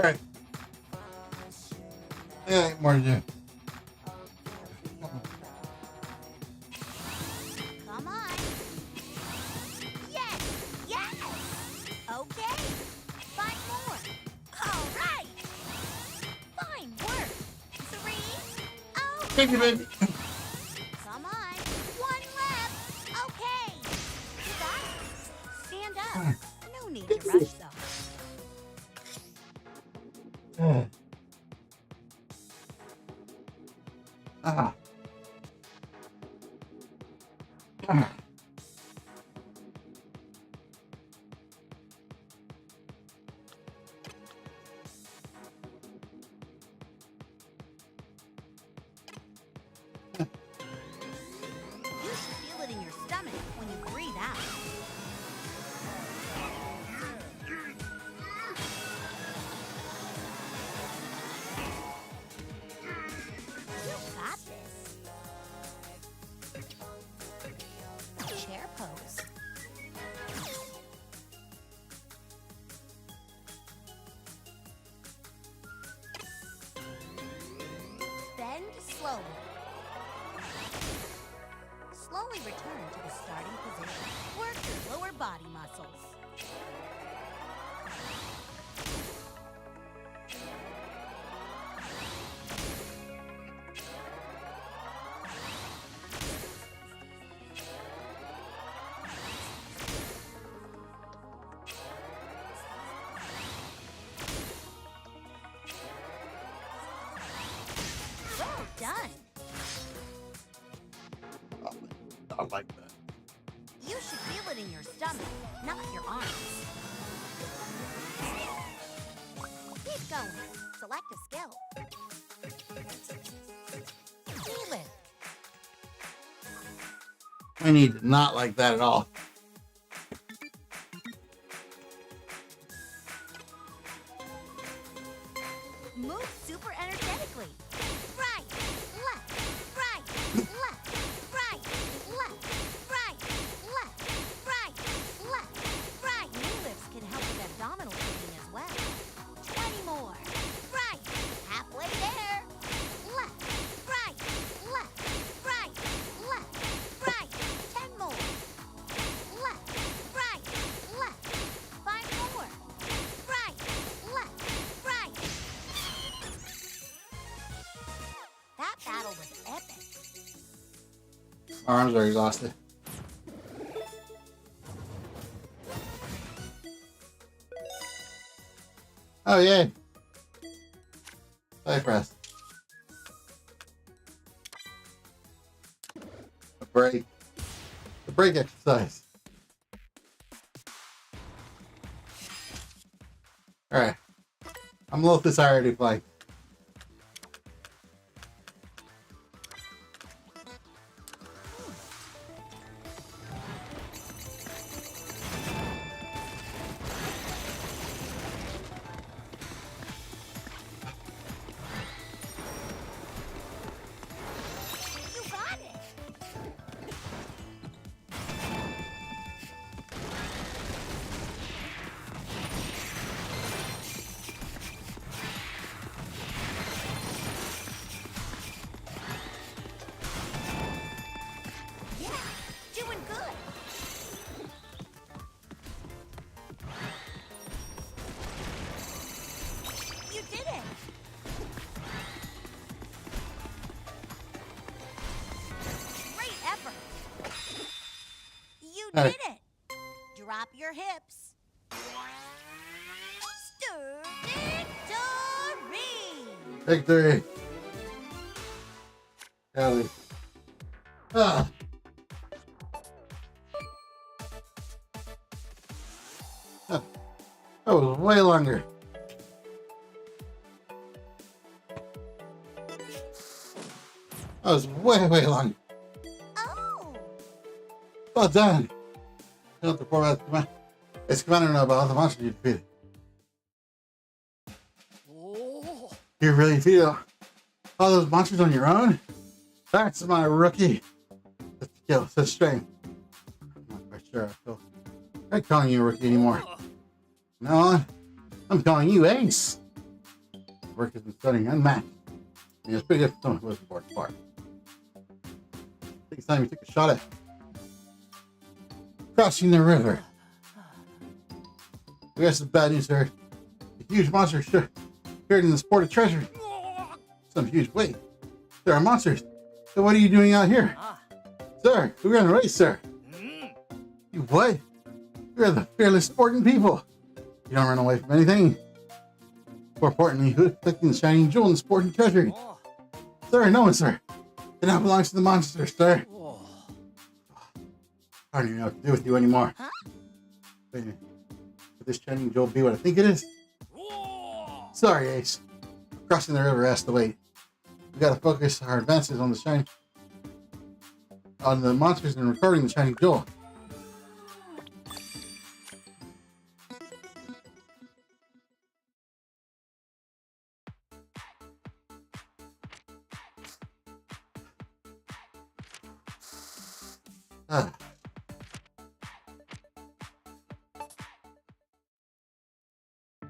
Alright. Yeah, ain't more to do. Come on. Yes! Yes! Okay. 5 more. All right. Fine work. 3. Oh. Thank you, baby. Come on. 1 left. Okay. You got it. Stand up. No need to rush though. Ah. Ah. You should feel it in your stomach when you breathe out. You got this. Chair pose. Bend slowly. Slowly return to the starting position. Work your lower body muscles. Well done. I like that. You should feel it in your stomach, not your arms. Keep going. Select a skill. Feel it. I need not like that at all. Move super energetically. Right, left, right, left, right, left, right, left, right, left, right. Knee lifts can help with abdominal training as well. 20 more. Right, halfway there. Left, right, left, right, left, right. 10 more. Left, right, left. 5 more. Right, left, right. That battle was epic. My arms are exhausted. Oh, yay. Play press. A break. A break exercise. Alright. I'm a little tired to play. You got it. Yeah, doing good. You did it. Great effort. You Hey. did it. Drop your hips. Victory! Victory! Ellie. Ah. Huh. That was way longer. That was way longer. Oh! Well done. You don't have to pour out the command. It's commander know about all the monsters you defeated. You really feel all those monsters on your own? That's my rookie. Skill, so strength. I'm not quite sure. I ain't calling you a rookie anymore. No, I'm calling you Ace. work has been stunning, unmatched. And it's pretty good for someone who was bored apart. I think it's time you took a shot at crossing the river. We got some bad news, sir. A huge monster appeared in the sport of treasure. Some huge weight. There are monsters. So what are you doing out here? Sir, we ran a race, sir. You what? You're the fearless sporting people. You don't run away from anything. More importantly, who's protecting the shining jewel in the sporting treasury? Sir, no one, sir. It now belongs to the monsters, sir. I don't even know what to do with you anymore. Wait a minute. Could this shining jewel be what I think it is? Sorry, Ace. Crossing the river has to wait. We gotta focus our advances on the monsters and recording the shining jewel.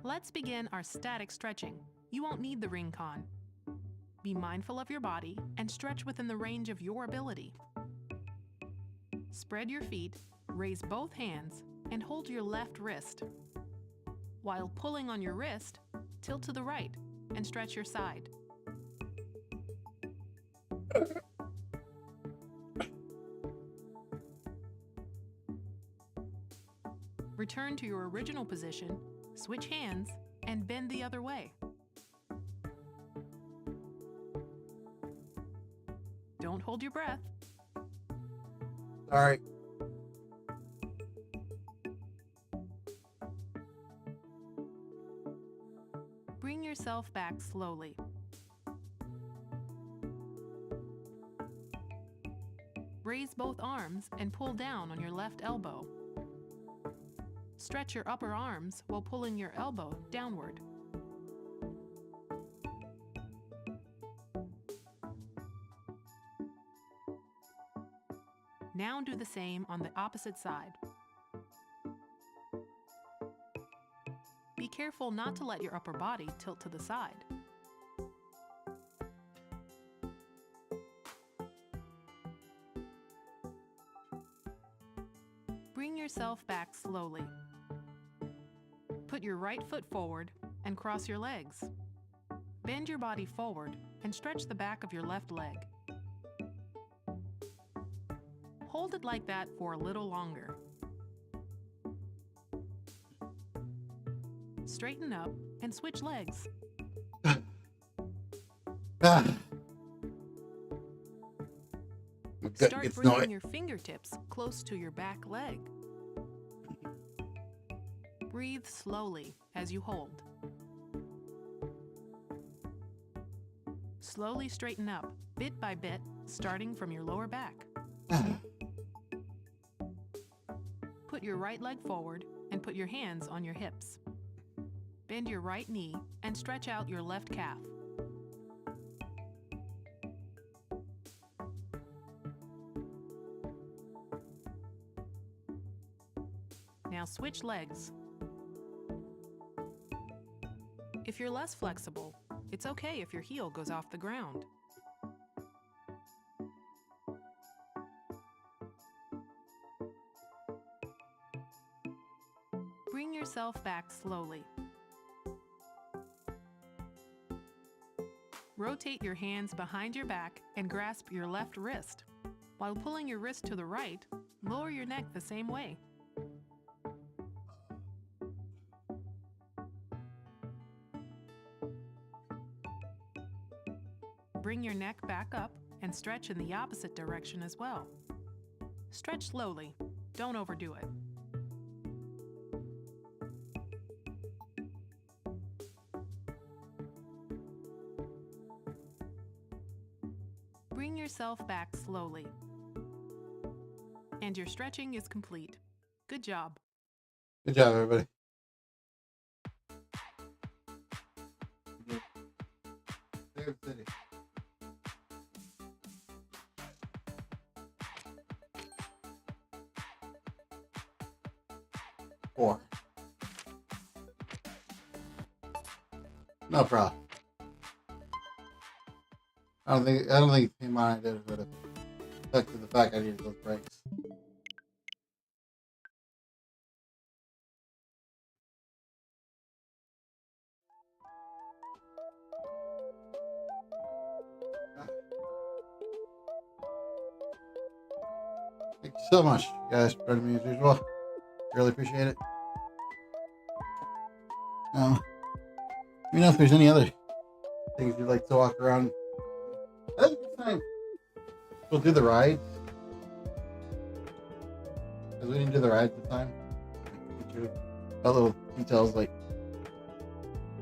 Let's begin our static stretching. You won't need the ring con. Be mindful of your body and stretch within the range of your ability. Spread your feet, raise both hands, and hold your left wrist. While pulling on your wrist, tilt to the right and stretch your side. Return to your original position, switch hands, and bend the other way. Don't hold your breath. All right. Bring yourself back slowly. Raise both arms and pull down on your left elbow. Stretch your upper arms while pulling your elbow downward. Now do the same on the opposite side. Be careful not to let your upper body tilt to the side. Bring yourself back slowly. Put your right foot forward and cross your legs. Bend your body forward and stretch the back of your left leg. Hold it like that for a little longer. Straighten up and switch legs. Start bringing your fingertips close to your back leg. Breathe slowly as you hold. Slowly straighten up, bit by bit, starting from your lower back. Put your right leg forward and put your hands on your hips. Bend your right knee and stretch out your left calf. Now switch legs. If you're less flexible, it's okay if your heel goes off the ground. Bring yourself back slowly. Rotate your hands behind your back and grasp your left wrist. While pulling your wrist to the right, lower your neck the same way. Bring your neck back up and stretch in the opposite direction as well. Stretch slowly, don't overdo it. Bring yourself back slowly. And your stretching is complete. Good job. Good job, everybody. Favorite city. Four. No problem. I don't think the amount I did would have affected the fact I needed those brakes. Thank you so much, guys, for joining me as usual. Really appreciate it. Let me know if there's any other things you'd like to walk around. I think this time we'll do the rides. Because we didn't do the rides this time. All little details, like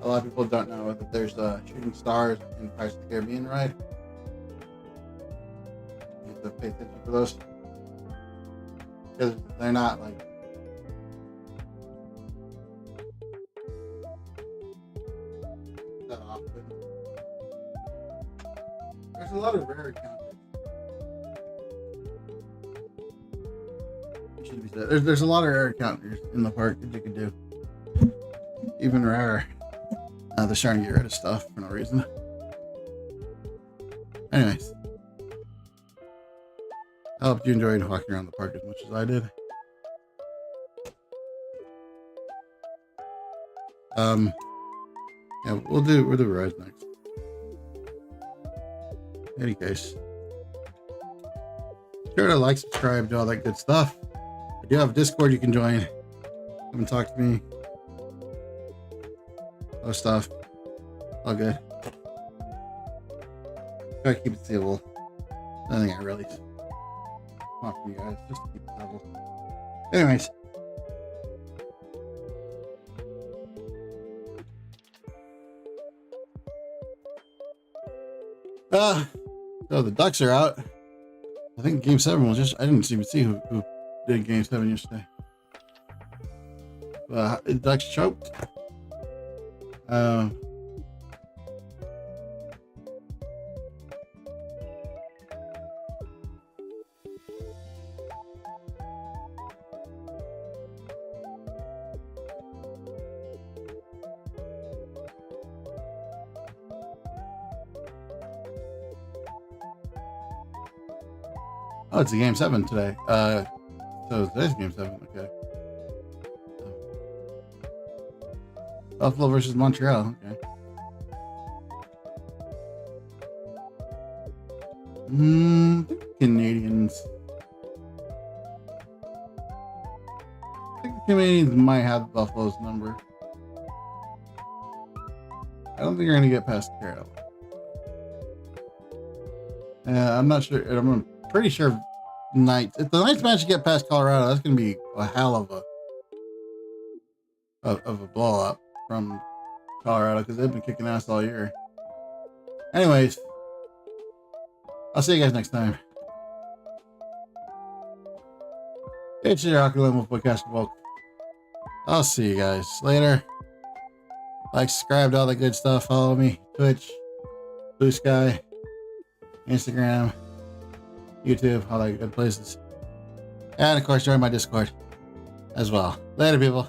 a lot of people don't know that there's shooting stars in Pirates of the Caribbean ride. You have to pay attention for those. Because they're not like that often. There's a lot of rare encounters. Should be said. There's a lot of rare encounters in the park that you can do. Even rarer. They're starting to get rid of stuff for no reason. Anyways. I hope you enjoyed walking around the park as much as I did. Yeah, we'll do rides next. In any case, sure to like, subscribe, do all that good stuff. I do have a Discord you can join. Come and talk to me. Other stuff. All good. Try to keep it civil. Nothing I really want from you guys, just to keep it civil. Anyways. So the Ducks are out. I think Game 7 was just, I didn't even see who did Game 7 yesterday. The Ducks choked. Oh, it's a Game 7 today. So today's Game 7. Okay. Buffalo versus Montreal. Okay. Canadians. I think the Canadians might have Buffalo's number. I don't think you're going to get past Carolina. I'm not sure. I'm pretty sure Knights. If the Knights manage to get past Colorado, that's going to be a hell of a blow up from Colorado, because they've been kicking ass all year. Anyways, I'll see you guys next time. It's your Aqualum with Castor. I'll see you guys later. Like, subscribe to all that good stuff. Follow me, Twitch, Blue Sky, Instagram, YouTube, all that good places. And of course, join my Discord as well. Later, people.